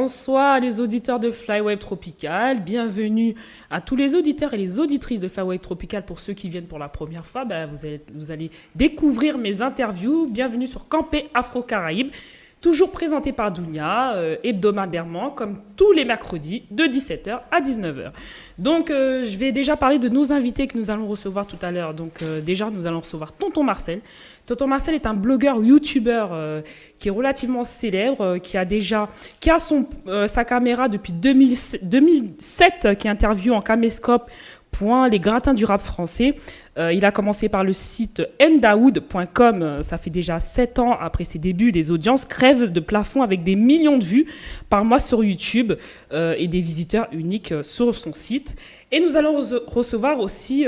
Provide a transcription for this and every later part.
Bonsoir les auditeurs de Flyweb Tropical, bienvenue à tous les auditeurs et les auditrices de Flyweb Tropical. Pour ceux qui viennent pour la première fois, vous allez découvrir mes interviews. Bienvenue sur Campé Afro-Caraïbes, toujours présenté par Dounia, hebdomadairement, comme tous les mercredis, de 17h à 19h. Donc, je vais déjà parler de nos invités que nous allons recevoir tout à l'heure. Donc, déjà, nous allons recevoir Tonton Marcel. Tonton Marcel est un blogueur, youtubeur qui est relativement célèbre, qui a sa caméra depuis 2007, qui interviewe en caméscope les gratins du rap français. Il a commencé par le site ndaoud.com. Ça fait déjà 7 ans après ses débuts. Les audiences crèvent de plafond avec des millions de vues par mois sur YouTube et des visiteurs uniques sur son site. Et nous allons recevoir aussi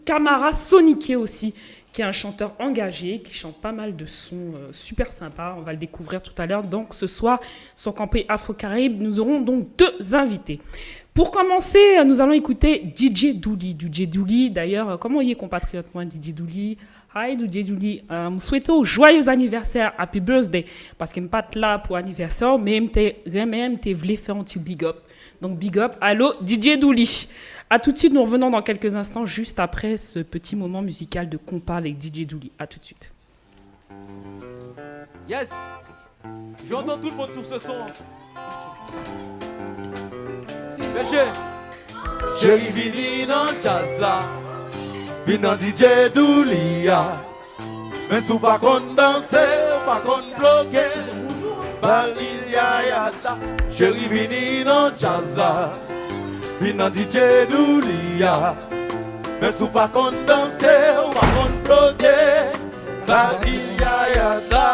Camara Soniké aussi, qui est un chanteur engagé, qui chante pas mal de sons super sympas. On va le découvrir tout à l'heure. Donc ce soir, sur Campé Afro-Caraïbes, nous aurons donc 2 invités. Pour commencer, nous allons écouter DJ Dooley. DJ Dooley, d'ailleurs, comment est compatriote moi, DJ Dooley? Hi DJ Dooley, je souhaite joyeux anniversaire, happy birthday, parce qu'il n'est pas là pour anniversaire, mais je voulais faire un petit big up. Donc big up, allô DJ Dooley. A tout de suite, nous revenons dans quelques instants, juste après ce petit moment musical de compas avec DJ Dooley. A tout de suite. Yes, je entends tout le monde sur ce son. Chéri vini nan jazza, vini nan DJ Doulia. Men sou pa kon danse, pa kon bloke, balilya yada. Chéri vini nan jazza, vini nan DJ Doulia. Men sou pa kon danse, pa kon bloke, balilya yada.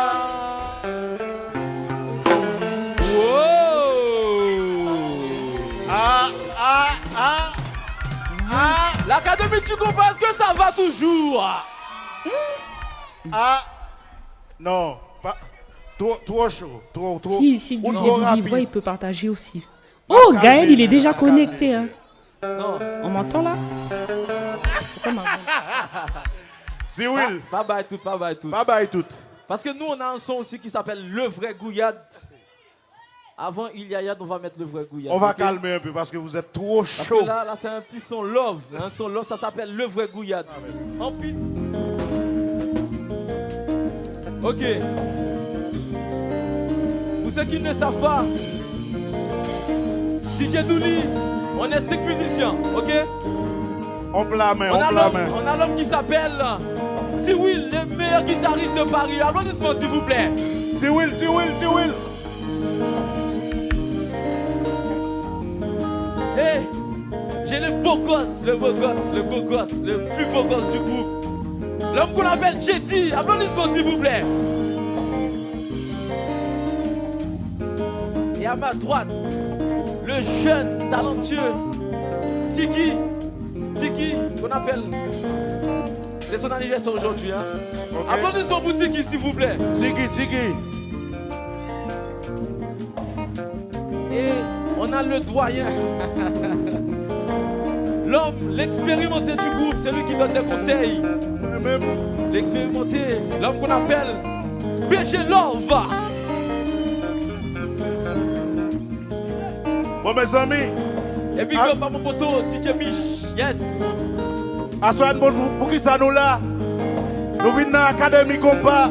L'académie, tu comprends? Est-ce que ça va toujours? Non, pas trop chaud, trop. Si DJ Dooley voit, il peut partager aussi. Oh, Gaël, il est déjà connecté. Hein. Non. On m'entend là? Si Will. Pas bye tout. Parce que nous, on a un son aussi qui s'appelle Le Vrai Gouillade. Avant Iliayad, on va mettre Le Vrai Gouillade. On va calmer un peu parce que vous êtes trop chaud. Parce que là c'est un petit son love. Un son love, ça s'appelle Le Vrai Gouillade. En pile. Ok. Pour ceux qui ne savent pas, DJ Dooley, on est 5 musiciens, ok? On la main. On a l'homme qui s'appelle T-Will, le meilleur guitariste de Paris. Applaudissements s'il vous plaît. T-Will. Hey, j'ai le beau gosse, le plus beau gosse du groupe. L'homme qu'on appelle JD. Applaudissements s'il vous plaît. Et à ma droite, le jeune, talentueux Tiki, qu'on appelle. C'est son anniversaire aujourd'hui. Hein? Okay. Applaudissements pour Tiki, s'il vous plaît. Tiki. Et on a le doyen. L'homme, l'expérimenté du groupe, c'est lui qui donne des conseils. L'expérimenté, l'homme qu'on appelle BG Love. Bon, mes amis. Et puis, comme par mon poteau, DJ Mich. Yes. Assoyan pour qui ça nous là? Nous venons dans l'Académie Compas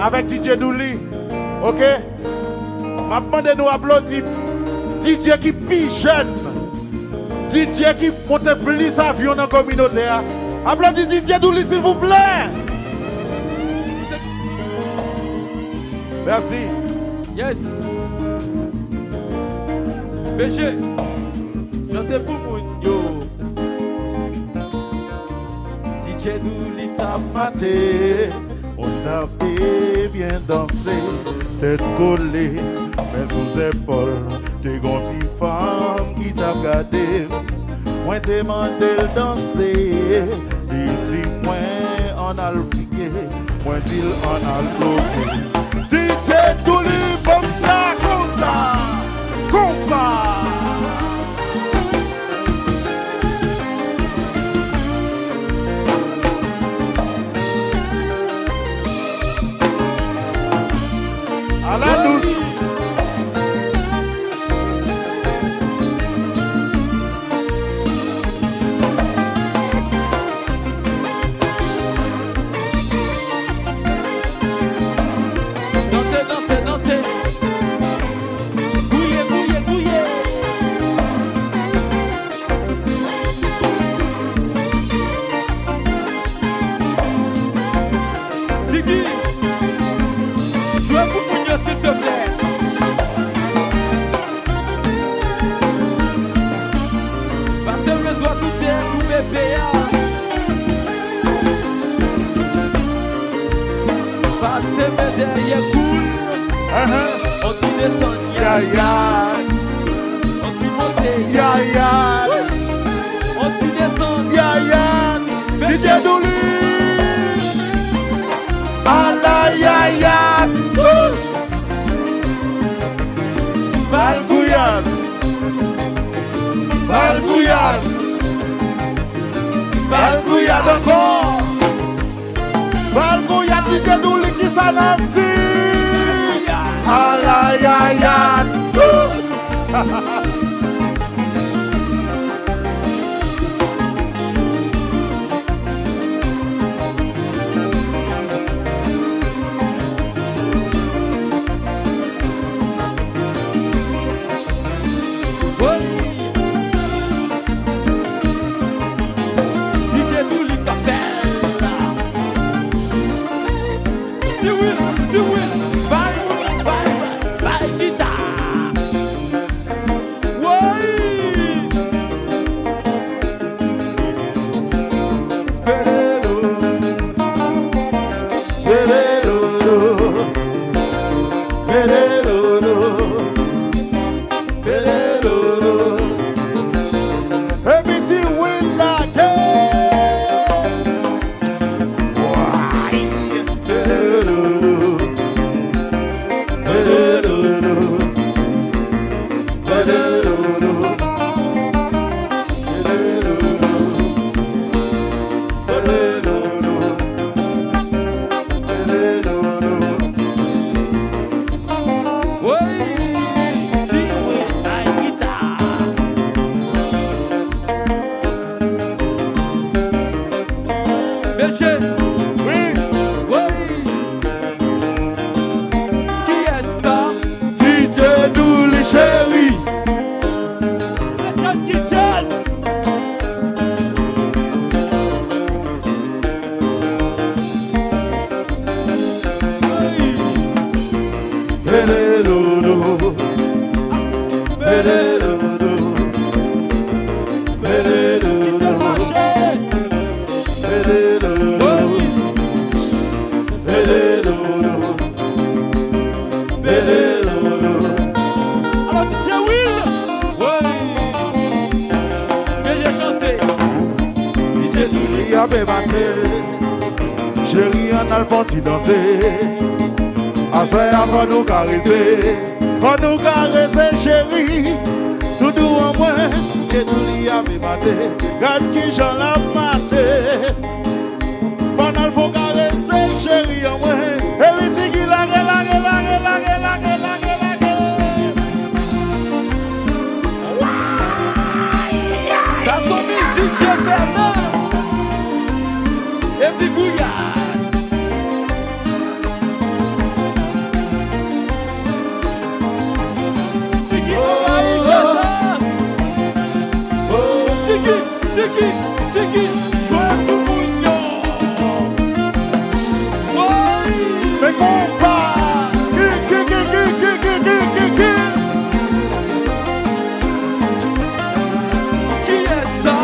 avec DJ Dooley. Ok? Ma demande nous applaudir. DJ qui plus jeune. DJ qui monte plus avion dans la communauté. Applaudissez DJ Dooley s'il vous plaît. Merci. Yes. BG. Chantez pour moun yo. DJ Dooley t'a maté. On a fait bien dansé, tête collée, mais sous épaules, t'es gonti femme qui t'a gardé. Moi t'ai demandé le danser, il dit moi on a le piqué, moi dit on a le bloqué. DJ Dooley comme ça, combat. À la douce. Passez mes derrière cool. On t'y descend, Ya ya, on t'y monte, ya ya, on t'y descend. ya ya, DJ Douli. Ala ya ya, tous. Balgouyan, Balgouyan, Balgouyan encore. Balgouyan DJ Douli qui s'en a dit. Ala ya ya, tous. DJ Douli t'appelle. Tu will, bye guitare. Ouais. Alors DJ Will. Mais j'ai chanté. DJ Douli a bébaté, chérie en alphonse danser. Assez avant nous caresser, faut nous caresser chérie. Tout doux en moins, DJ Douli a bébaté, garde qui j'en l'a maté. Pendant faut caresser chérie en moins, et lui dit qu'il la Ça son musique qui est Fernand. Et puis Bouillard. Tiki, sois tout mignon. mais compas, Qui est ça?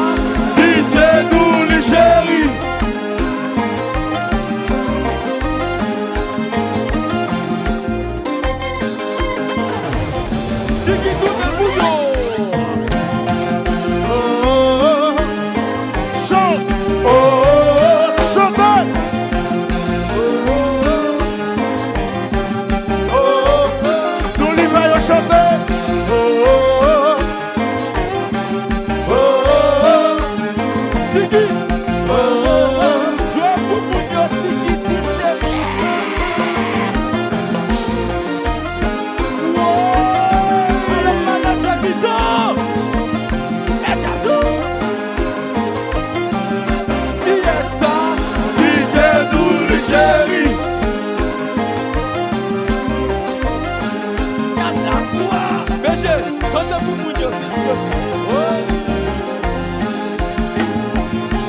DJ Douli chérie. Tiki tout le bouillon.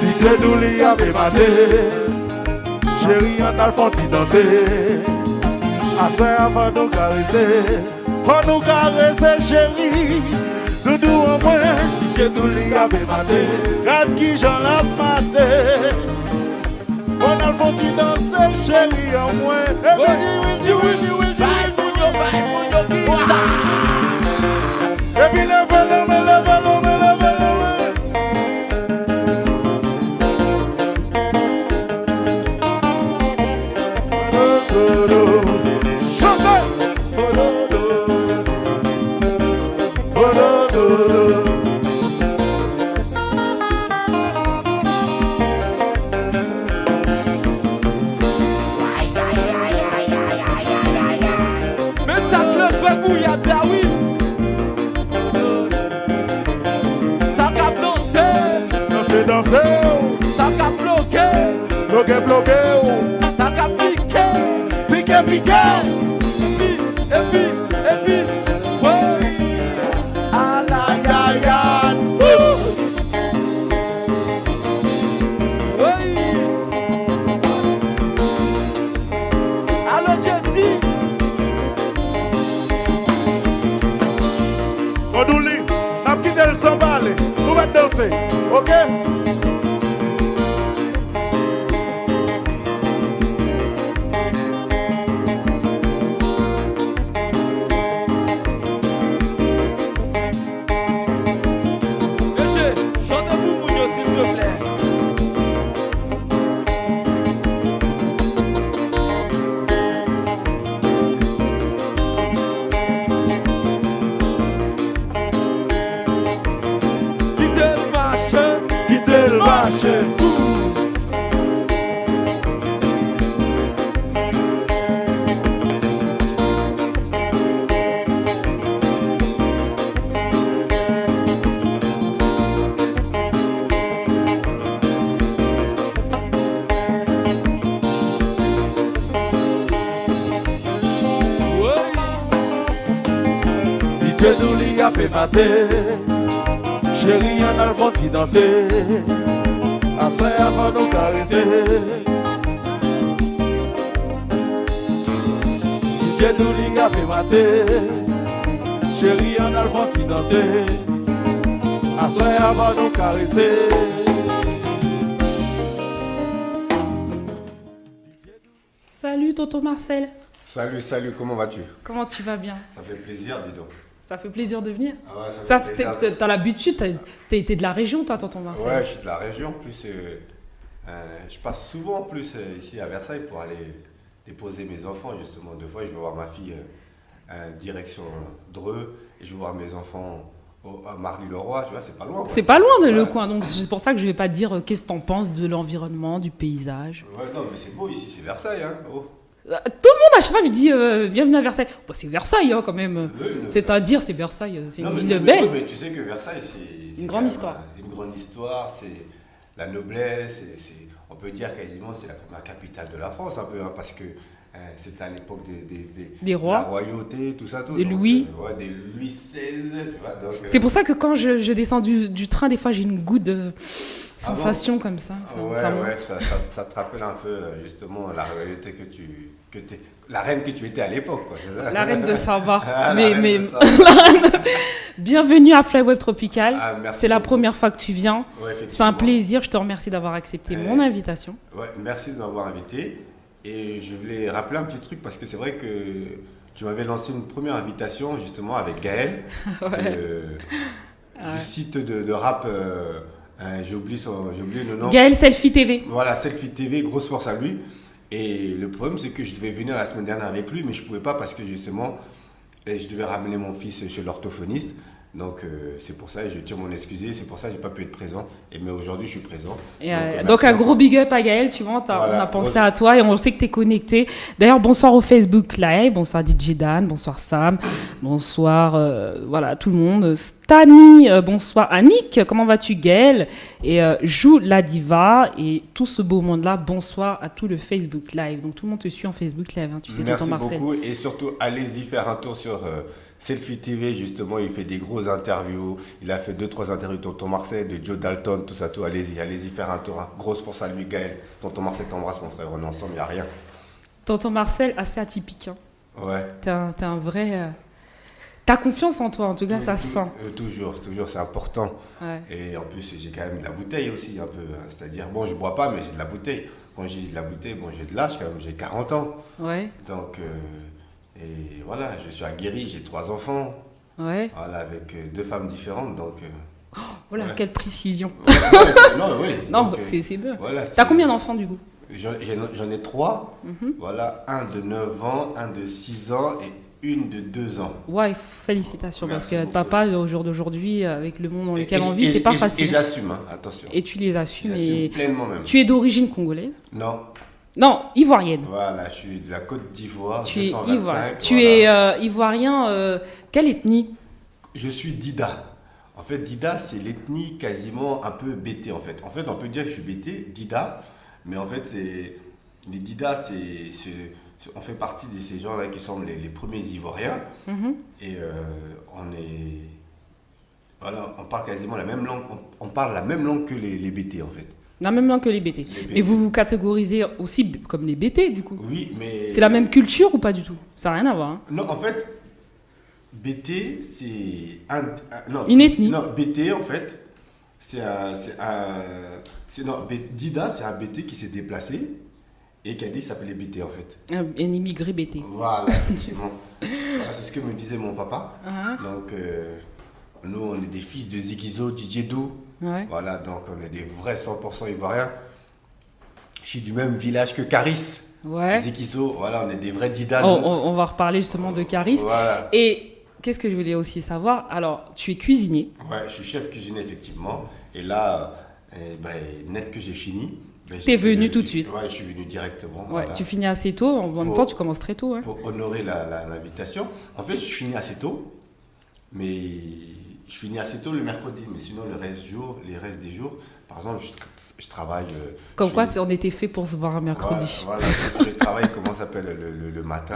DJ Douli a bébaté, chérie en alphonse danser. Assez avant nous caresser, faut nous caresser chérie. Doudou en moins, DJ Douli a bébaté, garde qui j'en l'a maté. On a Alphonse danser, chérie en moins. Et puis lève l'homme, lève l'homme, lève l'homme. Chantez. Mais ça le fait bouillir, oui. Ça cap danser. Danser. Ça cap bloquer. Bloquer. Ça cap piquer. Piquer. Et puis, ouais. Aïe, aïe, aïe, aïe. Oui. Alors, j'ai dit. Odouli, n'a quitté le s'emballer. Nous allons danser, ok? Chantez-vous, Mounio, s'il te plaît. Quitter le marché. DJ Douli a fait mater. Chérie, en Alphonse danser. À soi avant nous caresser. DJ Douli a fait mater. Chérie, en Alphonse danser. À soi avant nous caresser. Salut tonton Marcel. Salut, comment vas-tu? Comment tu vas bien? Ça fait plaisir, dis donc. Ça fait plaisir de venir. Ah ouais, ça fait plaisir. T'as l'habitude, t'as été de la région toi tonton Marcel. Ouais, je suis de la région, plus je passe souvent plus ici à Versailles pour aller déposer mes enfants justement. Deux fois je vais voir ma fille direction Dreux et je vais voir mes enfants à Marly-le-Roi, tu vois, c'est pas loin. Quoi. C'est pas loin de le coin, donc c'est pour ça que je vais pas te dire qu'est-ce que t'en penses de l'environnement, du paysage. Ouais, non, mais c'est beau ici, c'est Versailles, hein. Oh. Tout le monde, à chaque fois que je dis bienvenue à Versailles, bah, c'est Versailles hein, quand même. Oui, C'est-à-dire, c'est Versailles, c'est une ville mais, belle. mais tu sais que Versailles, c'est Une grande histoire. Une grande histoire, c'est la noblesse, on peut dire quasiment c'est la première capitale de la France, un peu, hein, parce que c'était à l'époque des rois, de la royauté, tout ça, tout. Des donc, Louis. Ouais, des Louis XVI, tu vois. Donc, c'est pour ça que quand je descends du train, des fois j'ai une goutte de sensation comme ça. Ça monte. Ouais, ça te rappelle un peu justement la royauté la reine que tu étais à l'époque, quoi. C'est ça. La reine de Saba. De Saba. Bienvenue à Flyweb Tropical. C'est la beaucoup. première fois que tu viens. Ouais, c'est un plaisir. Je te remercie d'avoir accepté mon invitation. Ouais, merci de m'avoir invité. Et je voulais rappeler un petit truc parce que c'est vrai que tu m'avais lancé une première invitation justement avec Gaël du site de rap. J'ai oublié le nom. Gaël Selfie TV. Voilà, Selfie TV, grosse force à lui. Et le problème, c'est que je devais venir la semaine dernière avec lui, mais je ne pouvais pas parce que justement, je devais ramener mon fils chez l'orthophoniste. Donc, c'est pour ça, je tiens mon excusé, c'est pour ça que je n'ai pas pu être présent. Mais aujourd'hui, je suis présent. Donc un gros big up à Gaël, tu vois, on a pensé à toi et on sait que tu es connecté. D'ailleurs, bonsoir au Facebook Live, bonsoir DJ Dan, bonsoir Sam, bonsoir voilà, tout le monde. Stani, bonsoir Annick, comment vas-tu Gaël? Et Jou la diva et tout ce beau monde-là, bonsoir à tout le Facebook Live. Donc tout le monde te suit en Facebook Live, hein, tu sais, merci Marcel. beaucoup et surtout, allez-y faire un tour sur... Selfie TV, justement, il fait des grosses interviews. Il a fait 2-3 interviews de Tonton Marcel, de Joe Dalton, tout ça, tout. Allez-y faire un tour. Hein. Grosse force à lui, Gaël. Tonton Marcel t'embrasse, mon frère. On est ensemble, il n'y a rien. Tonton Marcel, assez atypique. Hein. Ouais. T'es un vrai... T'as confiance en toi, en tout cas, ça se sent. Toujours, c'est important. Ouais. Et en plus, j'ai quand même de la bouteille aussi, un peu. Hein. C'est-à-dire, bon, je bois pas, mais j'ai de la bouteille. quand j'ai de la bouteille, bon, j'ai de l'âge quand même, j'ai 40 ans. Ouais, Donc, et voilà, je suis aguerri, j'ai 3 enfants, ouais. voilà, avec 2 femmes différentes. Donc, Oh là, ouais. quelle précision. non, oui. Non, donc, c'est bien. voilà, T'as combien d'enfants du coup? J'en ai 3. Voilà, un de 9 ans, un de 6 ans et une de 2 ans. Ouais, félicitations, parce Merci que être beaucoup. papa, au jour d'aujourd'hui, avec le monde dans lequel on Et- vit, et- c'est pas et- facile. Et j'assume, hein, attention. Et tu les assumes. J'assume Et pleinement même. tu es d'origine congolaise? Non, Non, ivoirienne. voilà, je suis de la Côte d'Ivoire, Tu es 225. ivoirien. Tu voilà. es ivoirien. Quelle ethnie? Je suis Dida. En fait, Dida, c'est l'ethnie quasiment un peu bété, en fait. En fait, on peut dire que je suis bété, Dida, mais en fait, les Dida, on fait partie de ces gens-là qui sont les premiers Ivoiriens. Et voilà, on parle quasiment la même langue. On parle la même langue que les BT, en fait. La même langue que les BT. Les BT. Mais vous vous catégorisez aussi comme les BT, du coup. Oui, mais... C'est la même culture ou pas du tout? Ça n'a rien à voir. Hein. Non, en fait, BT, c'est non, Une ethnie. Non, BT, en fait, Dida, c'est un BT qui s'est déplacé et qui a dit qu'il s'appelait BT, en fait. Un immigré BT. Voilà, effectivement. Voilà, c'est ce que me disait mon papa. Ah, Donc, nous, on est des fils de Zigizo, Didjedou. ouais. Voilà, donc on est des vrais 100% Ivoiriens. Je suis du même village que Caris. Ouais. Zigizo, voilà, on est des vrais Dida. Oh, nous. on va reparler justement de Caris. Voilà. Et qu'est-ce que je voulais aussi savoir? Alors, tu es cuisinier. Ouais, je suis chef cuisinier, effectivement. Et là, net que j'ai fini. T'es venu tout de suite. Ouais, je suis venu directement. Ouais, voilà, tu finis assez tôt. En même temps, tu commences très tôt. Hein. pour honorer l'invitation. En fait, je finis assez tôt. Mais je finis assez tôt le mercredi. Mais sinon, les restes des jours, par exemple, je travaille. Comme quoi, on était fait pour se voir un mercredi. Voilà, je travaille, comment ça s'appelle, le matin.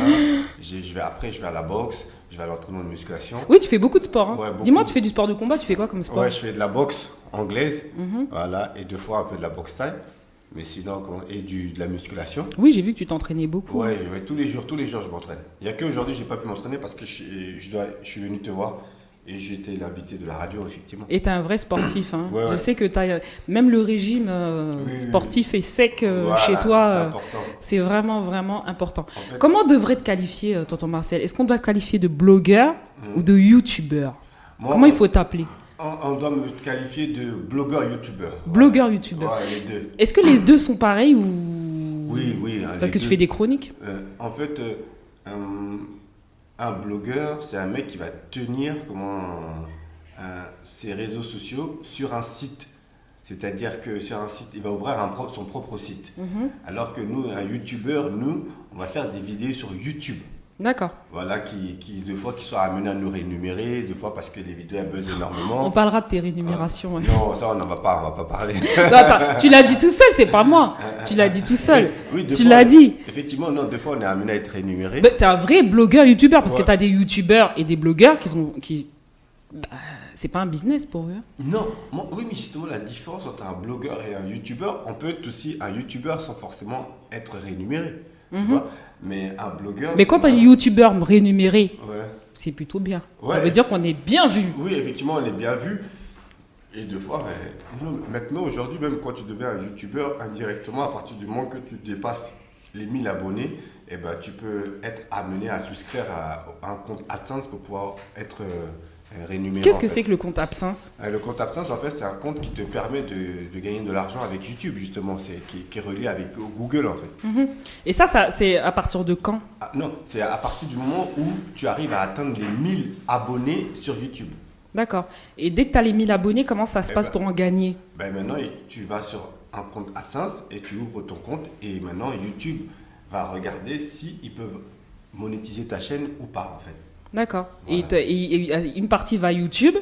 Après, je vais à la boxe. Je vais à l'entraînement de musculation. Oui, tu fais beaucoup de sport. Hein. Ouais, beaucoup. Dis-moi, tu fais du sport de combat, tu fais quoi comme sport? Ouais, je fais de la boxe anglaise, voilà, et 2 fois un peu de la boxe thaï, mais sinon, de la musculation. Oui, j'ai vu que tu t'entraînais beaucoup. Ouais, tous les jours, je m'entraîne. Il n'y a qu'aujourd'hui, je n'ai pas pu m'entraîner parce que je suis venu te voir et j'étais l'invité de la radio, effectivement. Et t'es un vrai sportif. Hein. Ouais, ouais. Je sais que t'as même le régime Oui, sportif et sec Voilà, chez toi. c'est important. C'est vraiment, vraiment important. En fait, Comment devrait te qualifier, tonton Marcel? Est-ce qu'on doit te qualifier de blogueur ou de youtubeur? moi, Comment il faut t'appeler? on doit me qualifier de blogueur-youtubeur. Blogueur, youtubeur. Ouais, les deux. Est-ce que les deux sont pareils ou... Oui, hein, Parce les que tu deux. fais des chroniques. En fait, un blogueur, c'est un mec qui va tenir ses réseaux sociaux sur un site. C'est-à-dire que sur un site, il va ouvrir son propre site. Alors que nous, un youtubeur, on va faire des vidéos sur YouTube. D'accord. Voilà, qui des fois qui sont amenés à nous rémunérer, des fois parce que les vidéos elles buzzent énormément. On parlera de tes rémunérations. Ouais. Non, ça on n'en va pas parler. Non, attends, tu l'as dit tout seul, c'est pas moi. Tu l'as dit tout seul. Oui, des Tu fois, l'as dit. Effectivement, non, des fois on est amené à être rémunéré. Bah, t'es un vrai blogueur youtubeur parce que Ouais. t'as des youtubeurs et des blogueurs c'est pas un business pour eux. Non, oui, mais justement, la différence entre un blogueur et un youtubeur, on peut être aussi un youtubeur sans forcément être rémunéré. Tu vois. Mais un blogueur. Mais quand t'as des youtubeurs rémunérés, Ouais. c'est plutôt bien. Ça Ouais. veut dire qu'on est bien vu. Oui, effectivement, on est bien vu. Et deux fois, maintenant, aujourd'hui, même quand tu deviens un youtubeur, indirectement, à partir du moment que tu dépasses les 1000 abonnés, eh ben, tu peux être amené à souscrire à un compte AdSense pour pouvoir être rémunéré. Qu'est-ce que c'est que le compte absence? Le compte AdSense, en fait, c'est un compte qui te permet de gagner de l'argent avec YouTube, justement, qui est relié avec Google, en fait. Et ça c'est à partir de quand? Ah, non, c'est à partir du moment où tu arrives à atteindre les 1000 abonnés sur YouTube. D'accord. Et dès que tu as les 1000 abonnés, comment ça se passe pour en gagner? Ben maintenant, tu vas sur un compte AdSense et tu ouvres ton compte et maintenant YouTube va regarder si ils peuvent monétiser ta chaîne ou pas, en fait. D'accord. Voilà. Et une partie va à YouTube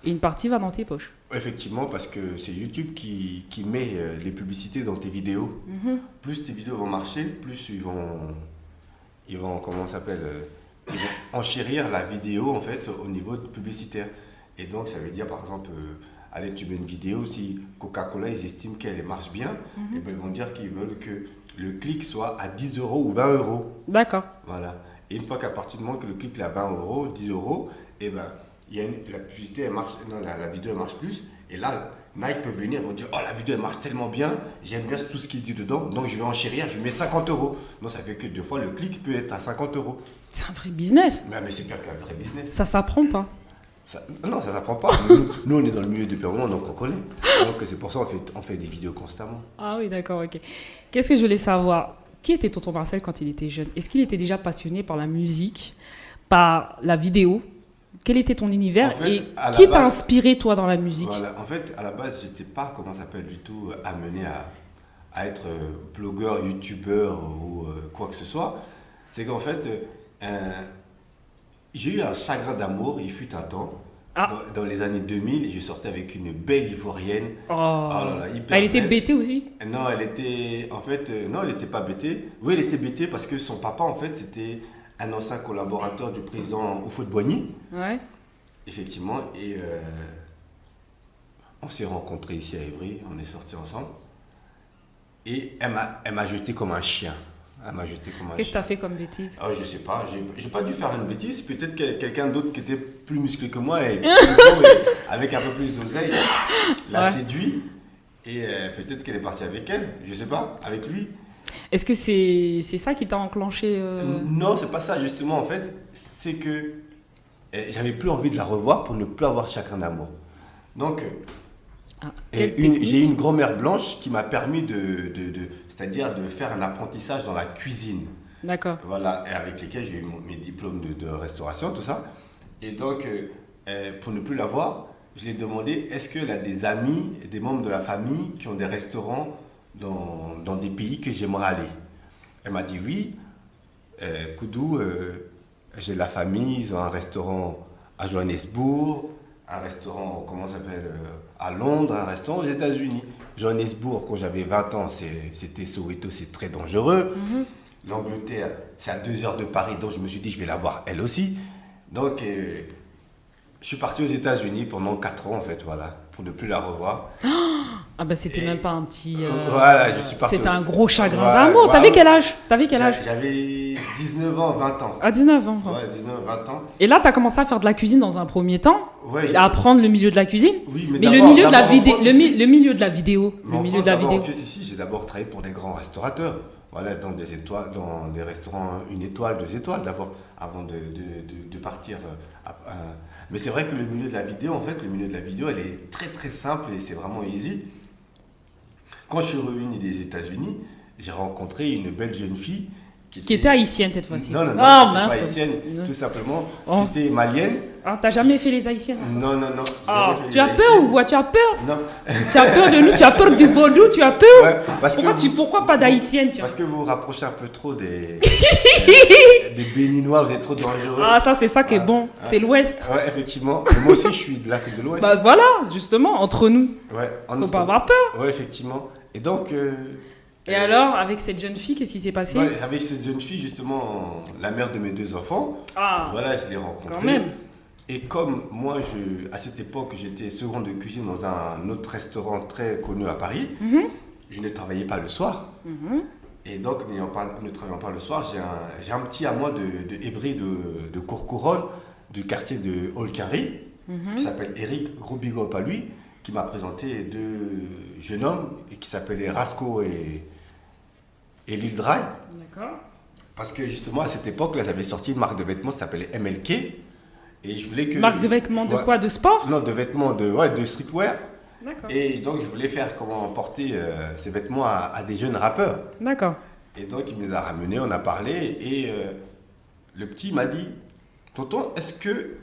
et une partie va dans tes poches. Effectivement, parce que c'est YouTube qui met les publicités dans tes vidéos. Plus tes vidéos vont marcher, plus ils vont comment ça s'appelle, ils vont enchérir la vidéo en fait au niveau publicitaire. Et donc ça veut dire par exemple, allez, tu mets une vidéo, si Coca-Cola ils estiment qu'elle marche bien, et ben, ils vont dire qu'ils veulent que le clic soit à 10 € ou 20 €. D'accord. Voilà. Et une fois qu'à partir du moment que le clic est à 20 €, 10 €, et ben, la publicité, elle marche, non, la vidéo elle marche plus. Et là, Nike peut venir, ils vont dire, oh la vidéo elle marche tellement bien, j'aime bien tout ce qui est dit dedans, donc je vais enchérir, je mets 50 euros. Non, ça fait que 2 fois le clic peut être à 50 euros. C'est un vrai business. Mais c'est pire qu'un vrai business. Ça s'apprend pas. Non, ça s'apprend pas. Nous, on est dans le milieu depuis un moment, donc on connaît. Donc c'est pour ça qu'on fait des vidéos constamment. Ah oui, d'accord, ok. Qu'est-ce que je voulais savoir? Qui était tonton Marcel quand il était jeune? Est-ce qu'il était déjà passionné par la musique, par la vidéo? Quel était ton univers en fait, et qui t'a base, inspiré toi dans la musique? Voilà, en fait, à la base, j'étais pas, comment ça s'appelle, du tout amené à être blogueur, youtubeur ou quoi que ce soit. C'est qu'en fait, j'ai eu un chagrin d'amour, il fut un temps. Dans les années 2000, je sortais avec une belle ivoirienne. Oh, là là, hyper elle était belle. bêtée aussi? Non, elle était, en fait, non, elle n'était pas bêtée. Oui, elle était bêtée parce que son papa, en fait, c'était un ancien collaborateur du président Houphouët-Boigny. Ouais. Effectivement, et on s'est rencontrés ici à Évry, on est sortis ensemble. Et elle m'a jeté comme un chien. Qu'est-ce que tu as fait comme bêtise? Je sais pas, j'ai pas dû faire une bêtise. Peut-être que quelqu'un d'autre qui était plus musclé que moi et avec un peu plus d'oseille l'a séduit. Et peut-être qu'elle est partie avec elle, je sais pas, avec lui. Est-ce que c'est ça qui t'a enclenché Non, c'est pas ça, justement, en fait. C'est que j'avais plus envie de la revoir pour ne plus avoir chagrin d'amour. Donc, j'ai eu une grand-mère blanche qui m'a permis c'est-à-dire de faire un apprentissage dans la cuisine. D'accord. Voilà, et avec lesquels j'ai eu mes diplômes de restauration, tout ça. Et donc, pour ne plus la voir, je lui ai demandé, est-ce qu'elle a des amis, des membres de la famille qui ont des restaurants dans des pays que j'aimerais aller? Elle m'a dit oui. Koudou, j'ai la famille, ils ont un restaurant à Johannesburg, un restaurant, comment ça s'appelle, à Londres, un restaurant aux États-Unis. Johannesburg, quand j'avais 20 ans, c'était Soweto, c'est très dangereux. Mm-hmm. L'Angleterre, c'est à 2 heures de Paris, donc je me suis dit, je vais la voir elle aussi. Donc, je suis parti aux États-Unis pendant 4 ans, en fait, voilà, pour ne plus la revoir. Ah ben c'était même pas un petit... voilà, je suis parti. C'était un gros chagrin d'amour. T'avais quel âge? J'avais 19 ans, 20 ans. À 19 ans. Ouais, 19, 20 ans. Et là, t'as commencé à faire de la cuisine dans un premier temps? Ouais, à apprendre le milieu de la cuisine? Oui, mais le milieu de la vidéo, le milieu de la vidéo. Le milieu de la vidéo. En fait, ici, j'ai d'abord travaillé pour des grands restaurateurs. Voilà, dans des restaurants 1 étoile, 2 étoiles d'abord, avant de partir. Mais c'est vrai que le milieu de la vidéo, en fait, le milieu de la vidéo, elle est très très simple et c'est vraiment easy. Quand je suis revenu des États-Unis, j'ai rencontré une belle jeune fille qui était haïtienne cette fois-ci. Non, pas haïtienne, tout simplement, qui était malienne. Ah, t'as jamais fait les haïtiennes? Non. Ah, tu as peur ou quoi? Tu as peur? Non. Tu as peur de nous? Tu as peur du vaudou? Tu as peur? Ouais, pourquoi pas d'haïtienne? Parce que vous vous rapprochez un peu trop des Béninois, vous êtes trop dangereux. Ah, ça, c'est ça qui est bon. C'est l'Ouest. Ouais, effectivement. Mais moi aussi, je suis de l'Afrique de l'Ouest. Bah voilà, justement, entre nous. Ouais. Faut pas avoir peur. Ouais, effectivement. Et donc... Et alors, avec cette jeune fille, qu'est-ce qui s'est passé? Avec cette jeune fille, justement, la mère de mes 2 enfants. Ah, voilà, je l'ai rencontrée. Quand même. Et comme moi, à cette époque, j'étais second de cuisine dans un autre restaurant très connu à Paris, je ne travaillais pas le soir. Et donc, ne travaillant pas le soir, j'ai un petit à moi de Évry, de Courcouronne, du quartier de Olquinry, qui s'appelle Eric, gros big up à lui, qui m'a présenté 2 jeunes hommes qui s'appelaient Rasco et Lil Dry. D'accord. Parce que justement, à cette époque-là, j'avais sorti une marque de vêtements qui s'appelait MLK. Et je voulais que... Marque de vêtements de quoi? De sport? Non, de vêtements de streetwear. D'accord. Et donc, je voulais faire comment porter ces vêtements à des jeunes rappeurs. D'accord. Et donc, il me les a ramenés, on a parlé. Et le petit m'a dit, tonton, est-ce que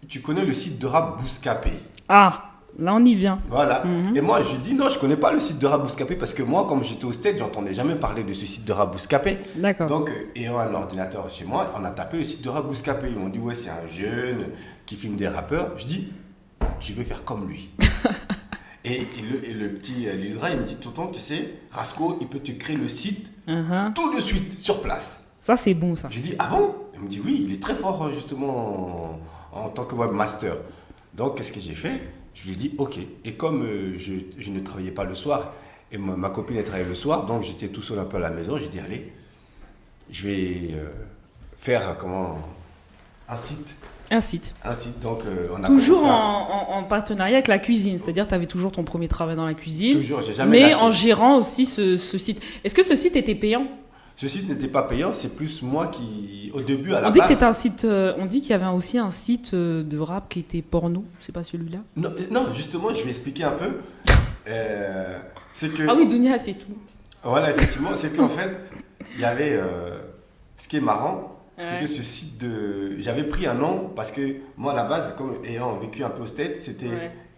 tu connais le site de rap Bouscapé? Ah, là on y vient. Voilà. Et moi, je dis non, je connais pas le site de rap Bouscapé parce que moi, comme j'étais au Stade, j'entendais jamais parler de ce site de rap Bouscapé. D'accord. Donc, ayant un ordinateur chez moi, on a tapé le site de rap Bouscapé. Ils m'ont dit, ouais, c'est un jeune qui filme des rappeurs. Je dis, je vais faire comme lui. et le petit Lil Dry, il me dit, tonton, tu sais, Rasco, il peut te créer le site tout de suite, sur place. Ça, c'est bon, ça. Je dis, ah bon? Il me dit, oui, il est très fort, justement, en tant que webmaster. Donc, qu'est-ce que j'ai fait? Je lui ai dit, ok. Et comme je ne travaillais pas le soir, et ma copine elle travaillait le soir, donc j'étais tout seul un peu à la maison, j'ai dit, allez, je vais faire Un site. Un site. Un site, donc on a Toujours commencé en partenariat avec la cuisine, c'est-à-dire tu avais toujours ton premier travail dans la cuisine, Toujours, j'ai jamais mais lâché. en gérant aussi ce site. Est-ce que ce site était payant? Ce site n'était pas payant, c'est plus moi qui, au début, à la On dit que base... c'était un site, on dit qu'il y avait aussi un site de rap qui était porno, c'est pas celui-là? Non, justement, je vais expliquer un peu. C'est que... Ah oui, Dounia, c'est tout. Voilà, effectivement, c'est qu'en fait, il y avait... ce qui est marrant, Ouais. c'est que ce site de... J'avais pris un nom parce que moi, à la base, comme ayant vécu un peu au States, c'était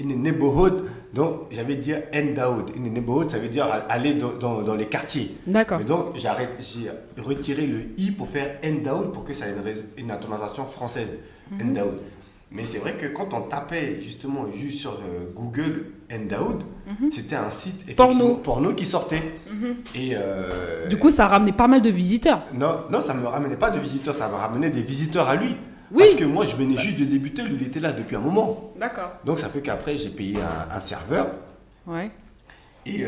in a neighborhood. Donc, j'avais dit end out. In a neighborhood, ça veut dire aller dans les quartiers. D'accord. Et donc, j'ai retiré le i pour faire end out pour que ça ait une intonation française. End out. Mais c'est vrai que quand on tapait justement juste sur Google end out, c'était un site effectivement, porno qui sortait. Et Du coup, ça a ramené pas mal de visiteurs. non, ça ne me ramenait pas de visiteurs, ça me ramenait des visiteurs à lui. Oui. Parce que moi, je venais juste de débuter, lui, il était là depuis un moment. D'accord. Donc, ça fait qu'après, j'ai payé un serveur. Ouais. Et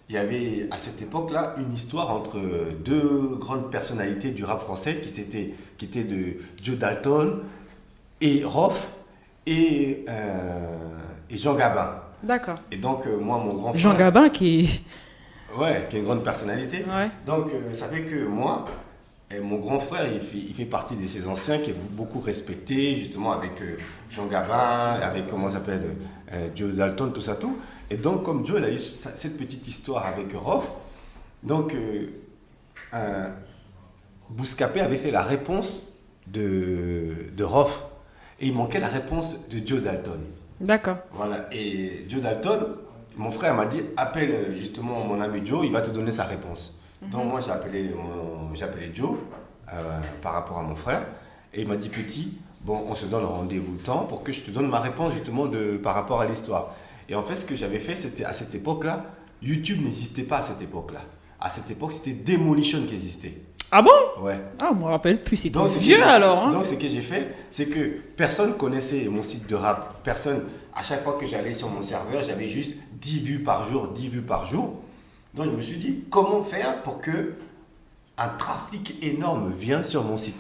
il y avait à cette époque-là une histoire entre deux grandes personnalités du rap français qui étaient de Joe Dalton et Rof et Jean Gabin. D'accord. Et donc, moi, mon grand frère... Jean Gabin qui est... Ouais, qui est une grande personnalité. Ouais. Donc, ça fait que moi, mon grand frère, il fait partie de ces anciens qui est beaucoup respecté, justement, avec Jean Gabin, avec, comment ça s'appelle, Joe Dalton, tout ça, tout. Et donc, comme Joe, il a eu cette petite histoire avec Rof, donc, Bouscapé avait fait la réponse de Rof. Et il manquait la réponse de Joe Dalton. D'accord. Voilà. Et Joe Dalton, mon frère m'a dit, appelle justement mon ami Joe, il va te donner sa réponse. Donc moi, j'ai appelé Joe par rapport à mon frère. Et il m'a dit, petit, bon, on se donne rendez-vous temps pour que je te donne ma réponse justement par rapport à l'histoire. Et en fait, ce que j'avais fait, c'était à cette époque-là, YouTube n'existait pas à cette époque-là. À cette époque, c'était Demolition qui existait. Ah bon? Ouais. Ah, on me rappelle plus, c'est Donc, vieux alors. Hein. Donc, ce que j'ai fait, c'est que personne connaissait mon site de rap. Personne, à chaque fois que j'allais sur mon serveur, j'avais juste 10 vues par jour, 10 vues par jour. Donc, je me suis dit, comment faire pour que un trafic énorme vienne sur mon site?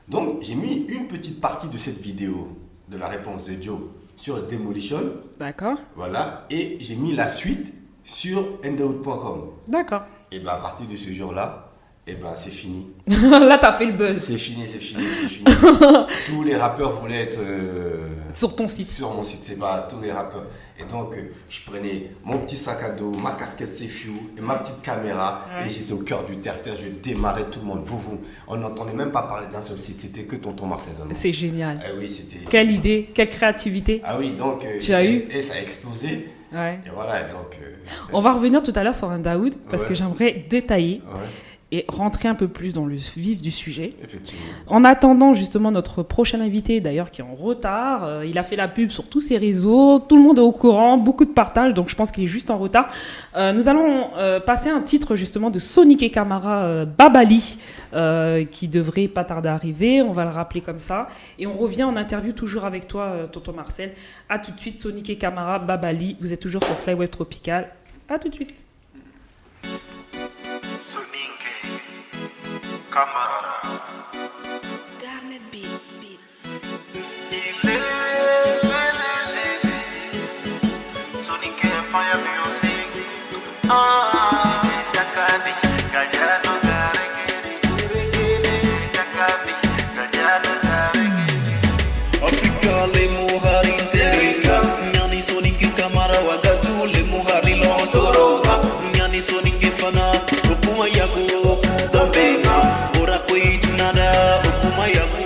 Donc, j'ai mis une petite partie de cette vidéo, de la réponse de Joe, sur Demolition. D'accord. Voilà. Et j'ai mis la suite sur endout.com. D'accord. Et bien, à partir de ce jour-là, et ben c'est fini. Là, t'as fait le buzz. C'est fini. Tous les rappeurs voulaient être Sur ton site. sur mon site, c'est pas tous les rappeurs. Et donc, je prenais mon petit sac à dos, ma casquette Sefiu et ma petite caméra. Ouais. Et j'étais au cœur du terre-terre, je démarrais tout le monde. On n'entendait même pas parler d'un seul site, c'était que Tonton Marcel. C'est génial. Ah oui, c'était... Quelle idée, quelle créativité. Ah oui, donc... Tu as eu Et ça a explosé. Ouais. Et voilà, donc... On va revenir tout à l'heure sur un Daoud parce Ouais. que j'aimerais détailler Ouais, et rentrer un peu plus dans le vif du sujet. effectivement. En attendant justement notre prochain invité, d'ailleurs qui est en retard, il a fait la pub sur tous ses réseaux, tout le monde est au courant, beaucoup de partage, donc je pense qu'il est juste en retard. Nous allons passer un titre justement de Sonic et Camara, Babali, qui devrait pas tarder à arriver, on va le rappeler comme ça. Et on revient en interview toujours avec toi, Tonton Marcel. A tout de suite, Sonic et Camara, Babali, vous êtes toujours sur Flyweb Tropical. A tout de suite. Sonic Camara. Garnet Beats. Sonic Empire Music. Yakadi, Gajano Garegede. Yakadi, Gajano Garegede. Afrika le muhari terika. Nyani Sonic Camara wagatu le muhari lotoroga. Nyani Sonic fana okuma yago dambenga. Ora koitunada okuma yago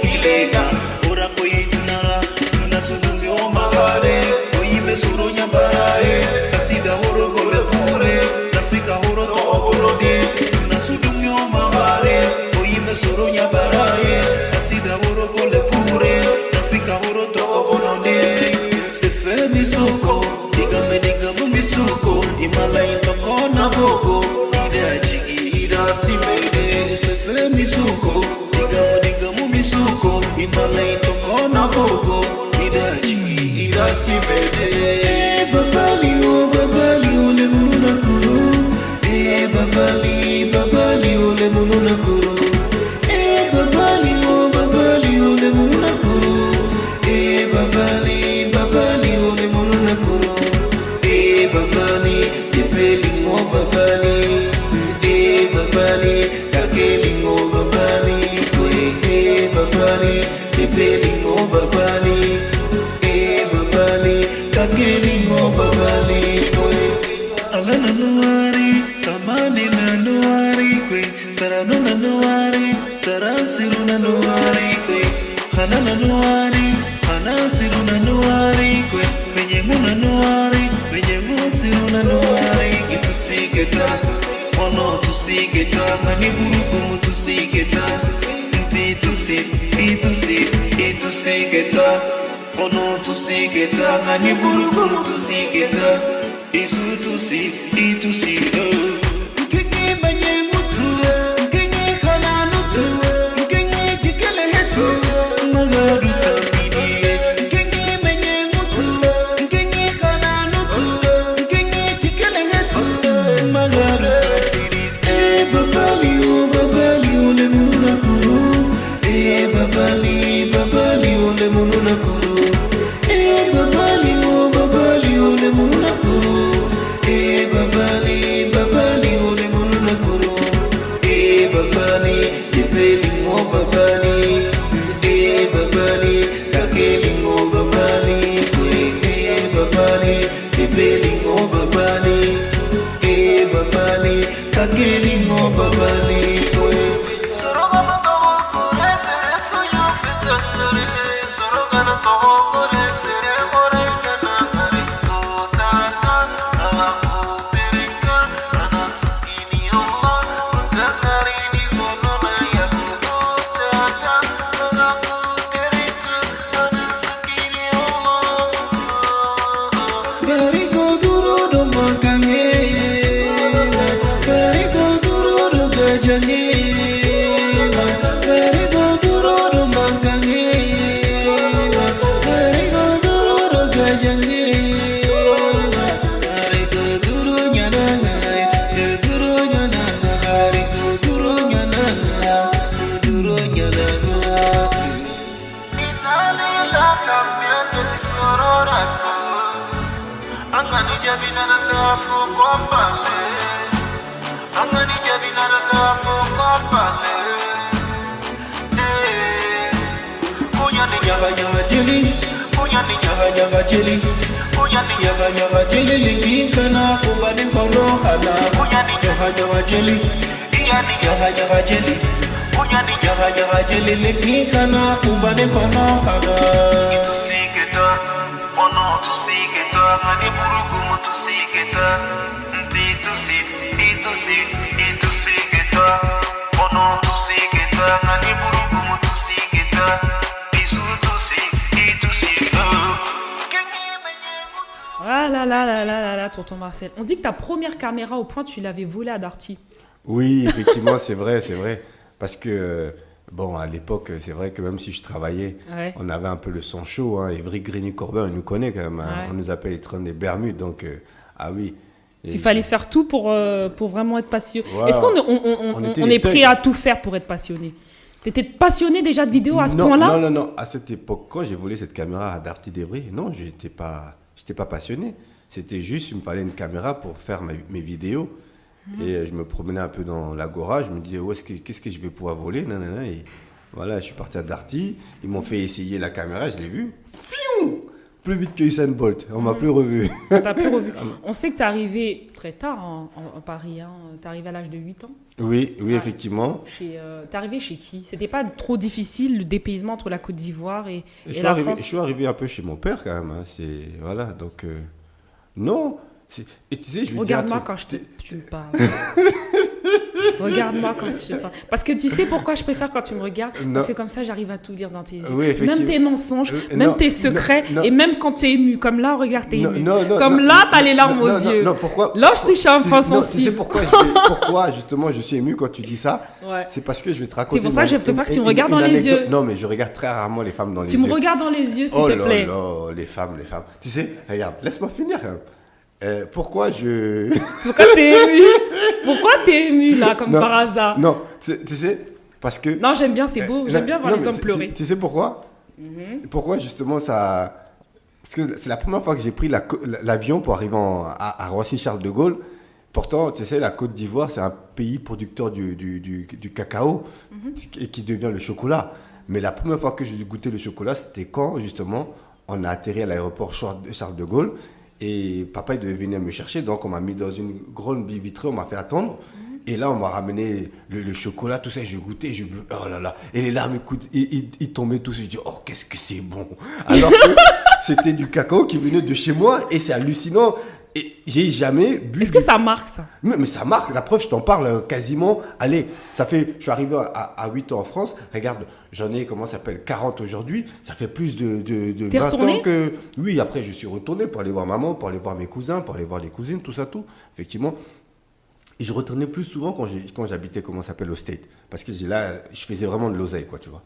hilega. Ora koitunara tunasundumi omagare. Oime suru nyambarae. Kasida horo gome pure. Nafika horo tobolode. Tunasundumi omagare. Oime suru nyambarae. Kasida horo gole pure. Nafika horo tobolode. Sefe misoko. Digame misuko. Imalai toko na bogo. Ida jigi ida simede. Sefe misuko. Digamo misuko. Imalai toko na bogo. Ida jigi ida simede. Babali ole mununa kuru. Babali ole mununa kuru. Babali babali, kakelingo babali, kwe babali, tepelingo babali, babali, kakelingo babali, alana nuari, kamani na nuari, kwe sarano na nuari, sarasiru na nuari, kwe hanana nuari, hanasiru na nuari, kwe menyengu na nuari, menyengu siru na nuari, kitusigeta, ono tusigeta, ngani burukumu tusigeta, itusigeta, ono tusigeta, ngani burukumu tusigeta, itusigeta. Kiki menyengu tu, kiki hananu tu, kiki jikele hetu, magadu tambini. Kiki menyengu tu, kiki hananu tu, kiki jikele hetu, magadu tambini. Babali ole mununa kuru. Babali ole mununa kuru. Babali ole mununa kuru. Babali ole mununa kuru. Babali tepelingo babali. Babali kakelingo babali. Babali tepelingo babali. Babali kakelingo babali. Ah là, tonton Marcel. On dit que ta première caméra au point, tu l'avais volée à Darty. Oui, effectivement, c'est vrai. Parce que, bon, à l'époque, c'est vrai que même si je travaillais, on avait un peu le son chaud. Hein. Evry Grigny-Corbin, on nous connaît quand même. Hein. On nous appelle les trains des Bermudes. Donc, ah oui. Il fallait faire tout pour vraiment être passionné. Wow. Est-ce qu'on est prêt à tout faire pour être passionné? T'étais passionné déjà de vidéo à ce point-là? Non. À cette époque, quand j'ai volé cette caméra à Darty d'Evry, non, j'étais pas passionné. C'était juste, il me fallait une caméra pour faire mes vidéos. Et je me promenais un peu dans l'agora. Je me disais, qu'est-ce que je vais pouvoir voler? Et voilà, je suis parti à Darty. Ils m'ont fait essayer la caméra, je l'ai vue. Fiou! Plus vite que Usain Bolt. On m'a plus revu. T'as plus revu. On sait que t'es arrivé très tard en Paris. Hein. T'es arrivé à l'âge de 8 ans. Oui, effectivement. T'es arrivé chez qui? C'était pas trop difficile, le dépaysement entre la Côte d'Ivoire et la France? Je suis arrivé un peu chez mon père quand même. Hein. Voilà, donc... non. Et tu sais, je regarde-moi quand tu me parles. Regarde-moi quand tu me parles. Parce que tu sais pourquoi je préfère quand tu me regardes? Parce que comme ça, j'arrive à tout lire dans tes yeux. Oui, même tes mensonges, même tes secrets, et même quand tu es ému. Comme là, regarde, t'es ému. Comme là, t'as les larmes aux yeux. Non, pourquoi? Là, je touche un point sensible. Tu sais pourquoi justement je suis ému quand tu dis ça? C'est parce que je vais te raconter. C'est pour ça que je préfère que tu me regardes dans les yeux. Non, mais je regarde très rarement les femmes dans les yeux. Tu me regardes dans les yeux, s'il te plaît. Oh là, les femmes. Tu sais, regarde, laisse-moi finir. Pourquoi t'es ému? Pourquoi t'es ému là, comme par hasard? Non, tu sais, parce que... Non, j'aime bien, c'est beau. J'aime bien voir les hommes pleurer. Tu sais pourquoi? Pourquoi justement ça... Parce que c'est la première fois que j'ai pris l'avion pour arriver à Roissy-Charles de Gaulle. Pourtant, tu sais, la Côte d'Ivoire, c'est un pays producteur du cacao et qui devient le chocolat. Mais la première fois que j'ai goûté le chocolat, c'était quand, justement, on a atterri à l'aéroport Charles de Gaulle et papa, il devait venir me chercher. Donc, on m'a mis dans une grande baie vitrée, on m'a fait attendre. Et là, on m'a ramené le chocolat, tout ça, je goûtais, oh là là. Et les larmes, écoute, ils tombaient tous. Je dis, oh, qu'est-ce que c'est bon. Alors que c'était du cacao qui venait de chez moi et c'est hallucinant. Et j'ai jamais bu. Est-ce que ça marque, ça? Mais ça marque. La preuve, je t'en parle quasiment. Allez, je suis arrivé à 8 ans en France. Regarde, j'en ai, 40 aujourd'hui. Ça fait plus de T'es 20 retourné ans que... Oui, après, je suis retourné pour aller voir maman, pour aller voir mes cousins, pour aller voir les cousines, tout ça, tout. Effectivement. Et je retournais plus souvent quand j'habitais, au State. Parce que là, je faisais vraiment de l'oseille, quoi, tu vois.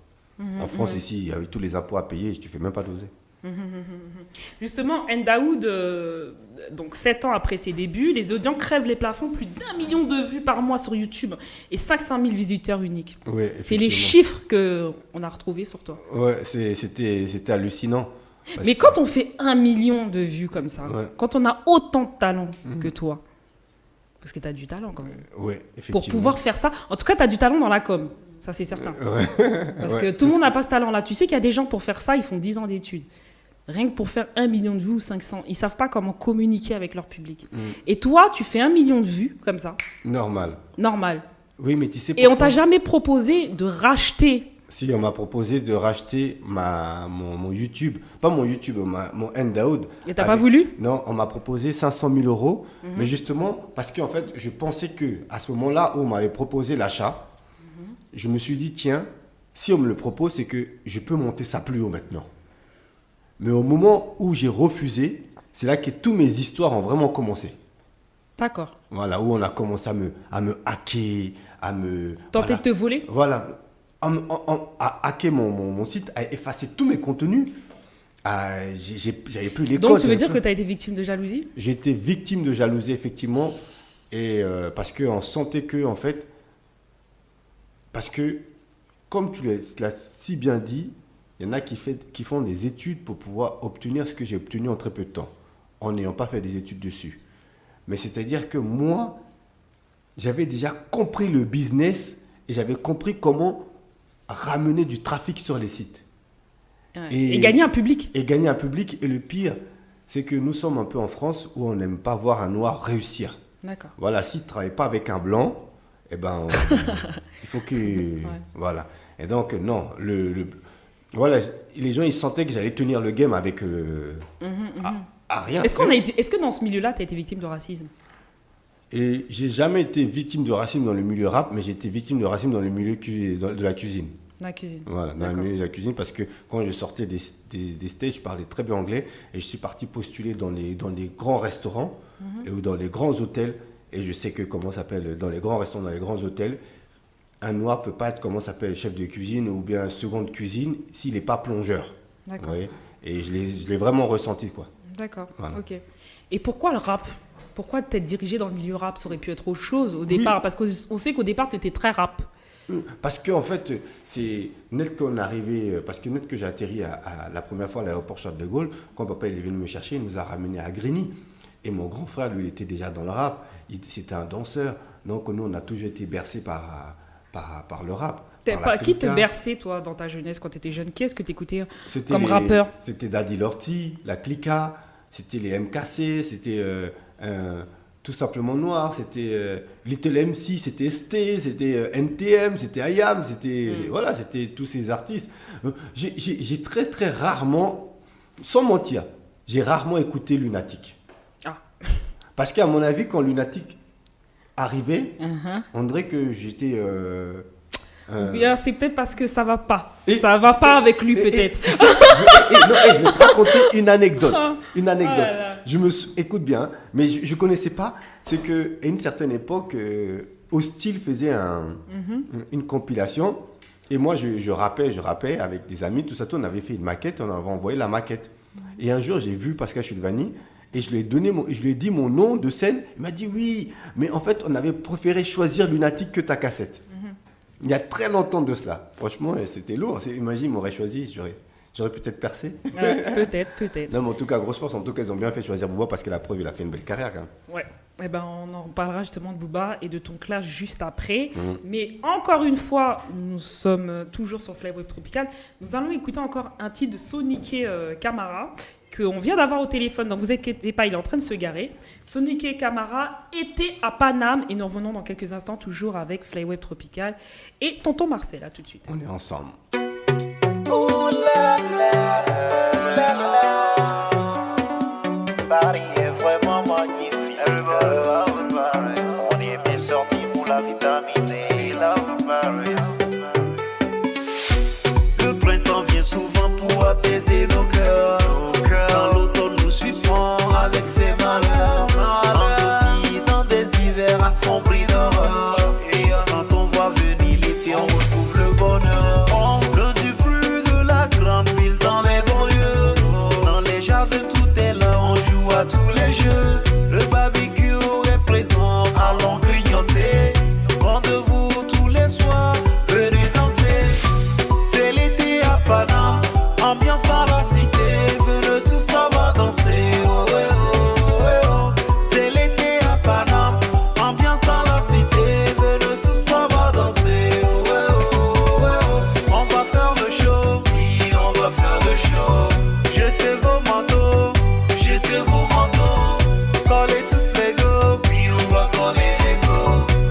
En France, ici, avec tous les impôts à payer, tu fais même pas d'oseille. Justement, Ndaoud, donc 7 ans après ses débuts, les audiences crèvent les plafonds, plus d'1 million de vues par mois sur YouTube et 500 000 visiteurs uniques. Oui, c'est les chiffres qu'on a retrouvés sur toi. Ouais, c'était hallucinant. Mais quand on fait 1 million de vues comme ça, quand on a autant de talent que toi, parce que tu as du talent quand même, effectivement. pour pouvoir faire ça, en tout cas tu as du talent dans la com, ça c'est certain. Parce que tout le monde n'a pas ce talent-là. Tu sais qu'il y a des gens pour faire ça, ils font 10 ans d'études. Rien que pour faire 1 million de vues ou 500, ils savent pas comment communiquer avec leur public. Et toi, tu fais 1 million de vues comme ça. Normal. Oui, mais tu sais pourquoi. Et on t'a jamais proposé de racheter. Si, on m'a proposé de racheter mon YouTube. Pas mon YouTube, mon Ndaoud. Et t'as pas voulu? Non, on m'a proposé 500 000 euros. Mais justement, parce qu'en fait, je pensais qu'à ce moment-là où on m'avait proposé l'achat, je me suis dit, tiens, si on me le propose, c'est que je peux monter ça plus haut maintenant. Mais au moment où j'ai refusé, c'est là que toutes mes histoires ont vraiment commencé. D'accord. Voilà, où on a commencé à me hacker, à me... Tenter de te voler? Voilà. À hacker mon site, à effacer tous mes contenus. J'avais plus les codes. Donc tu veux dire que tu as été victime de jalousie? J'ai été victime de jalousie, effectivement. Et parce qu'on sentait que, en fait... Parce que, comme tu l'as si bien dit... Il y en a qui font des études pour pouvoir obtenir ce que j'ai obtenu en très peu de temps, en n'ayant pas fait des études dessus. Mais c'est-à-dire que moi, j'avais déjà compris le business et j'avais compris comment ramener du trafic sur les sites. Et gagner un public. Et gagner un public. Et le pire, c'est que nous sommes un peu en France où on n'aime pas voir un noir réussir. D'accord. Voilà, s'il ne travaille pas avec un blanc, eh ben, il faut que... Voilà. Et donc, non, voilà, les gens, ils sentaient que j'allais tenir le game avec à rien. Est-ce que dans ce milieu-là, tu as été victime de racisme? Et j'ai jamais été victime de racisme dans le milieu rap, mais j'ai été victime de racisme dans le milieu de la cuisine. La cuisine. Voilà, dans le milieu de la cuisine, parce que quand je sortais des stages, je parlais très bien anglais, et je suis parti postuler dans les grands restaurants ou dans les grands hôtels, et je sais que, dans les grands restaurants, dans les grands hôtels, un noir peut pas être, chef de cuisine ou bien seconde cuisine s'il n'est pas plongeur. D'accord. Et je l'ai vraiment ressenti, quoi. D'accord, voilà. Ok. Et pourquoi le rap? Pourquoi t'être dirigé dans le milieu rap? Ça aurait pu être autre chose au départ, parce qu'on sait qu'au départ, tu étais très rap. Parce qu'en fait, c'est net qu'on arrivait, parce que net que j'ai atterri la première fois à l'aéroport Charles de Gaulle, quand papa il est venu me chercher, il nous a ramenés à Grigny. Et mon grand frère, lui, il était déjà dans le rap, c'était un danseur. Donc nous, on a toujours été bercés par le rap. Qui te berçait, toi, dans ta jeunesse, quand tu étais jeune? Qui est-ce que tu écoutais comme rappeur? C'était Daddy Lorty, la Clica, c'était les MKC, c'était Tout Simplement Noir, c'était Little MC, c'était ST, c'était NTM, c'était IAM, c'était tous ces artistes. J'ai très très rarement, sans mentir, j'ai rarement écouté Lunatic. Ah. Parce qu'à mon avis, quand Lunatic arrivait, on dirait que j'étais... Bien, c'est peut-être parce que ça va pas. Ça va pas avec lui, peut-être. Je vais te raconter une anecdote. Écoute bien, mais je connaissais pas. C'est qu'à une certaine époque, Hostile faisait une compilation. Et moi, je rappais avec des amis, tout ça. On avait fait une maquette, on avait envoyé la maquette. Et un jour, j'ai vu Pascal Chulvani. Et je lui ai dit mon nom de scène. Il m'a dit oui, mais en fait, on avait préféré choisir Lunatic que ta cassette. Il y a très longtemps de cela. Franchement, c'était lourd. Imagine, il m'aurait choisi, J'aurais peut-être percé. Peut-être. Non, mais en tout cas, grosse force. En tout cas, ils ont bien fait choisir Booba parce que la preuve, il a fait une belle carrière quand même. Ouais. Eh ben, on en parlera justement de Booba et de ton clash juste après. Mais encore une fois, nous sommes toujours sur Fly Web Tropical. Nous allons écouter encore un titre de Soniké Camara qu'on vient d'avoir au téléphone. Donc vous inquiétez pas, il est en train de se garer. Soniké Camara était à Paname et nous revenons dans quelques instants toujours avec Fly Web Tropical et Tonton Marcel. À tout de suite. On est ensemble. Ooh la la, ooh la la. Paris est vraiment magnifique. On est bien sorti pour la vitamine et Love Paris. Le printemps vient souvent pour apaiser nos cœurs. Quand l'automne nous surprend avec ses malheurs. Dans des hivers assombris d'horreur. Et quand on voit venir l'été, on retrouve le bonheur. Loin du plus de la grande ville dans les banlieues. Dans les jardins tout est là, on joue à tous les jeux. Le barbecue est présent, allons grignoter. Rendez-vous tous les soirs, venez danser. C'est l'été à Paname, ambiance dans la cité. Venez tous, ça va danser. Oh, oh, oh, oh. C'est l'été à Paname, ambiance dans la cité. Venez tous, ça va danser. Oh, oh, oh, oh. On va faire le show, oui, on va faire le show. Jetez vos manteaux, jetez vos manteaux. Collez toutes les go, oui, on va coller les go.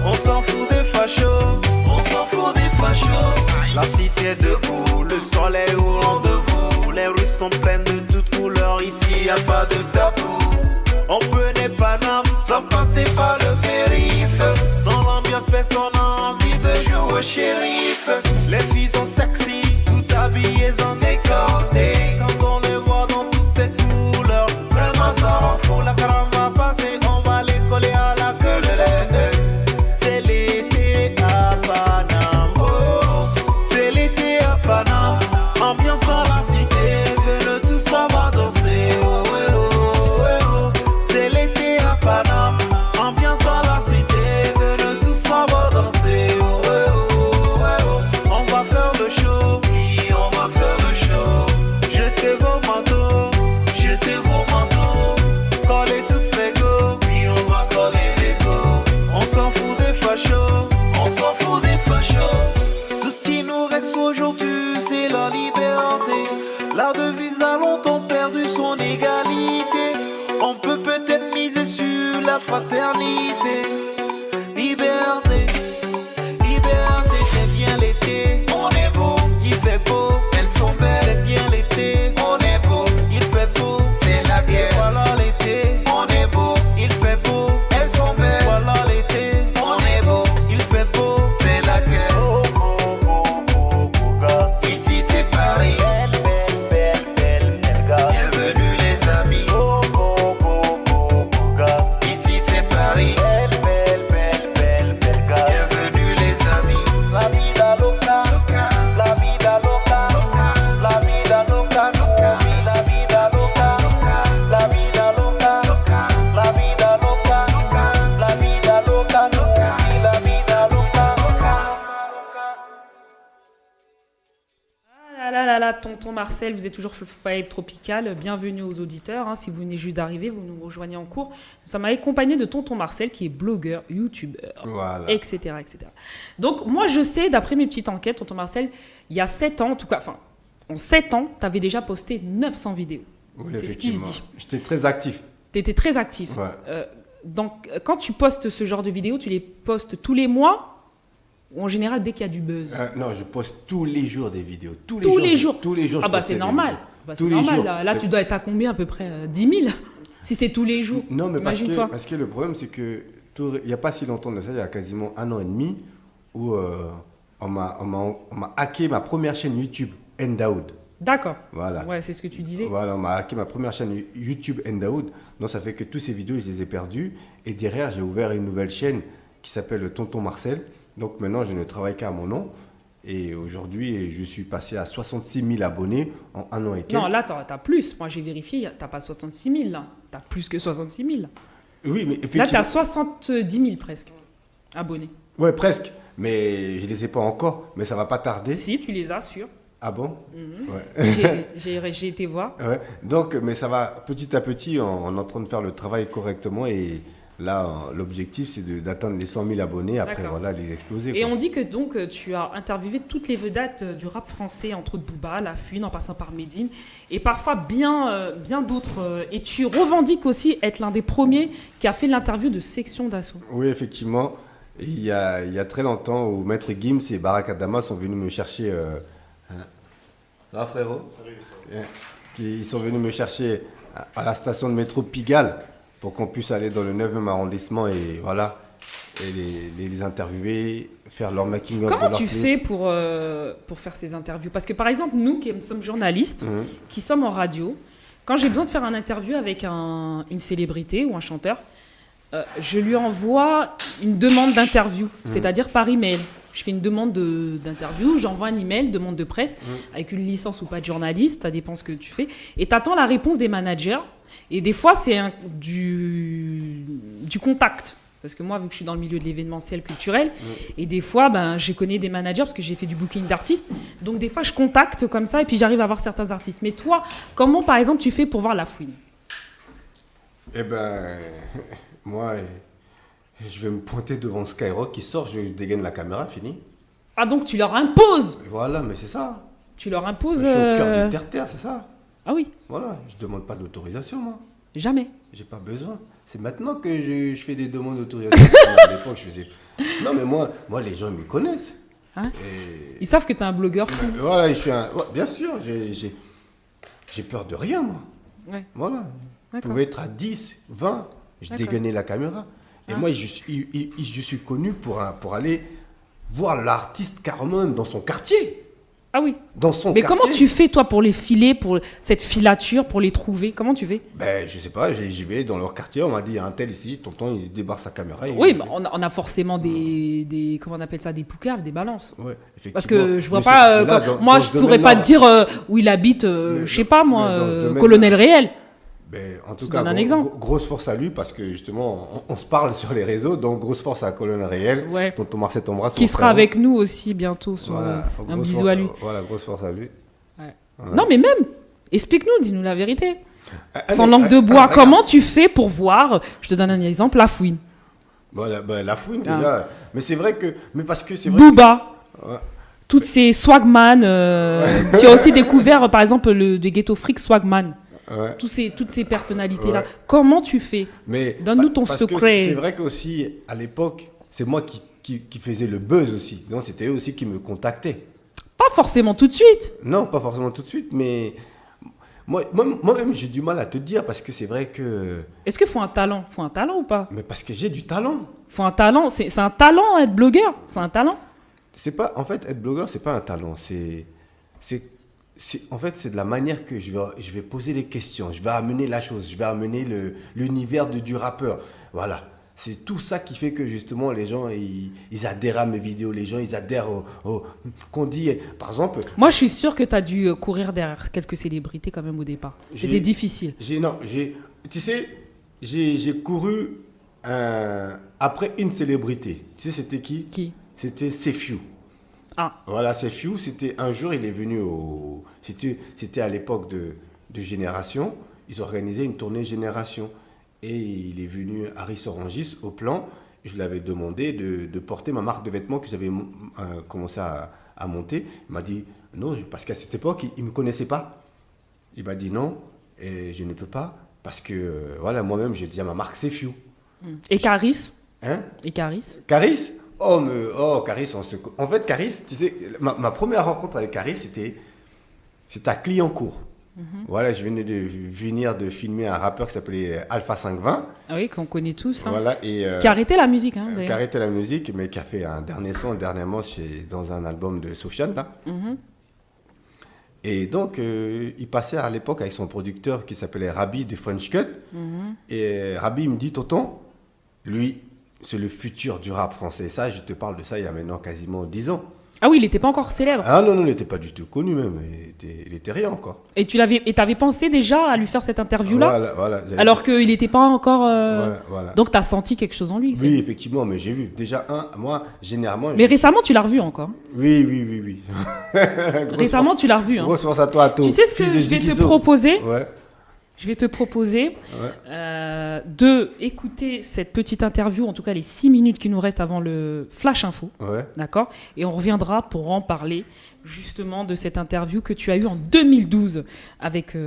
On s'en fout des fachos, on s'en fout des fachos. La cité est debout, le soleil au rendez-vous. Les rues sont pleines de toutes couleurs, ici y a pas de tabou. On prenait Paname, sans passer par le périph'. Dans l'ambiance, personne n'a envie de jouer au shérif. Les filles sont sexy, toutes habillées en décolleté. Quand on les voit dans toutes ces couleurs, vraiment ça rend fou. La caravane va passer, on va les coller à la queue de l'air. C'est l'été à Paname, oh. C'est l'été à Paname, ambiance dans la cité. Venez tous, ça va danser, oh, oh, oh, oh. C'est l'été à Paname, ambiance dans la cité. Venez tous, ça va danser, oh, oh, oh, oh. On va faire le show, oui, on va faire le show. Jetez vos manteaux, jetez vos manteaux. Collez toutes les go, oui, on va coller les go. On s'en fout des fachos, on s'en fout des fachos. Tout ce qui nous reste aujourd'hui, c'est la liberté. La devise a longtemps perdu son égalité. On peut peut-être miser sur la fraternité. Liberté, liberté, c'est bien l'été. On est beau, il fait beau, elles sont belles. C'est bien l'été, on est beau, il fait beau, c'est la guerre. Voilà l'été, on est beau, il fait beau, elles sont belles. Voilà l'été, on est beau, il fait beau, c'est la guerre. Oh, oh, oh, oh, oh, gosse. Ici c'est Paris. Belle, belle, belle, belle, belle gosse. Bienvenue les amis. Oh, oh, oh, oh, oh, gosse. Ici c'est Paris. Belle, belle, belle, belle, belle gosse. Bienvenue les amis. La vida loca, la vida loca, la vida loca, la vida loca, la vida loca, la vida loca, la vida loca, la vida loca. Ah là là là, tonton Marcel, vous êtes toujours sur Fly Web Tropical. Bienvenue aux auditeurs. Si vous venez juste d'arriver, vous nous rejoignez en cours. Nous sommes accompagnés de tonton Marcel qui est blogueur, youtubeur, Voilà. etc., etc. Donc moi je sais, d'après mes petites enquêtes, tonton Marcel, il y a 7 ans, en tout cas, enfin, en 7 ans, tu avais déjà posté 900 vidéos. Oui, C'est ce qui se effectivement. dit. J'étais très actif. Tu étais très actif. Ouais. Donc quand tu postes ce genre de vidéos, tu les postes tous les mois ou en général dès qu'il y a du buzz? Non, je poste tous les jours des vidéos. Tous les jours. Tous les jours. Ah je bah postais c'est des normal. vidéos. Bah, c'est Tous les normal. jours. Là C'est- tu dois être à combien à peu près 10 000 si c'est tous les jours. Non, mais Imagine-toi. parce que le problème, c'est que il n'y a pas si longtemps de ça, il y a quasiment 1 an et demi, où on m'a hacké ma première chaîne YouTube, Endaoud. D'accord. Voilà. Ouais, c'est ce que tu disais. Voilà, on m'a hacké ma première chaîne YouTube Endaoud. Donc ça fait que tous ces vidéos, je les ai perdues. Et derrière, j'ai ouvert une nouvelle chaîne qui s'appelle Tonton Marcel. Donc maintenant, je ne travaille qu'à mon nom. Et aujourd'hui, je suis passé à 66 000 abonnés en 1 an et quelques. Non, là, t'as plus. Moi, j'ai vérifié, t'as pas 66 000, là. T'as plus que 66 000. Oui, mais Là, effectivement. t'as 70 000 presque abonnés. Ouais, presque. Mais je ne les ai pas encore. Mais ça va pas tarder. Si, tu les as, sûr. Ah bon? J'ai été voir. Ouais. Donc, mais ça va petit à petit, on est en train de faire le travail correctement et là, l'objectif, c'est d'atteindre les 100 000 abonnés, après, D'accord. voilà, les exploser. Et quoi. on dit que donc tu as interviewé toutes les vedettes du rap français, entre autres Booba, La Fouine, en passant par Medine, et parfois bien d'autres. Et tu revendiques aussi être l'un des premiers qui a fait l'interview de Section d'Assaut. Oui, effectivement. Il y a très longtemps, où Maître Gims et Barak Adama sont venus me chercher. Ça va, frérot? Salut. Ils sont venus me chercher à la station de métro Pigalle pour qu'on puisse aller dans le 9e arrondissement et voilà, et les interviewer, faire leur making-of. Comment tu fais pour faire ces interviews? Parce que par exemple, nous qui sommes journalistes, qui sommes en radio, quand j'ai besoin de faire une interview avec une célébrité ou un chanteur, je lui envoie une demande d'interview, c'est-à-dire par email. Je fais une demande d'interview, j'envoie un email, demande de presse, avec une licence ou pas de journaliste, ça dépend ce que tu fais. Et tu attends la réponse des managers. Et des fois, c'est du contact. Parce que moi, vu que je suis dans le milieu de l'événementiel culturel, et des fois, je connais des managers parce que j'ai fait du booking d'artistes. Donc, des fois, je contacte comme ça et puis j'arrive à voir certains artistes. Mais toi, comment, par exemple, tu fais pour voir La Fouine? Eh ben, moi, je vais me pointer devant Skyrock qui sort, je dégaine la caméra, fini. Ah, donc tu leur imposes? Voilà, mais c'est ça. Tu leur imposes... Je suis au cœur du terre-terre, c'est ça. Ah oui, Voilà, je demande pas d'autorisation, moi. jamais. J'ai pas besoin. C'est maintenant que je fais des demandes d'autorisation. À l'époque, je faisais... Non, mais moi, les gens me connaissent. Hein? Et... Ils savent que t'es un blogueur fou. Voilà, je suis un... ouais, bien sûr, j'ai peur de rien, moi. Ouais. Voilà. Je D'accord. pouvais être à 10, 20, je D'accord. dégainais la caméra. Et moi, je suis connu pour aller voir l'artiste carrément dans son quartier. Ah oui. Dans son Mais quartier. comment tu fais, toi, pour les filer, pour cette filature, pour les trouver? Comment tu fais? Ben, je sais pas, j'y vais dans leur quartier, on m'a dit, il y a un tel ici, tonton, il débarque sa caméra. Oui, mais on a forcément des comment on appelle ça, des poucaves, des balances. Ouais, effectivement. Parce que je vois Mais pas, là, moi dans je ce pourrais pas domaine-là, te dire où il habite, je sais pas moi, mais dans ce domaine-là- Colonel Réel. Ben, en tout Je cas, donne un exemple. grosse force à lui parce que justement, on se parle sur les réseaux, donc grosse force à Colonel Réel, Ouais. tonton Marcel t'embrasse. Qui mon sera frère. avec nous aussi bientôt. Voilà, Un grosse bisou force- à lui. Voilà, grosse force à lui. Ouais. Non mais même, explique-nous, dis-nous la vérité. Sans mais- langue de bois, regarde. comment tu fais pour voir, je te donne un exemple, La Fouine, Voilà, ben, la fouine Ah. déjà. Mais c'est vrai que. Mais parce que c'est vrai. Booba, Que, ouais. toutes ces swagman, tu as aussi découvert par exemple le Ghetto Freak Swagman, Ouais. toutes ces personnalités-là. Ouais. Comment tu fais? Mais Donne-nous ton parce que secret. c'est vrai qu'aussi, à l'époque, c'est moi qui faisais le buzz aussi. Donc c'était eux aussi qui me contactaient. Pas forcément tout de suite. Non, pas forcément tout de suite, mais moi-même, j'ai du mal à te dire parce que c'est vrai que. Est-ce qu'il faut un talent? Faut un talent ou pas? Mais parce que j'ai du talent. Faut un talent. C'est un talent être blogueur. C'est un talent. C'est pas, en fait, être blogueur, c'est pas un talent. En fait, c'est de la manière que je vais poser les questions. Je vais amener la chose. Je vais amener l'univers du rappeur. Voilà. C'est tout ça qui fait que justement les gens ils adhèrent à mes vidéos, les gens ils adhèrent qu'on dit par exemple. Moi, je suis sûre que tu as dû courir derrière quelques célébrités quand même au départ. C'était J'ai- difficile. Tu sais, j'ai couru après une célébrité. Tu sais c'était qui? Qui? C'était Sefiu. Ah, Voilà, Sefiu, c'était un jour il est venu c'était à l'époque de Génération, ils organisaient une tournée Génération. Et il est venu à Rissorangis au plan. Je lui avais demandé de porter ma marque de vêtements que j'avais commencé à monter. Il m'a dit non, parce qu'à cette époque, il ne me connaissait pas. Il m'a dit non, et je ne peux pas, parce que voilà, moi-même, j'ai dit à ma marque, c'est Fiu. et Caris? Hein? Et Caris? Caris? Caris, en fait, Caris, tu sais, ma première rencontre avec Caris, c'était à Clignancourt. Voilà, je venais de filmer un rappeur qui s'appelait Alpha 520. Ah oui, qu'on connaît tous. Hein. Voilà, et, Qui a arrêté la musique, hein, qui a d'ailleurs. arrêté la musique, mais qui a fait un dernier son dernièrement dans un album de Sofiane, là. Et donc, il passait à l'époque avec son producteur qui s'appelait Rabi de French Cut. Et Rabi, il me dit, tonton, lui, c'est le futur du rap français. Ça, je te parle de ça il y a maintenant quasiment 10 ans. Ah oui, il n'était pas encore célèbre. Ah non, non, il n'était pas du tout connu même. Il était rien encore. Et tu avais pensé déjà à lui faire cette interview-là, Voilà. alors qu'il n'était pas encore... Voilà. Donc, tu as senti quelque chose en lui. Oui, effectivement, mais j'ai vu. Déjà, moi, généralement... Mais récemment, tu l'as revu encore. Oui. Récemment, tu l'as revu. Hein. Grosse force à toi, Ato. Tu sais ce que je vais te proposer? Ouais. Je vais te proposer de écouter cette petite interview, en tout cas les 6 minutes qui nous restent avant le Flash Info. Ouais. D'accord? Et on reviendra pour en parler justement de cette interview que tu as eue en 2012 avec...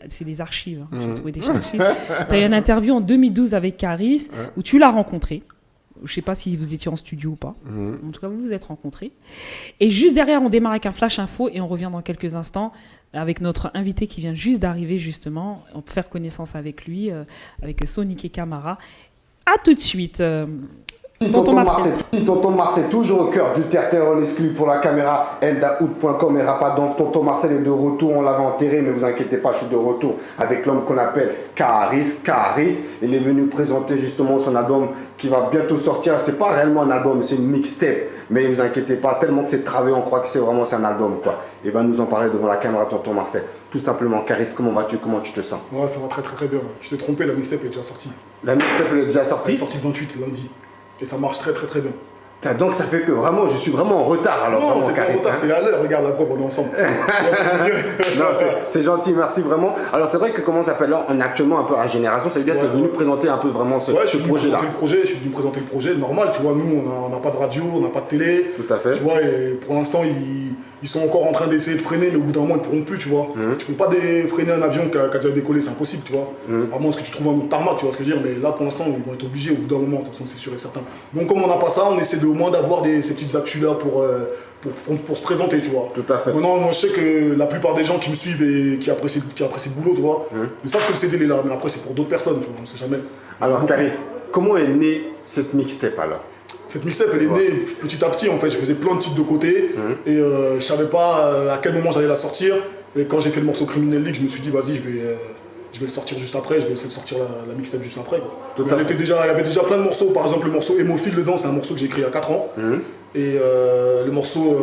c'est des archives, hein. J'ai trouvé des archives. Tu as eu une interview en 2012 avec Caris où tu l'as rencontré. Je ne sais pas si vous étiez en studio ou pas. En tout cas, vous vous êtes rencontrés. Et juste derrière, on démarre avec un Flash Info et on revient dans quelques instants avec notre invité qui vient juste d'arriver, justement. On peut faire connaissance avec lui, avec Sonic et Camara. À tout de suite. Tonton Marcel. Si Tonton Marcel, toujours au cœur du terre-terre, en exclu pour la caméra, eldaout.com et Rapadonf. Tonton Marcel est de retour, on l'avait enterré, mais vous inquiétez pas, je suis de retour avec l'homme qu'on appelle Caris. Il est venu présenter justement son album qui va bientôt sortir. C'est pas réellement un album, c'est une mixtape, mais vous inquiétez pas, tellement que c'est travaillé, on croit que c'est un album, quoi. Et va nous en parler devant la caméra, Tonton Marcel. Tout simplement, Caris, comment vas-tu? Comment tu te sens? Ouais, ça va très bien. Tu t'es trompé, la mixtape est déjà sortie. La mixtape elle est déjà sortie? Elle est sortie le 28 lundi. Et ça marche très bien. Donc ça fait que vraiment, je suis vraiment en retard alors. Non, vraiment, t'es pas en Caris, retard, hein. t'es à l'heure, regarde la preuve, on est ensemble. Non, c'est gentil, merci vraiment. Alors c'est vrai que comment ça s'appelle là, on est actuellement un peu à Génération, ça veut dire que tu es venu présenter un peu vraiment ce projet-là. Je suis venu présenter le projet, normal, tu vois, nous on n'a pas de radio, on n'a pas de télé. Tout à fait. Tu vois, et pour l'instant ils sont encore en train d'essayer de freiner, mais au bout d'un moment ils ne pourront plus, tu vois. Tu peux pas freiner un avion qui a déjà décollé, c'est impossible, tu vois. À moins que tu trouves un autre tarmac, tu vois ce que je veux dire, mais là pour l'instant ils vont être obligés au bout d'un moment, de toute façon c'est sûr et certain. Donc comme on n'a pas ça, on essaie au moins d'avoir ces petites actus là pour se présenter, tu vois. Tout à fait. Maintenant, moi je sais que la plupart des gens qui me suivent et qui apprécient le boulot, tu vois, ils savent que le CD est là, mais après c'est pour d'autres personnes, tu vois, on ne sait jamais. Alors Caris, comment est née cette mixtape alors? Cette mixtape elle est née petit à petit en fait, je faisais plein de titres de côté et je savais pas à quel moment j'allais la sortir. Et quand j'ai fait le morceau Criminel League, je me suis dit vas-y je vais le sortir juste après, je vais essayer de sortir la mixtape juste après. Quoi. Il y avait déjà plein de morceaux, par exemple le morceau Hémophile dedans, c'est un morceau que j'ai écrit il y a 4 ans. Et le morceau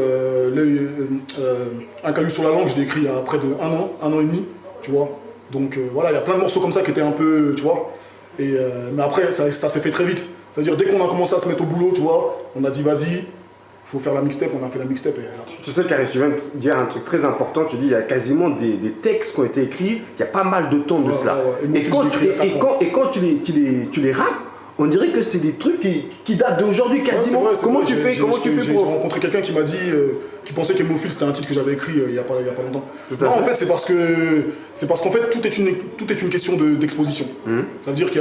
Un caillou sur la langue, je l'ai écrit il y a près de 1 an et demi, tu vois. Donc voilà, il y a plein de morceaux comme ça qui étaient un peu, tu vois. Et, mais après, ça s'est fait très vite. C'est-à-dire dès qu'on a commencé à se mettre au boulot, tu vois, on a dit vas-y, il faut faire la mixtape, on a fait la mixtape et elle est là. Tu sais Caris, tu viens de dire un truc très important, tu dis il y a quasiment des textes qui ont été écrits, il y a pas mal de temps de cela. Ouais. Et quand tu les rappes, on dirait que c'est des trucs qui datent d'aujourd'hui quasiment. Ouais, comment tu fais pour... J'ai rencontré quelqu'un qui m'a dit, qui pensait qu'Hémophile c'était un titre que j'avais écrit il y a pas longtemps. Non, en fait c'est parce qu'en fait tout est une question d'exposition. Ça veut dire que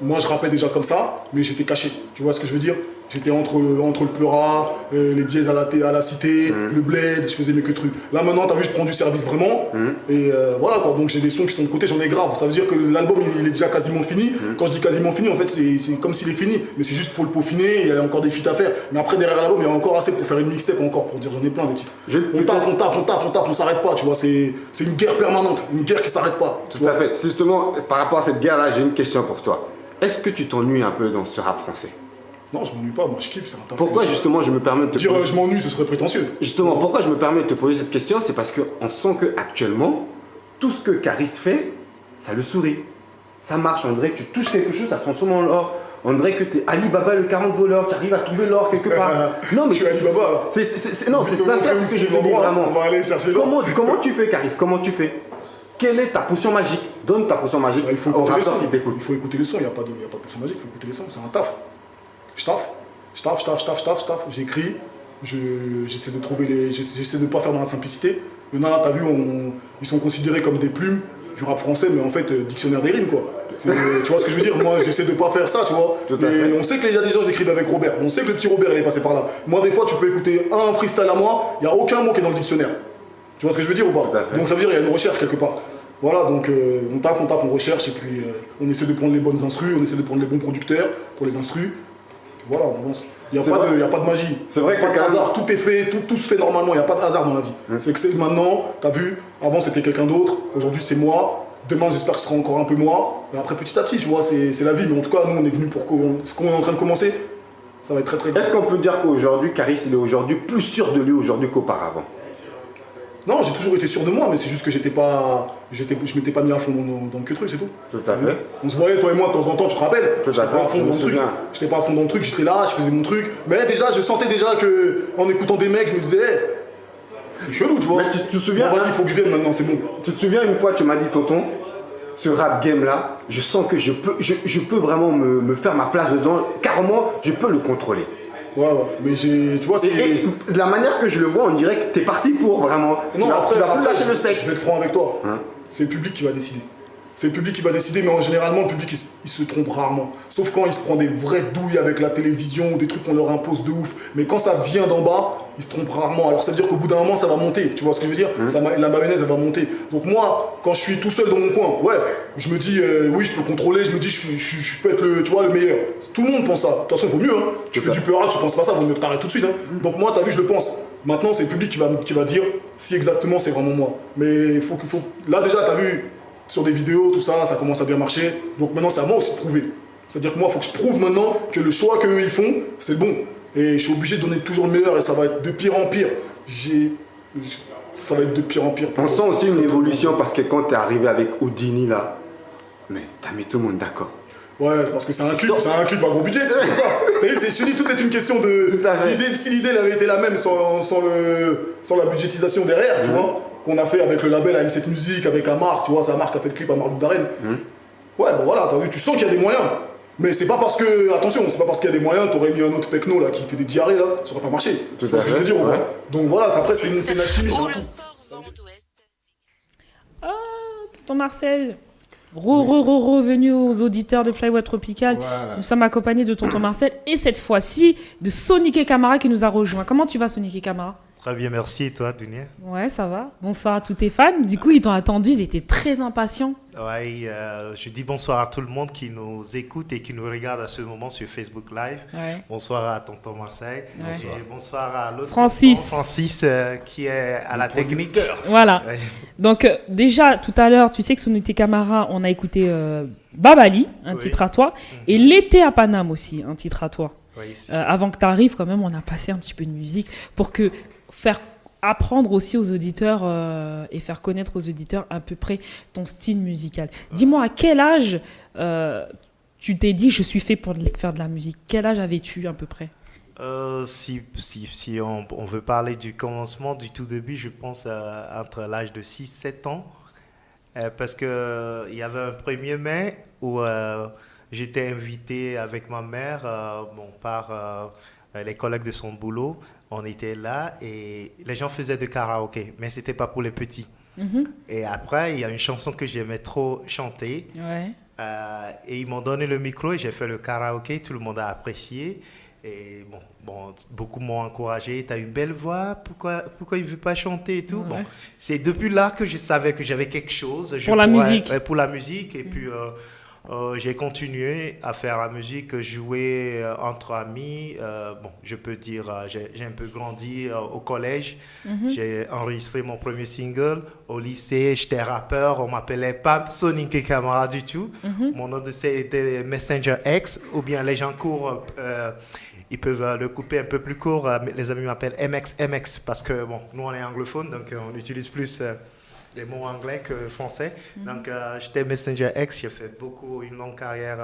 moi je rappais déjà comme ça, mais j'étais caché. Tu vois ce que je veux dire? J'étais entre le Peura, les dièses à la cité, le bled, je faisais mes que trucs. Là maintenant, t'as vu, je prends du service vraiment. Et voilà quoi, donc j'ai des sons qui sont de côté, j'en ai grave. Ça veut dire que l'album il est déjà quasiment fini. Quand je dis quasiment fini, en fait c'est comme s'il est fini. Mais c'est juste qu'il faut le peaufiner, il y a encore des feats à faire. Mais après derrière l'album, il y a encore assez pour faire une mixtape encore, pour dire j'en ai plein des titres. On s'arrête pas, tu vois, c'est une guerre permanente, une guerre qui s'arrête pas. Tout à fait. Justement, par rapport à cette guerre-là, j'ai une question pour toi. Est-ce que tu t'ennuies un peu dans ce rap français? Non, je m'ennuie pas, moi je kiffe, c'est un taf. Pourquoi justement je me permets de te dire je m'ennuie, ce serait prétentieux. Justement, pourquoi je me permets de te poser cette question, c'est parce qu'on sent qu'actuellement, tout ce que Caris fait, ça le sourit. Ça marche, on dirait que tu touches quelque chose, ça sent sûrement l'or. On dirait que tu es Ali Baba le 40 voleur, tu arrives à trouver l'or quelque part. Non mais je suis Ali Baba là. C'est sincère ce que je te dis vraiment. On va aller chercher l'or. Comment tu fais Caris? Comment tu fais? Quelle est ta potion magique? Donne ta potion magique au rappeur qui t'écoute. Il faut écouter les sons, il n'y a pas de potion magique, il faut écouter les sons, c'est un taf. Je taffe, j'écris, j'essaie de trouver j'essaie de pas faire dans la simplicité. Maintenant, t'as vu, ils sont considérés comme des plumes du rap français, mais en fait, dictionnaire des rimes, quoi. Tu vois ce que je veux dire? Moi, j'essaie de pas faire ça, tu vois. Mais on sait qu'il y a des gens qui écrivent avec Robert, on sait que le petit Robert, il est passé par là. Moi, des fois, tu peux écouter un freestyle à moi, il n'y a aucun mot qui est dans le dictionnaire. Tu vois ce que je veux dire ou pas? Donc ça veut dire qu'il y a une recherche quelque part. Voilà, donc on taffe, on recherche, et puis on essaie de prendre les bonnes instrus, on essaie de prendre les bons producteurs pour les instrus. Voilà, on avance. Il n'y a pas de magie. C'est vrai pas de hasard. Tout est fait, tout se fait normalement. Il n'y a pas de hasard dans la vie. C'est que maintenant, tu as vu, avant c'était quelqu'un d'autre, aujourd'hui c'est moi. Demain, j'espère que ce sera encore un peu moins. Et après, petit à petit, tu vois, c'est la vie. Mais en tout cas, nous, on est venus pour ce qu'on est en train de commencer. Ça va être très très Est-ce qu'on peut dire qu'aujourd'hui, Caris, il est aujourd'hui plus sûr de lui aujourd'hui qu'auparavant? Non, j'ai toujours été sûr de moi, mais c'est juste que je m'étais pas mis à fond dans le truc, c'est tout. Tout à fait. On se voyait, toi et moi, de temps en temps, tu te rappelles? Tout à J'étais fait, pas à fond je me dans le truc. souviens. J'étais pas à fond dans le truc, j'étais là, je faisais mon truc. Mais déjà, je sentais déjà que, en écoutant des mecs, je me disais, hey, c'est chelou, tu vois. Mais tu te souviens, Bon, vas-y, il faut que je vienne maintenant, c'est bon. Tu te souviens une fois, tu m'as dit, tonton, ce rap game là, je sens que je peux vraiment me faire ma place dedans. Carrément, je peux le contrôler. Ouais, mais tu vois, c'est. Et de la manière que je le vois, on dirait que t'es parti pour vraiment. Non, tu vas plus lâcher le steak. Je vais être franc avec toi. Hein? C'est le public qui va décider. C'est le public qui va décider, mais généralement, le public, il se trompe rarement. Sauf quand il se prend des vraies douilles avec la télévision, des trucs qu'on leur impose de ouf. Mais quand ça vient d'en bas, il se trompe rarement. Alors ça veut dire qu'au bout d'un moment, ça va monter. Tu vois ce que je veux dire? La mayonnaise, elle va monter. Donc moi, quand je suis tout seul dans mon coin, ouais, je me dis, oui, je peux contrôler, je me dis, je peux être le meilleur. Tout le monde pense ça. De toute façon, il vaut mieux. Hein. Tu fais du peur, tu penses pas ça, il vaut mieux que t'arrêtes tout de suite. Hein. Donc moi, t'as vu, je le pense. Maintenant, c'est le public qui va dire si exactement c'est vraiment moi. Mais il faut. Là, déjà, t'as vu, sur des vidéos, tout ça, ça commence à bien marcher. Donc maintenant, c'est à moi aussi de prouver. C'est-à-dire que moi, il faut que je prouve maintenant que le choix qu'eux ils font, c'est le bon. Et je suis obligé de donner toujours le meilleur et ça va être de pire en pire. Ça va être de pire en pire. On sent aussi une évolution parce que quand t'es arrivé avec Houdini là, mais t'as mis tout le monde d'accord. Ouais, c'est parce que c'est un clip à gros budget, c'est pour ça. T'as vu, je te dis, tout est une question de. Si l'idée avait été la même sans la budgétisation derrière, tu vois, qu'on a fait avec le label AM7 Music, avec Amar, tu vois, c'est Amar qui a fait le clip à Marc Darren. Ouais, bon voilà, t'as vu, tu sens qu'il y a des moyens. Mais c'est pas parce que, attention, c'est pas parce qu'il y a des moyens, t'aurais mis un autre pecno là qui fait des diarrhées là, ça aurait pas marché. Tu vois ce que je veux dire ou pas? Donc voilà, après c'est la chimie, c'est un tout. Ah, tonton Marcel. Revenu aux auditeurs de Flyweb Tropical. Voilà. Nous sommes accompagnés de tonton Marcel et cette fois-ci de Soniké Camara qui nous a rejoint. Comment tu vas, Soniké Camara? Très bien, merci. Et toi, Dunia? Ouais, ça va. Bonsoir à tous tes fans. Du coup, ils t'ont attendu, ils étaient très impatients. Ouais, je dis bonsoir à tout le monde qui nous écoute et qui nous regarde à ce moment sur Facebook Live. Ouais. Bonsoir à tonton Marcel. Ouais. Et bonsoir à l'autre Francis qui est à la technique. Voilà. Ouais. Donc, déjà, tout à l'heure, tu sais que Soniké Camara, on a écouté Babali, un titre à toi, et L'été à Paname aussi, un titre à toi. Oui, avant que tu arrives, quand même, on a passé un petit peu de musique pour faire apprendre aussi aux auditeurs et faire connaître aux auditeurs à peu près ton style musical. Dis-moi, à quel âge tu t'es dit « je suis fait pour faire de la musique ». Quel âge avais-tu à peu près? Si on veut parler du commencement, du tout début, je pense entre l'âge de 6-7 ans. Parce qu'il y avait un 1er mai où j'étais invité avec ma mère par les collègues de son boulot. On était là et les gens faisaient de karaoké, mais ce n'était pas pour les petits. Et après, il y a une chanson que j'aimais trop chanter. Ouais. Et ils m'ont donné le micro et j'ai fait le karaoké. Tout le monde a apprécié. Et beaucoup m'ont encouragé. Tu as une belle voix, pourquoi il ne veut pas chanter et tout. Ouais. Bon, c'est depuis là que je savais que j'avais quelque chose. Pour la musique. Pour la musique. Et puis, j'ai continué à faire la musique, jouer entre amis. Je peux dire, j'ai un peu grandi au collège. J'ai enregistré mon premier single. Au lycée, j'étais rappeur. On m'appelait pas Soniké Camara du tout. Mon nom de scène était Messenger X. Ou bien les gens courent... ils peuvent le couper un peu plus court. Les amis m'appellent MX parce que nous on est anglophones, donc on utilise plus les mots anglais que français. Donc j'étais Messenger X, j'ai fait une longue carrière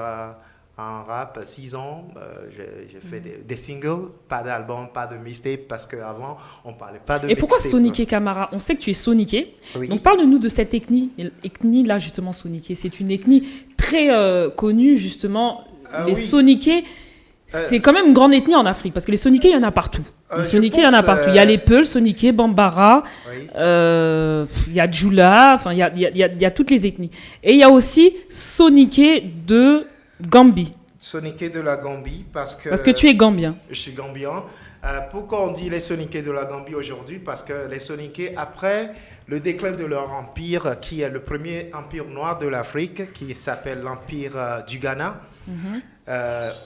en rap, 6 ans. J'ai fait des singles, pas d'album, pas de mixtape, parce qu'avant on parlait pas de mixtape. Et pourquoi Soniké Camara? On sait que tu es Soniké. Oui. Donc parle-nous de cette ethnie là justement, Soniké. C'est une ethnie très connue justement. Les Soniké. C'est quand même une grande ethnie en Afrique, parce que les Soniké, il y en a partout. Les Soniké, il y en a partout. Il y a les Peuls, Soniké, Bambara, il y a Djoula, enfin, il y a toutes les ethnies. Et il y a aussi Soniké de Gambie. Soniké de la Gambie, parce que tu es gambien. Je suis gambien. Pourquoi on dit les Soniké de la Gambie aujourd'hui? Parce que les Soniké, après le déclin de leur empire, qui est le premier empire noir de l'Afrique, qui s'appelle l'empire du Ghana,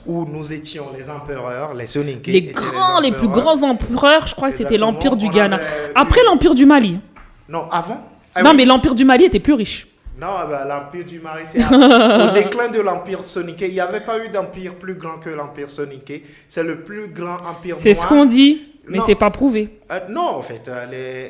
où nous étions les empereurs, les Soniké. Les plus grands empereurs, je crois que c'était l'empire du Ghana. Après l'empire du Mali. Non, avant. Non, mais l'empire du Mali était plus riche. Non, l'Empire du Mali, c'est au déclin de l'Empire soniqué. Il n'y avait pas eu d'empire plus grand que l'Empire soniqué. C'est le plus grand empire C'est noir. ce qu'on dit, mais Non. c'est pas prouvé. Non, en fait,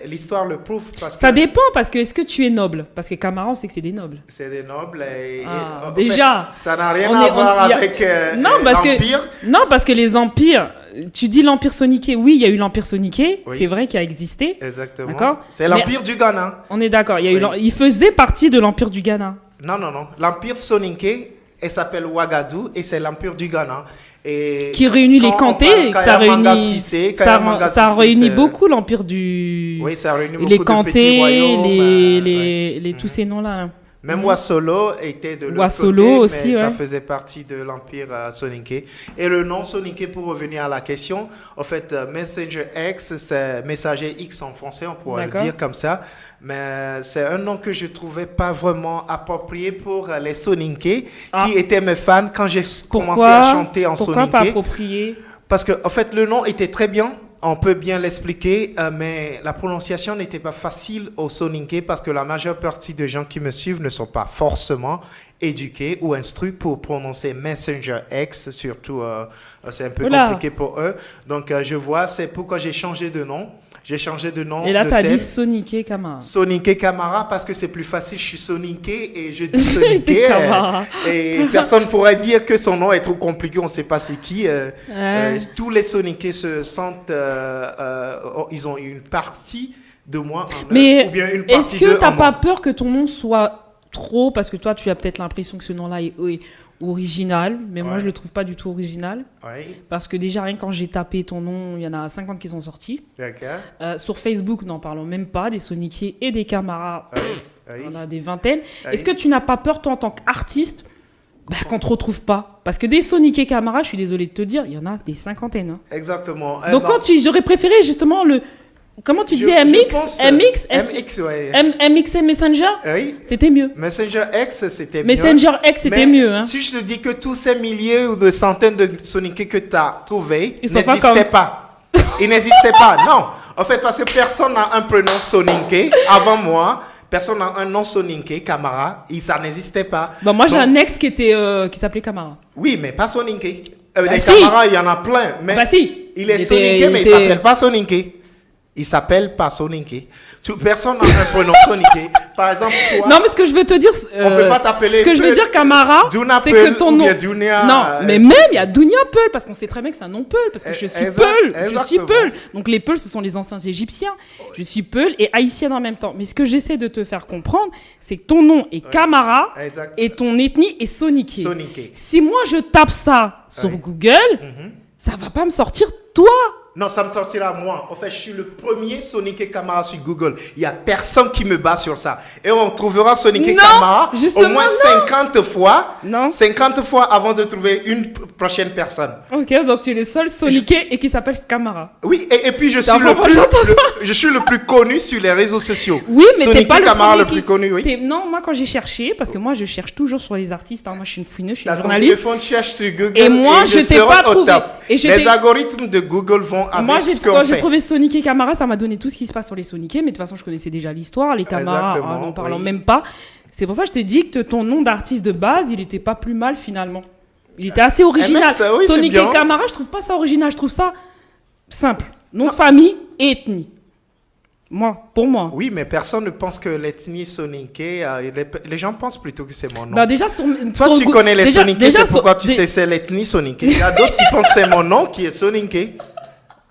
l'histoire le prouve. Parce Ça que dépend, parce que est-ce que tu es noble? Parce que Camara, on sait que c'est des nobles. c'est des nobles. Ah, en déjà. fait, ça n'a rien On à est- on- voir il y a- avec Non, parce l'Empire. Non, parce que les empires, tu dis l'Empire soniqué, oui, il y a eu l'Empire soniqué, Oui. c'est vrai qu'il a existé. Exactement. D'accord. C'est l'Empire du Ghana. On est d'accord, il y a eu Oui. il faisait partie de l'Empire du Ghana. Non. L'Empire soninké, elle s'appelle Ouagadou et c'est l'Empire du Ghana. Et Qui réunit les quand on Kanté, parle ça Kayamanga réunit, Cissé, ça, Kayamanga ça Cissé, réunit c'est- beaucoup l'Empire du... Oui, ça réunit beaucoup les de Kanté, petits royaumes. tous ces noms-là. Même Mhm. Wassolo était de l'autre Wassolo côté, aussi, mais ça ouais. faisait partie de l'Empire soninké. Et le nom soninké, pour revenir à la question, en fait, Messenger X, c'est Messager X en français, on pourrait le D'accord. dire comme ça. Mais c'est un nom que je trouvais pas vraiment approprié pour les soninké, Ah. qui étaient mes fans quand j'ai commencé Pourquoi, à chanter en pourquoi pas soninké. approprié? Parce que, en fait, le nom était très bien. On peut bien l'expliquer, mais la prononciation n'était pas facile au soninké parce que la majeure partie des gens qui me suivent ne sont pas forcément éduqués ou instruits pour prononcer Messenger X, surtout, c'est un peu Oula. compliqué pour eux. Donc, je vois, c'est pourquoi j'ai changé de nom. J'ai changé de nom. Et là, de tu as dit scène. Soniké Camara. Soninké Camara parce que c'est plus facile. Je suis soninké et je dis soninké. Camara. Et personne pourrait dire que son nom est trop compliqué. On ne sait pas c'est qui. Tous les soninké se sentent. Ils ont une partie de moi en eux, Mais ou bien une partie est-ce que d'eux tu n'as en pas moi. peur que ton nom soit trop... Parce que toi, tu as peut-être l'impression que ce nom-là est original, mais moi, Ouais. je le trouve pas du tout original. Oui, Parce que déjà, rien que quand j'ai tapé ton nom, il y en a 50 qui sont sortis. d'accord. Sur Facebook, n'en parlons même pas, des Sonikiers et des Camaras, Oui. on a des vingtaines. Oui. Est-ce que tu n'as pas peur, toi, en tant qu'artiste, qu'on te retrouve pas? Parce que des Sonikiers Camaras, je suis désolée de te dire, il y en a des cinquantaines. Hein. Exactement. Donc, quand j'aurais préféré justement le... Comment tu disais MX, MX et Messenger, Oui. c'était mieux. Messenger X, c'était mieux. Messenger X, c'était Mais mieux. Hein. Si je te dis que tous ces milliers ou de centaines de soninké que tu as trouvés Ils sont pas n'existaient comme- pas. Ils n'existaient pas, non. En fait, parce que personne n'a un prénom soninké avant moi. Personne n'a un nom soninké, Camara. Ça n'existait pas. Bon, moi, j'ai Donc, un ex qui s'appelait Camara. Oui, mais pas soninké. Bah les si. Camara, il y en a plein. Mais Bah si. il est Il était- soninké, mais il était- s'appelle pas soninké. Il s'appelle pas soninké. Personne n'a un prénom soninké. Par exemple, toi... Non, mais ce que je veux te dire, On peut pas t'appeler ce que je veux que dire, Camara, Duna c'est Peul que ton ou nom. bien Dunia, Non, mais même il y a Dunia Peul parce qu'on sait très bien que c'est un nom Peul parce que je suis Exact- Peul, je suis exactement. Peul. Donc les Peuls, ce sont les anciens Égyptiens. Je suis Peul et haïtienne en même temps. Mais ce que j'essaie de te faire comprendre, c'est que ton nom est Camara Exact. et ton ethnie est Soniké. Soninké. Si moi je tape ça sur Oui. Google, ça va pas me sortir toi. Non, ça me sortira moi. En fait, je suis le premier Soninké Camara sur Google. Il n'y a personne qui me bat sur ça. Et on trouvera Soninké Non, Camara au justement, moins non. 50 fois. Non. 50 fois avant de trouver une prochaine personne. Ok, donc tu es le seul Soniké et qui s'appelle Camara. Oui, et puis je T'as suis, le pas plus, j'entends ça. je suis le plus connu sur les réseaux sociaux. Oui, mais t'es Soninké pas le Camara premier le plus connu, oui. Non, moi quand j'ai cherché, parce que moi je cherche toujours sur les artistes, hein. Moi je suis une fouineuse, je suis Dans une ton journaliste. téléphone, cherche sur Google Et moi, je t'ai serai pas au trouvé. top. Et je Les t'ai- algorithmes de Google vont avec Moi, ce qu'on quand j'ai fait. trouvé Soniké Camara, ça m'a donné tout ce qui se passe sur les Soniké, mais de toute façon, je connaissais déjà l'histoire. Les Camara, Exactement, n'en parlons oui. même pas. C'est pour ça que je te dis que ton nom d'artiste de base, il était pas plus mal finalement. Il était assez original. ça, oui, c'est Soniké bien. Camara, je trouve pas ça original, je trouve ça simple. Nom de famille et ethnie. Moi, pour moi. Oui, mais personne ne pense que l'ethnie soninké, les gens pensent plutôt que c'est mon nom. Bah déjà sur Toi, sur tu Go- connais les déjà- soninké, déjà c'est sur- pourquoi tu dé- sais c'est l'ethnie soninké. Il y a d'autres qui pensent que c'est mon nom qui est soninké.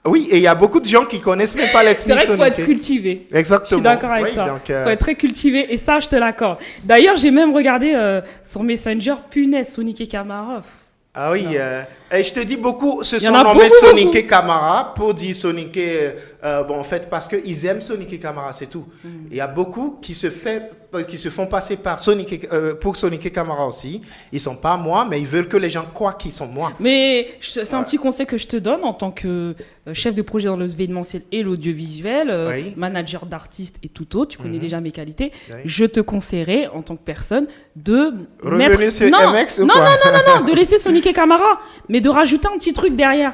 Oui, et il y a beaucoup de gens qui connaissent même pas C'est l'ethnie vrai qu'il faut être soninké. cultivé. Exactement. Je suis d'accord avec Oui, toi. donc, Faut être très cultivé et ça, je te l'accorde. D'ailleurs, j'ai même regardé sur Messenger, punaise, Soniké Camara. Pff. Ah oui, et je te dis beaucoup se Il y en sont a nommés beaucoup, Soninké Camara pour dire Soninké, bon en fait parce qu'ils aiment Soninké Camara, c'est tout. Il y a beaucoup qui se font passer par pour Soninké Camara aussi. Ils sont pas moi, mais ils veulent que les gens croient qu'ils sont moi. Mais c'est un petit conseil que je te donne en tant que chef de projet dans l'événementiel et l'audiovisuel, Oui. manager d'artistes et tout autre. Tu connais déjà mes qualités. Oui. Je te conseillerais en tant que personne de Revenir sur non, MX ou non, quoi non, de laisser Soniké Camara, mais de rajouter un petit truc derrière.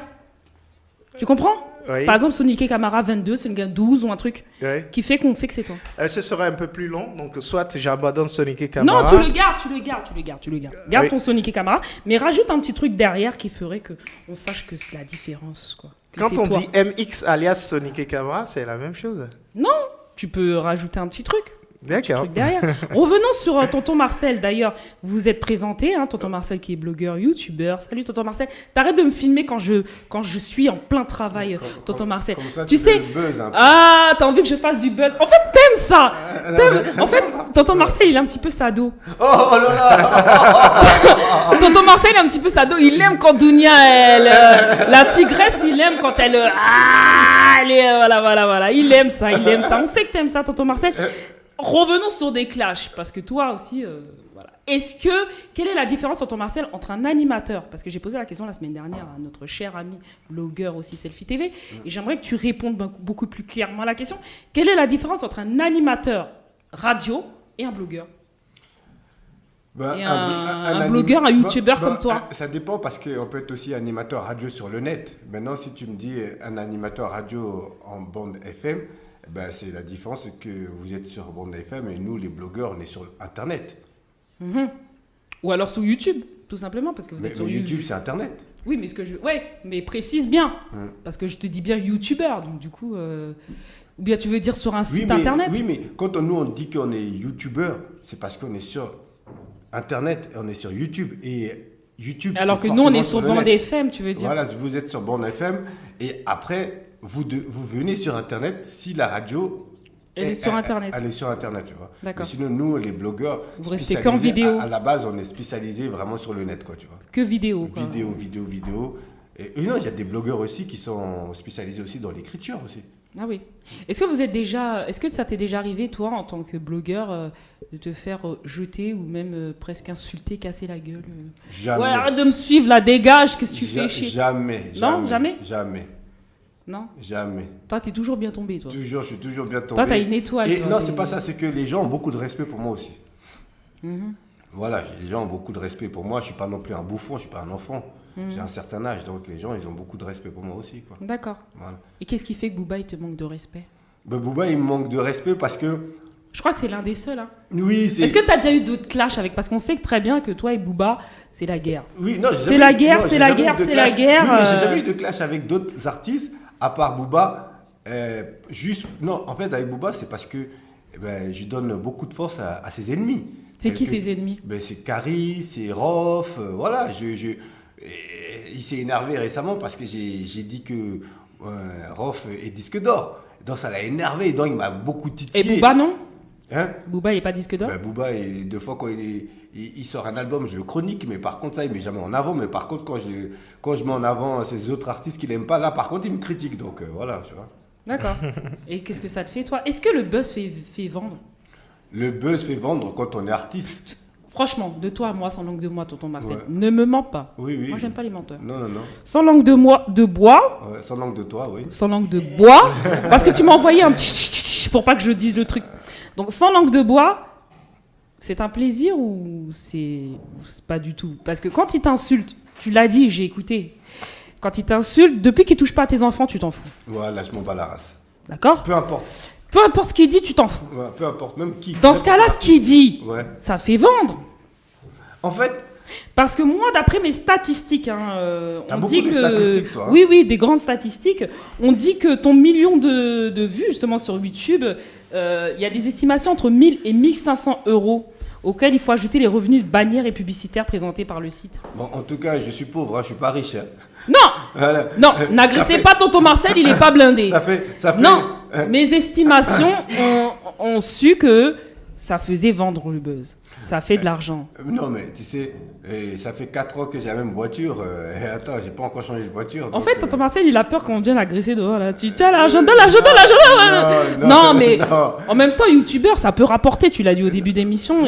Tu comprends? Oui. Par exemple, Sonic Camara 22, c'est une gamme 12 ou un truc Oui. qui fait qu'on sait que c'est toi. Ce sera un peu plus long, donc soit j'abandonne Sonic Camara. Non, tu le gardes. Garde Oui. ton Sonic Camara, mais rajoute un petit truc derrière qui ferait que on sache que c'est la différence, quoi. Que Quand c'est on toi. dit MX alias Sonic Camara, c'est la même chose. Non, tu peux rajouter un petit truc. D'accord. Truc derrière. Revenons sur Tonton Marcel. D'ailleurs, vous vous êtes présenté, hein, Tonton Marcel qui est blogueur, youtubeur. Salut Tonton Marcel. T'arrêtes de me filmer quand je suis en plein travail, Tonton Marcel. Comme ça, tu fais sais. le buzz un peu. Ah, t'as envie que je fasse du buzz. En fait, t'aimes ça. En fait, Tonton Marcel, il est un petit peu sado. Oh là là. Tonton Marcel, il est un petit peu sado. Il aime quand Dounia, la tigresse, il aime quand elle. Elle est, voilà. Il aime ça. On sait que t'aimes ça, Tonton Marcel. Revenons sur des clashs, parce que toi aussi, voilà. Quelle est la différence, Tonton Marcel, entre un animateur, parce que j'ai posé la question la semaine dernière à notre cher ami blogueur aussi Selfie TV, et j'aimerais que tu répondes beaucoup plus clairement à la question. Quelle est la différence entre un animateur radio et un blogueur? Et un blogueur, un youtubeur comme toi? Ça dépend parce qu'on peut être aussi animateur radio sur le net. Maintenant, si tu me dis un animateur radio en bande FM, ben, c'est la différence que vous êtes sur bande FM et nous, les blogueurs, on est sur Internet. Ou alors sur YouTube, tout simplement, parce que vous êtes sur YouTube, c'est Internet. Oui, mais mais précise bien, parce que je te dis bien youtubeur, donc du coup, ou bien tu veux dire sur un site internet? Oui, mais quand nous on dit qu'on est youtubeur, c'est parce qu'on est sur Internet, on est sur YouTube et YouTube. Alors que nous on est sur bande FM, tu veux dire? Voilà, vous êtes sur bande FM et après vous venez sur Internet si la radio. Elle est sur Internet. Elle est sur Internet, tu vois. D'accord. Mais sinon, nous, les blogueurs, vous restez qu'en vidéo. À la base, on est spécialisé vraiment sur le net, quoi, tu vois. Que vidéo, quoi. Vidéo. Et non, il y a des blogueurs aussi qui sont spécialisés aussi dans l'écriture aussi. Ah oui. Est-ce que ça t'est déjà arrivé, toi, en tant que blogueur, de te faire jeter ou même presque insulter, casser la gueule? Jamais. Ouais, arrête de me suivre, là, dégage, qu'est-ce que tu fais chier? Jamais. Non, jamais? Jamais. Non. Jamais. Toi, t'es toujours bien tombé, toi. Je suis toujours bien tombé. Toi, t'as une étoile. Et non, c'est pas ça, c'est que les gens ont beaucoup de respect pour moi aussi. Voilà, les gens ont beaucoup de respect pour moi. Je suis pas non plus un bouffon, je suis pas un enfant. J'ai un certain âge, donc les gens, ils ont beaucoup de respect pour moi aussi, quoi. D'accord. Voilà. Et qu'est-ce qui fait que Booba, il te manque de respect? Booba, il me manque de respect parce que... Je crois que c'est l'un des seuls. Hein. Oui, c'est... Est-ce que tu as déjà eu d'autres clashs avec... Parce qu'on sait que très bien que toi et Booba, c'est la guerre. Oui, non, c'est la guerre. Oui, mais j'ai jamais eu de clash avec d'autres artistes, à part Booba. Non, en fait, avec Booba, c'est parce que je donne beaucoup de force à ses ennemis. C'est qui ses ennemis? C'est Caris, c'est Rof, voilà. Il s'est énervé récemment parce que j'ai dit que Rof est disque d'or. Donc ça l'a énervé, donc il m'a beaucoup titillé. Et Booba, non? Hein? Booba, il n'est pas disque d'or? Booba, deux fois quand il sort un album, je le chronique, mais par contre, ça, il ne met jamais en avant. Mais par contre, quand je mets en avant ces autres artistes qu'il n'aime pas, là, par contre, il me critique. Donc voilà, tu vois. D'accord. Et qu'est-ce que ça te fait, toi? Est-ce que le buzz fait vendre? Le buzz fait vendre quand on est artiste. Franchement, de toi à moi, sans langue de moi, tonton Marcel, ne me mens pas. Oui. Moi, j'aime pas les menteurs. Non. Sans langue de bois. Ouais, sans langue de toi, oui. Sans langue de bois. Parce que tu m'as envoyé un petit pour pas que je dise le truc. Donc, sans langue de bois, c'est un plaisir ou c'est pas du tout? Parce que quand il t'insulte, tu l'as dit, j'ai écouté. Quand il t'insulte, depuis qu'il touche pas à tes enfants, tu t'en fous. Voilà, je m'en bats la race. D'accord? Peu importe. Peu importe ce qu'il dit, tu t'en fous. Ouais, peu importe, même qui. Dans ce cas-là, ce qu'il dit, ça fait vendre. En fait. Parce que moi, d'après mes statistiques, t'as beaucoup de statistiques, toi. Hein. Oui, des grandes statistiques. On dit que ton million de vues, justement, sur YouTube, il y a des estimations entre 1000 et 1500 euros auxquels il faut ajouter les revenus de bannières et publicitaires présentés par le site. Bon, en tout cas, je suis pauvre, hein, je suis pas riche. Hein. Non, voilà. Non, n'agressez pas tonton Marcel, il est pas blindé. Ça fait. Non, mes estimations ont su que ça faisait vendre le buzz. Ça fait de l'argent. Non, mais tu sais, ça fait 4 ans que j'ai la même voiture. Attends, j'ai pas encore changé de voiture. En fait, tonton Marcel, il a peur qu'on vienne agresser dehors. Là. Tu tiens l'argent, donne l'argent. Non, mais en même temps, youtubeur, ça peut rapporter. Tu l'as dit au début d'émission.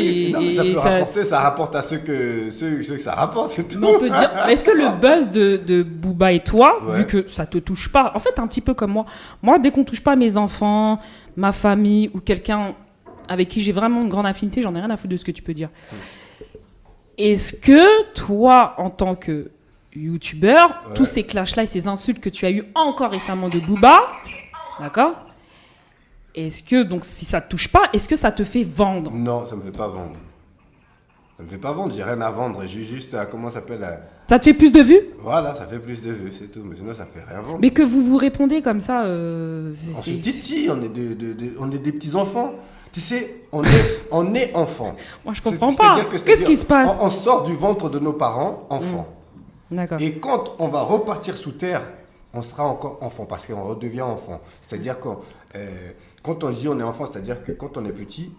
Ça rapporte à ceux que ça rapporte, c'est tout. Mais on peut dire, est-ce que le buzz de Booba et toi, vu que ça te touche pas, en fait, un petit peu comme moi. Moi, dès qu'on touche pas mes enfants, ma famille ou quelqu'un avec qui j'ai vraiment une grande affinité, j'en ai rien à foutre de ce que tu peux dire. Est-ce que toi, en tant que youtubeur, tous ces clashs-là et ces insultes que tu as eu encore récemment de Booba, d'accord? Est-ce que, donc si ça te touche pas, est-ce que ça te fait vendre? Non, ça me fait pas vendre. Ça me fait pas vendre, j'ai rien à vendre. J'ai juste, comment ça s'appelle Ça te fait plus de vues? Voilà, ça fait plus de vues, c'est tout. Mais sinon, ça fait rien vendre. Mais que vous vous répondez comme ça, On se titille, on est des petits enfants. Tu sais, on est enfant. Moi, je comprends pas. Qu'est-ce qui se passe? On sort du ventre de nos parents, enfants. D'accord. Et quand on va repartir sous terre, on sera encore enfant, parce qu'on redevient enfant. C'est-à-dire que quand on dit on est enfant, c'est-à-dire que quand on est petit,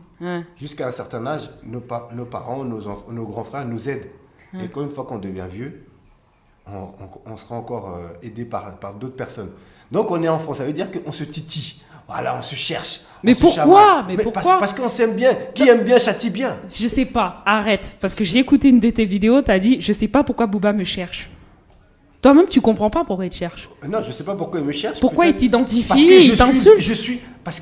jusqu'à un certain âge, nos parents, nos grands frères nous aident. Et quand une fois qu'on devient vieux, on sera encore aidé par d'autres personnes. Donc on est enfant, ça veut dire qu'on se titille. Voilà, on se cherche. Mais pourquoi? Mais pourquoi? Parce qu'on s'aime bien. Qui aime bien châtie bien. Je sais pas, arrête. Parce que j'ai écouté une de tes vidéos, t'as dit, je sais pas pourquoi Booba me cherche. Toi-même, tu comprends pas pourquoi il te cherche. Non, je sais pas pourquoi il me cherche. Pourquoi il t'identifie, il t'insulte? Parce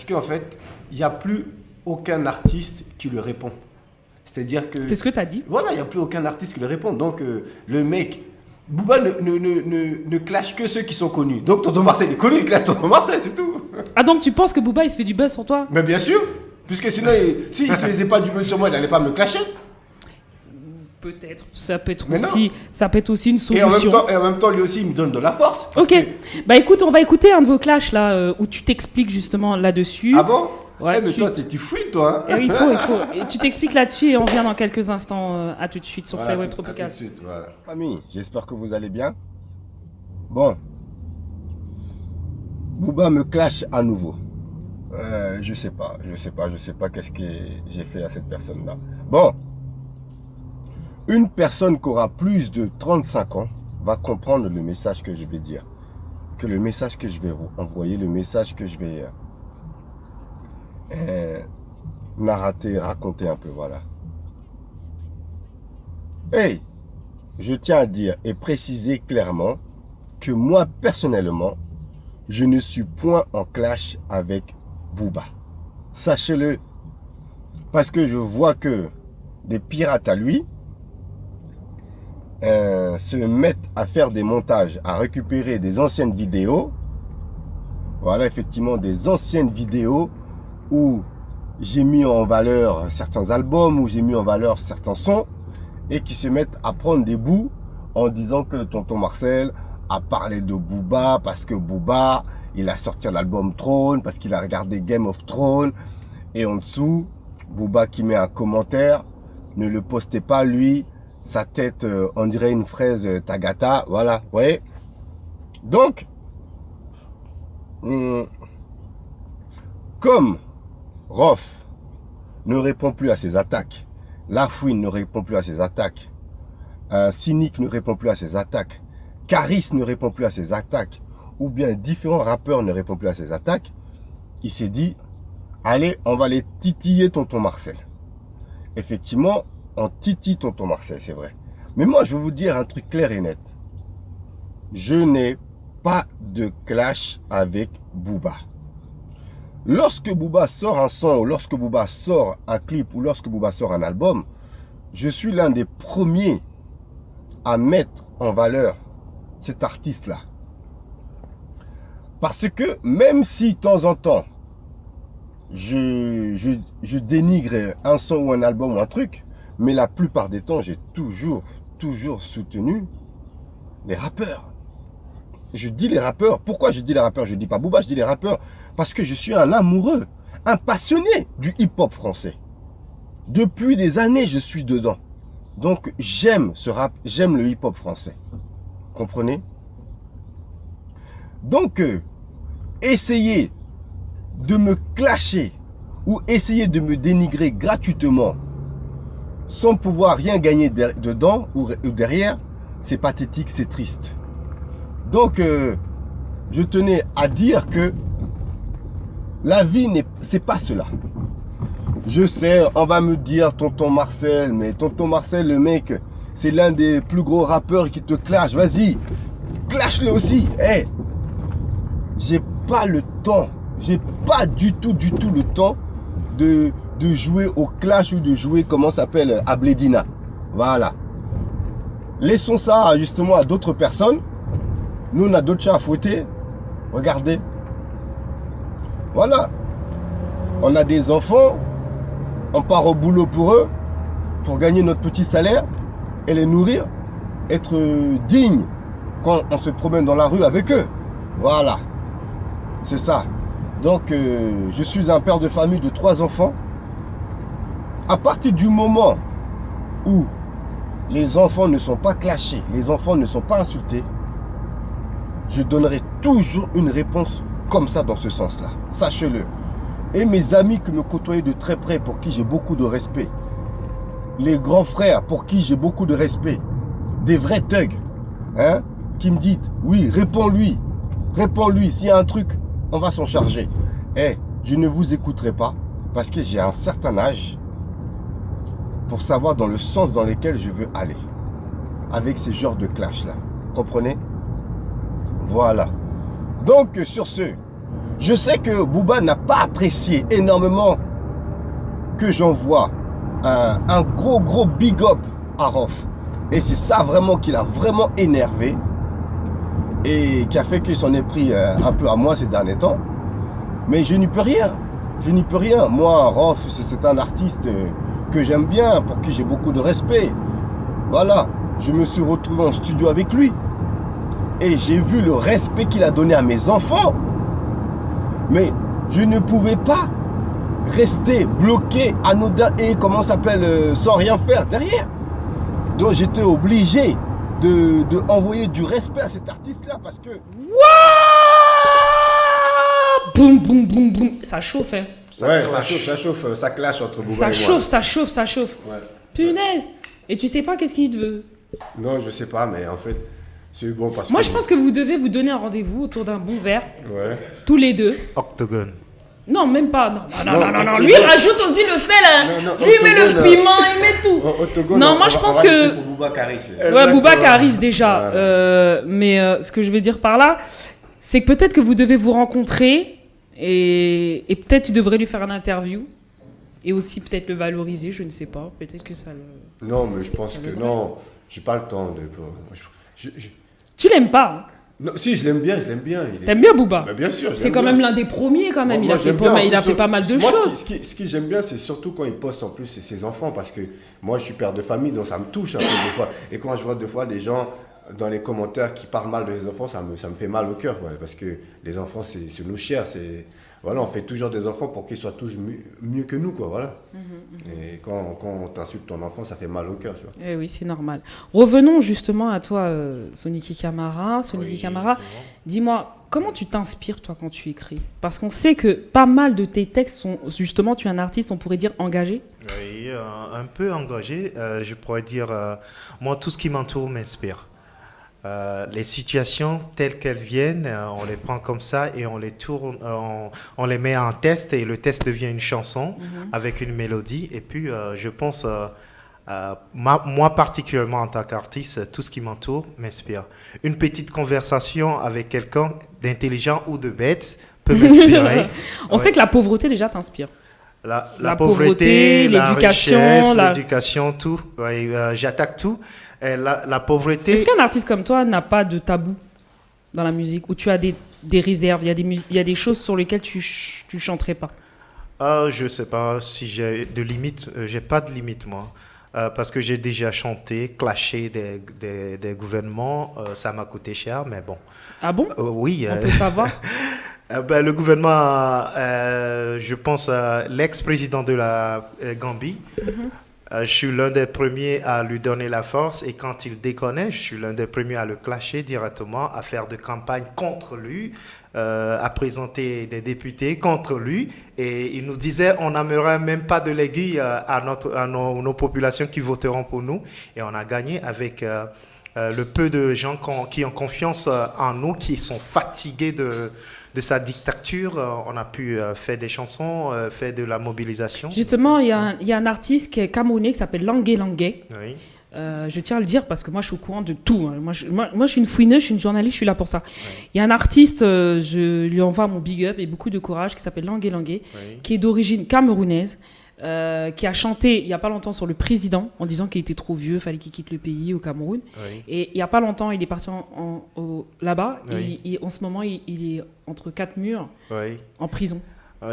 qu'en fait, il n'y a plus aucun artiste qui le répond. C'est-à-dire que... C'est ce que tu as dit. Voilà, il n'y a plus aucun artiste qui le répond. Donc, le mec... Booba ne clash que ceux qui sont connus. Donc, Tonton Marcel est connu, il clash Tonton Marcel, c'est tout. Ah, donc tu penses que Booba, il se fait du buzz sur toi? Mais bien sûr. Puisque sinon, s'il ne se faisait pas du buzz sur moi, il n'allait pas me clasher. Peut-être. Ça peut être aussi une solution. Et en même temps, lui aussi, il me donne de la force. Ok. Bah écoute, on va écouter un de vos clashs là, où tu t'expliques justement là-dessus. Ah bon? Ouais, mais toi, tu fouilles, toi. Hein. Il faut. Et tu t'expliques là-dessus et on revient dans quelques instants. À tout de suite sur Flyweb Tropical. À tout de suite, voilà. Famille, j'espère que vous allez bien. Bon. Booba me clash à nouveau. Je sais pas qu'est-ce que j'ai fait à cette personne-là. Bon. Une personne qui aura plus de 35 ans va comprendre le message que je vais dire. Que le message que je vais vous envoyer, le message que je vais raconter un peu, voilà. Hey, je tiens à dire et préciser clairement que moi, personnellement, je ne suis point en clash avec Booba. Sachez-le, parce que je vois que des pirates à lui se mettent à faire des montages, à récupérer des anciennes vidéos. Voilà, effectivement, des anciennes vidéos où j'ai mis en valeur certains albums, où j'ai mis en valeur certains sons, et qui se mettent à prendre des bouts en disant que Tonton Marcel a parlé de Booba parce que Booba, il a sorti l'album Throne, parce qu'il a regardé Game of Thrones, et en dessous, Booba qui met un commentaire, ne le postez pas lui, sa tête, on dirait une fraise Tagata, voilà, vous voyez. Donc, comme Rof ne répond plus à ses attaques, Lafouine ne répond plus à ses attaques, Cynic ne répond plus à ses attaques, Caris ne répond plus à ses attaques, ou bien différents rappeurs ne répondent plus à ses attaques, il s'est dit, allez, on va les titiller Tonton Marcel. Effectivement, on titille Tonton Marcel, c'est vrai. Mais moi, je vais vous dire un truc clair et net. Je n'ai pas de clash avec Booba. Lorsque Booba sort un son, ou lorsque Booba sort un clip, ou lorsque Booba sort un album, je suis l'un des premiers à mettre en valeur cet artiste-là. Parce que même si de temps en temps, je dénigre un son ou un album ou un truc, mais la plupart des temps, j'ai toujours soutenu les rappeurs. Je dis les rappeurs. Pourquoi je dis les rappeurs? Je dis pas Booba, je dis les rappeurs. Parce que je suis un amoureux, un passionné du hip-hop français. Depuis des années, je suis dedans. Donc, j'aime ce rap, j'aime le hip-hop français. Comprenez? Donc, essayer de me clasher ou essayer de me dénigrer gratuitement sans pouvoir rien gagner dedans ou derrière, c'est pathétique, c'est triste. Donc, je tenais à dire que la vie, c'est pas cela. Je sais, on va me dire Tonton Marcel, mais Tonton Marcel, le mec, c'est l'un des plus gros rappeurs qui te clash. Vas-y, clash-le aussi. Hey, j'ai pas le temps, j'ai pas du tout le temps de jouer au clash ou de jouer, comment ça s'appelle, à Blédina. Voilà. Laissons ça justement à d'autres personnes. Nous, on a d'autres chats à fouetter. Regardez. Voilà. On a des enfants. On part au boulot pour eux, pour gagner notre petit salaire et les nourrir. Être digne quand on se promène dans la rue avec eux. Voilà. C'est ça. Donc, je suis un père de famille de 3 enfants. À partir du moment où les enfants ne sont pas clashés, les enfants ne sont pas insultés, je donnerai toujours une réponse comme ça dans ce sens-là. Sachez-le. Et mes amis que me côtoient de très près, pour qui j'ai beaucoup de respect, les grands frères pour qui j'ai beaucoup de respect, des vrais thugs, hein, qui me disent, oui, réponds-lui, s'il y a un truc, on va s'en charger. Eh, je ne vous écouterai pas, parce que j'ai un certain âge pour savoir dans le sens dans lequel je veux aller, avec ces genres de clash-là. Comprenez? Voilà. Donc, sur ce, je sais que Booba n'a pas apprécié énormément que j'envoie un gros big up à Rof. Et c'est ça vraiment qui l'a vraiment énervé et qui a fait qu'il s'en est pris un peu à moi ces derniers temps. Mais je n'y peux rien. Je n'y peux rien. Moi, Rof, c'est un artiste que j'aime bien, pour qui j'ai beaucoup de respect. Voilà. Je me suis retrouvé en studio avec lui. Et j'ai vu le respect qu'il a donné à mes enfants. Mais je ne pouvais pas rester bloqué, anodin et comment ça s'appelle, sans rien faire derrière. Donc j'étais obligé de envoyer du respect à cet artiste-là parce que... Boum, boum, boum, boum. Ça chauffe, hein. Ouais, ça chauffe, ça clash entre Booba et moi. Ça chauffe. Ouais. Punaise. Et tu sais pas qu'est-ce qu'il te veut? Non, je sais pas, mais en fait, c'est bon parce que... Moi, je pense que vous devez vous donner un rendez-vous autour d'un bon verre. Ouais. Tous les deux. Octogone. Non, même pas. Non. Lui, il rajoute aussi le sel. Hein. Lui, il met le piment, il met tout. Octogone, non, moi, je pense que... Pour Booba Caris. Ouais, Booba Caris déjà. Voilà. Mais ce que je veux dire par là, c'est que peut-être que vous devez vous rencontrer et peut-être tu devrais lui faire une interview et aussi peut-être le valoriser, je ne sais pas. Peut-être que ça le... Non, mais je pense que non. J'ai pas le temps de... Tu l'aimes pas? Non, si, je l'aime bien. T'aimes bien Booba? Bah, bien sûr. C'est quand même l'un des premiers quand même. Il a fait pas mal de choses. Ce que j'aime bien, c'est surtout quand il poste en plus ses enfants, parce que moi je suis père de famille, donc ça me touche un peu des fois. Et quand je vois des fois des gens dans les commentaires qui parlent mal de les enfants, ça me fait mal au cœur, ouais, parce que les enfants c'est nous cher, voilà, on fait toujours des enfants pour qu'ils soient tous mieux que nous, quoi, voilà. Et quand on t'insulte ton enfant, ça fait mal au cœur, tu vois. Eh oui, c'est normal. Revenons justement à toi, Soniki Camara. Camara, dis-moi, comment tu t'inspires, toi, quand tu écris? Parce qu'on sait que pas mal de tes textes sont, justement, tu es un artiste, on pourrait dire, engagé. Oui, un peu engagé. Je pourrais dire, moi, tout ce qui m'entoure m'inspire. Les situations telles qu'elles viennent, on les prend comme ça et on les tourne, on les met en test et le test devient une chanson avec une mélodie. Et puis, je pense, moi particulièrement en tant qu'artiste, tout ce qui m'entoure m'inspire. Une petite conversation avec quelqu'un d'intelligent ou de bête peut m'inspirer. On sait que la pauvreté déjà t'inspire. La pauvreté, l'éducation, l'éducation, tout. Ouais, j'attaque tout. La pauvreté... Est-ce qu'un artiste comme toi n'a pas de tabou dans la musique, où tu as des réserves, il y a des choses sur lesquelles tu chanterais pas? Je sais pas si j'ai de limites. J'ai pas de limite, moi. Parce que j'ai déjà chanté, clashé des gouvernements. Ça m'a coûté cher, mais bon. Ah bon? Oui. On peut savoir. Le gouvernement, je pense, l'ex-président de la Gambie, je suis l'un des premiers à lui donner la force, et quand il déconnait, je suis l'un des premiers à le clasher directement, à faire de campagne contre lui, à présenter des députés contre lui, et il nous disait on n'amènera même pas de l'aiguille à nos populations qui voteront pour nous, et on a gagné avec le peu de gens qui ont confiance en nous, qui sont fatigués de sa dictature. On a pu faire des chansons, faire de la mobilisation. Justement, il y a un artiste qui est camerounais qui s'appelle Langué Langué. Oui. Je tiens à le dire parce que moi, je suis au courant de tout. Hein. Moi, je suis une fouineuse, je suis une journaliste, je suis là pour ça. Oui. Il y a un artiste, je lui envoie mon big up et beaucoup de courage, qui s'appelle Langué Langué, qui est d'origine camerounaise. qui a chanté il n'y a pas longtemps sur le président en disant qu'il était trop vieux, fallait qu'il quitte le pays au Cameroun. Oui. Et il n'y a pas longtemps, il est parti là-bas. Oui. Et en ce moment, il est entre 4 murs Oui. en prison.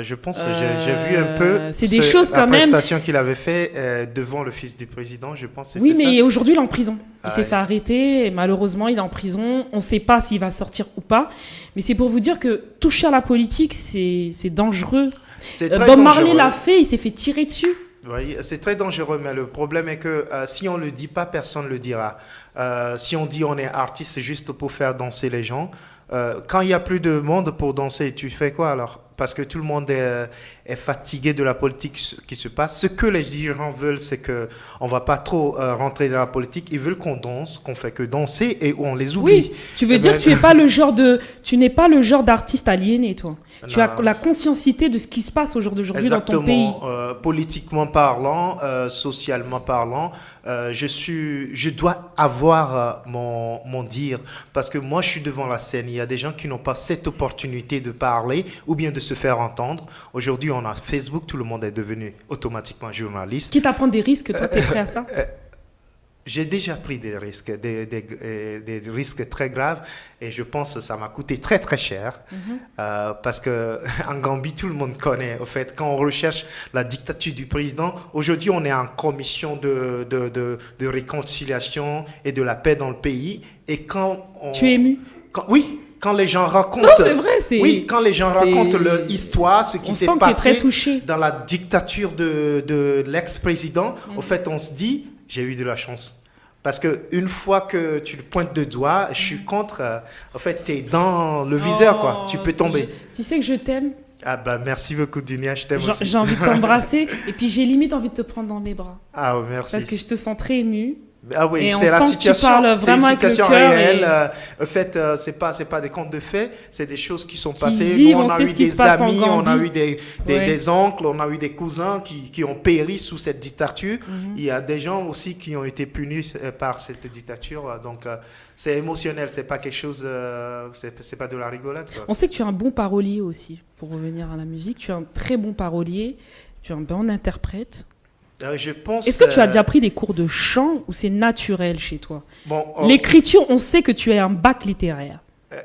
Je pense que j'ai vu un peu c'est des choses quand la même. prestation qu'il avait fait devant le fils du président. Je pense que Oui, c'est mais ça. aujourd'hui, il est en prison. Il Ah s'est ouais. fait arrêter. Et malheureusement, il est en prison. On ne sait pas s'il va sortir ou pas. Mais c'est pour vous dire que toucher à la politique, c'est dangereux. C'est très Bob Marley dangereux. l'a fait. Il s'est fait tirer dessus. Oui, c'est très dangereux, mais le problème est que si on ne le dit pas, personne ne le dira. Si on dit on est artiste, c'est juste pour faire danser les gens. Quand il n'y a plus de monde pour danser, tu fais quoi alors? Parce que tout le monde est fatigué de la politique qui se passe. Ce que les dirigeants veulent, c'est qu'on ne va pas trop rentrer dans la politique. Ils veulent qu'on danse, qu'on fait que danser et on les oublie. Oui, tu veux dire que tu n'es pas le genre d'artiste aliéné, toi. Tu as la consciencité de ce qui se passe au jour d'aujourd'hui dans ton pays. Exactement. Politiquement parlant, socialement parlant, je dois avoir mon dire. Parce que moi, je suis devant la scène. Il y a des gens qui n'ont pas cette opportunité de parler ou bien de se faire entendre. Aujourd'hui, on a Facebook. Tout le monde est devenu automatiquement journaliste. Quitte à prendre des risques, toi, tu es prêt à ça? J'ai déjà pris des risques, des risques très graves, et je pense que ça m'a coûté très très cher, parce que en Gambie tout le monde connaît. Au fait, quand on recherche la dictature du président, aujourd'hui on est en commission de réconciliation et de la paix dans le pays, et quand tu es ému? Oui. Quand les gens racontent, non, c'est vrai, oui, quand les gens racontent leur histoire, ce qui s'est passé dans la dictature de l'ex-président, au fait, on se dit, j'ai eu de la chance. Parce que une fois que tu le pointes de doigt, je suis contre. En fait, tu es dans le viseur, quoi. Tu peux tomber. Tu sais que je t'aime. Ah bah merci beaucoup, Dunia. Je t'aime aussi. J'ai envie de t'embrasser et puis j'ai limite envie de te prendre dans mes bras. Ah merci. Parce que je te sens très émue. Ah oui, et c'est la situation, c'est une situation réelle. En fait, c'est pas des contes de faits, c'est des choses qui sont passées. Vivent, nous, on a eu des amis, on a eu des oncles, on a eu des cousins qui ont péri sous cette dictature. Il y a des gens aussi qui ont été punis par cette dictature. Donc, c'est émotionnel, c'est pas quelque chose, c'est pas de la rigolade, quoi. On sait que tu es un bon parolier aussi, pour revenir à la musique. Tu es un très bon parolier, tu es un bon interprète. Je pense. Est-ce que tu as déjà pris des cours de chant ou c'est naturel chez toi? Bon, l'écriture, on sait que tu as un bac littéraire.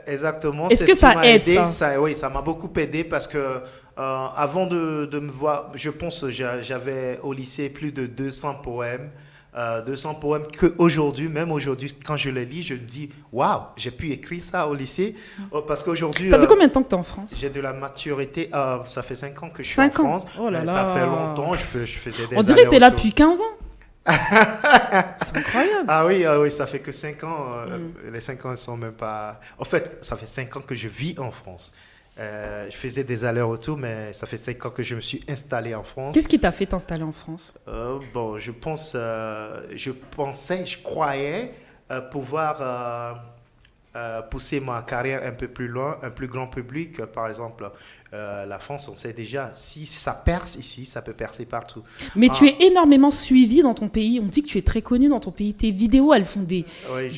Exactement. Est-ce que ça aide ça? Oui, ça m'a beaucoup aidé parce que avant de me voir, je pense que j'avais au lycée plus de 200 poèmes. 200 poèmes qu'aujourd'hui, même aujourd'hui, quand je les lis, je me dis waouh, j'ai pu écrire ça au lycée. Parce qu'aujourd'hui. Ça fait combien de temps que tu es en France? J'ai de la maturité. Ça fait 5 ans que je suis 5 en ans. France. Oh là là. Ça fait longtemps. Je faisais des. On dirait que tu es là depuis 15 ans. C'est incroyable. Ah oui, ça fait que 5 ans. Les 5 ans ne sont même pas. En fait, ça fait 5 ans que je vis en France. Je faisais des allers-retours, mais ça fait 5 ans que je me suis installé en France. Qu'est-ce qui t'a fait t'installer en France? Bon, je croyais pouvoir pousser ma carrière un peu plus loin, un plus grand public. Par exemple, la France, on sait déjà, si ça perce ici, ça peut percer partout. Mais tu es énormément suivi dans ton pays. On dit que tu es très connu dans ton pays. Tes vidéos, elles font des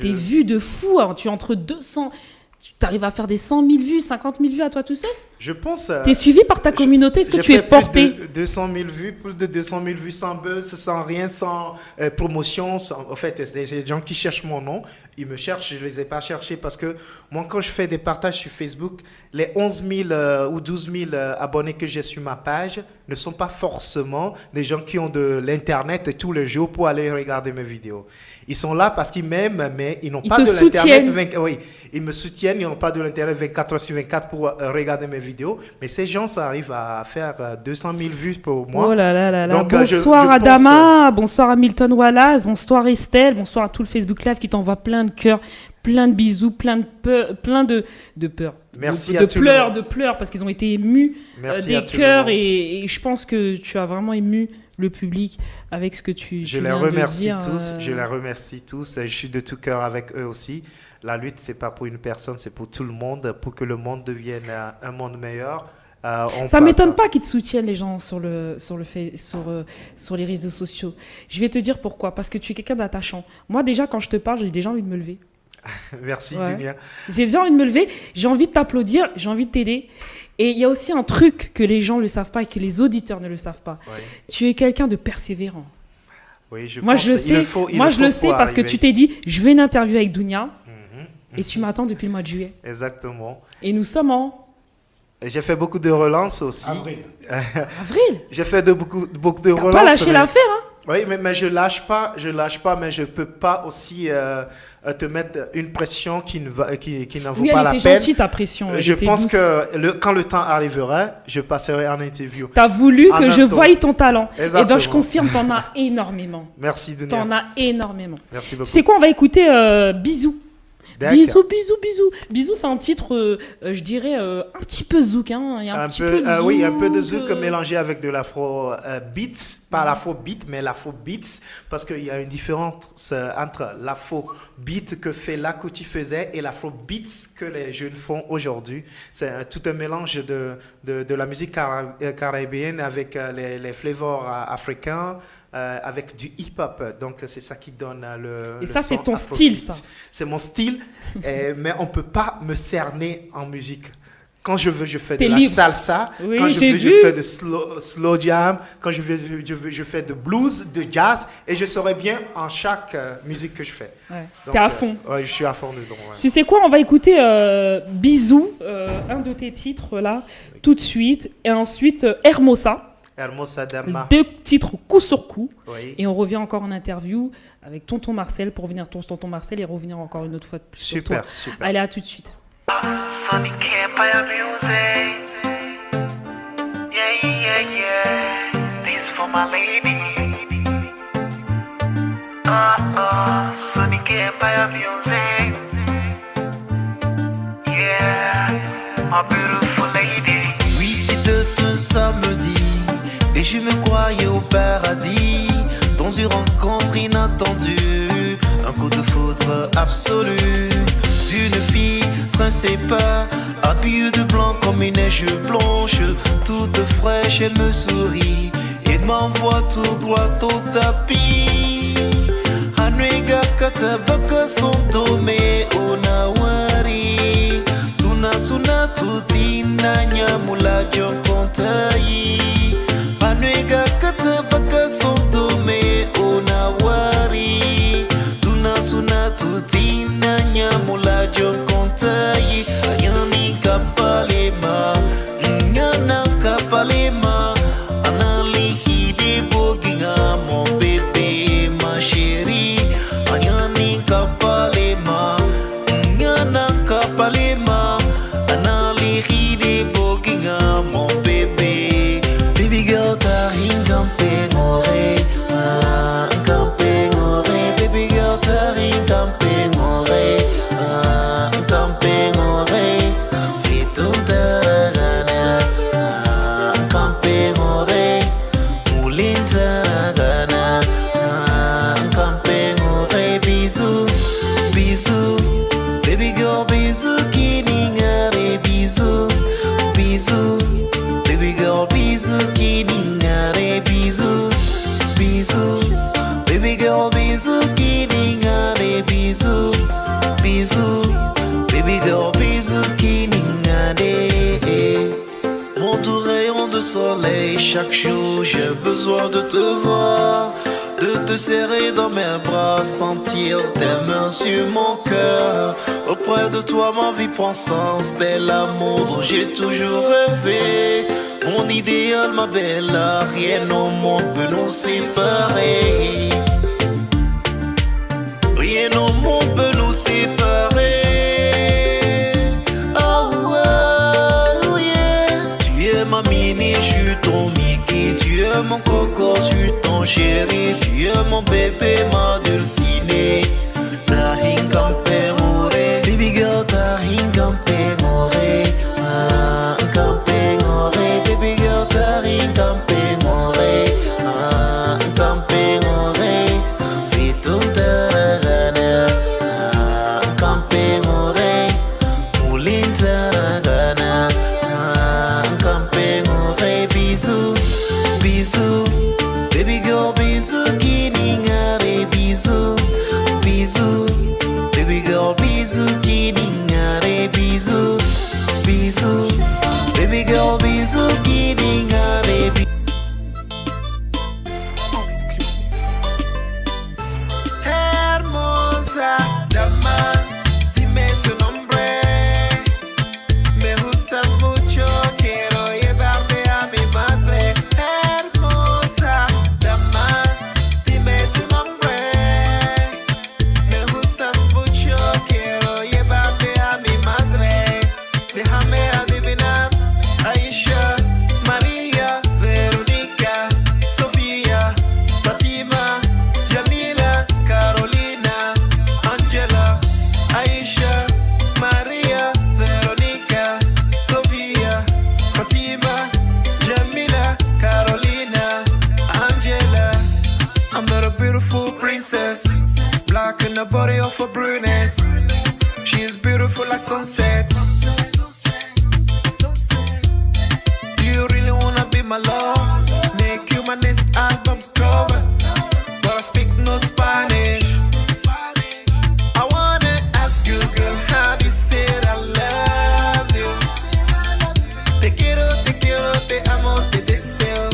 vues de fou. Alors, tu es entre 200... Tu arrives à faire des 100 000 vues, 50 000 vues à toi tout seul? Je pense... tu es suivi par ta communauté? Est-ce que tu es porté? Plus de 200 000 vues, plus de 200 000 vues sans buzz, sans rien, sans promotion. En fait, c'est des gens qui cherchent mon nom. Ils me cherchent, je ne les ai pas cherchés parce que moi, quand je fais des partages sur Facebook, les 11 000 ou 12 000 abonnés que j'ai sur ma page ne sont pas forcément des gens qui ont de l'Internet tous les jours pour aller regarder mes vidéos. Ils sont là parce qu'ils m'aiment, mais ils n'ont pas de l'Internet. Oui, ils me soutiennent, ils n'ont pas de l'Internet 24 heures sur 24 pour regarder mes vidéos. Mais ces gens, ça arrive à faire 200 000 vues pour moi. Oh là là là là. Donc, bonsoir Adama, bonsoir à Milton Wallace, bonsoir Estelle, bonsoir à tout le Facebook Live qui t'envoie plein de cœurs, plein de bisous, plein de peur. Merci de pleurs parce qu'ils ont été émus des cœurs et je pense que tu as vraiment ému le public avec ce que tu viens de dire. Je les remercie tous. Je suis de tout cœur avec eux aussi. La lutte, c'est pas pour une personne, c'est pour tout le monde, pour que le monde devienne un monde meilleur. Ça m'étonne pas qu'ils te soutiennent, les gens, sur les réseaux sociaux. Je vais te dire pourquoi. Parce que tu es quelqu'un d'attachant. Moi, déjà, quand je te parle, j'ai déjà envie de me lever. Merci, ouais. Dunia. J'ai déjà envie de me lever, j'ai envie de t'applaudir, j'ai envie de t'aider. Et il y a aussi un truc que les gens ne le savent pas et que les auditeurs ne le savent pas. Ouais. Tu es quelqu'un de persévérant. Oui, je Moi, pense je le il sais, le faut parce que arriver. tu t'es dit, je veux une interview avec Dounia. Et tu m'attends depuis le mois de juillet. Exactement. Et nous sommes en Et j'ai fait beaucoup de relances aussi. Avril. avril. J'ai fait beaucoup de T'as relances. pas lâché mais- l'affaire, hein? Oui, mais je lâche pas, mais je peux pas aussi te mettre une pression qui n'en vaut Oui, pas elle la était peine. gentille, ta pression. elle Je était pense douce. que quand le temps arrivera, je passerai en interview. T'as voulu En que même je temps. voie ton talent. Et ben, je Exactement. confirme, t'en as énormément. Merci Dunia. T'en as énormément. Merci beaucoup. C'est quoi, on va écouter Bisous. D'accord. Bisous, bisous, bisous. Bisous, c'est un titre, je dirais, un petit peu zouk. Hein. Il y a un petit peu de zouk. Oui, un peu de zouk mélangé avec de l'afro beats, pas l'afro beat, mais l'afro beats, parce qu'il y a une différence entre l'afro beat que Fela Kuti faisait et l'afro beats que les jeunes font aujourd'hui. C'est tout un mélange de la musique caribéenne avec les flavors africains. Avec du hip-hop, donc c'est ça qui donne le. Et ça, son c'est ton afrobeat. style, ça. C'est mon style, mais on peut pas me cerner en musique. Quand je veux, je fais T'es de la libre. salsa. Oui, Quand je j'ai veux, vu. je fais de slow jam. Quand je veux, je fais de blues, de jazz. Et je saurai bien en chaque musique que je fais. Ouais. Donc, T'es à fond. Ouais, je suis à fond dedans. Ouais. Tu sais quoi, on va écouter Bisous, un de tes titres là, tout de suite. Et ensuite Hermosa. Hermosa Dama. 2 titres coup sur coup. Oui. Et on revient encore en interview avec Tonton Marcel pour venir Tonton Marcel et revenir encore une autre fois sur Super, toi. super. Allez, à tout de suite. Sonic Empire Music. Yeah, yeah, yeah. This for my lady. Sonic Empire Music. Yeah, my beautiful lady. Oui, c'était un samedi et je me croyais au paradis. Dans une rencontre inattendue, un coup de foudre absolu d'une fille principale, habillée de blanc comme une neige blanche, toute fraîche. Elle me sourit et m'envoie tout droit au tapis. Anrega katabaka son dome onawari, tunasuna tutina nyamula jonkontai. Anrega katabaka son dome onawari, tunasuna tutina nyamula jonkontai. Ayani kapalema, nyana kapalema, anali hide boginga mon bébé ma chérie. Ayani kapalema, nyana kapalema, anali hide boginga mon bébé. Baby girl ta hingampengore, campengore. Baby girl ta hingampengore, campengore. Vituntaragana, campengore. Mulintaragana, campengore. Bisous, bisous. Baby girl bisous, kiningare bisous, bisous. Baby girl bisous, kiningare bisous, bisous. Baby girl bisous, kiningare bisous, bisous. Baby girl bisous, kiningare. Mon tout rayon de soleil, chaque jour j'ai besoin de te voir, de te serrer dans mes bras, sentir tes mains sur mon cœur. Auprès de toi ma vie prend sens, t'es l'amour dont j'ai toujours rêvé. Mon idéal, ma belle, rien au monde peut nous séparer. Rien au monde peut nous séparer. Oh yeah. Tu es ma mini, je suis ton Mickey. Tu es mon coco, je suis ton chéri. Tu es mon bébé, ma dulcinée. Ta hingampengore. Baby girl, ta hingampengore. Campengore. Baby girl, ta hingampengore. Campengore. Vituntaragana, campengore. Mulintaragana, campengore. Bisous, bisous. Baby girl, bisous, kiningare. Bisous, bisous. bisu kiningare bisu. Hermosa dama, dime tu nombre. Me gustas mucho, quiero llevarte a mi madre. Hermosa dama, dime tu nombre. Me gustas mucho, quiero llevarte a mi madre. Déjame adivinar, Aisha, María, Verónica, Sofía, Fatima, Jamila, Carolina, Angela, Aisha, María, Verónica, Sofía, Fatima, Jamila, Carolina, Angela. I'm not a beautiful princess, black in the body of a brunette. She is beautiful like sunset. Do you really wanna be my love? Make you my next album cover, but I speak no Spanish. I wanna ask you, girl, how do you say I love you? Te quiero, te amo, te deseo.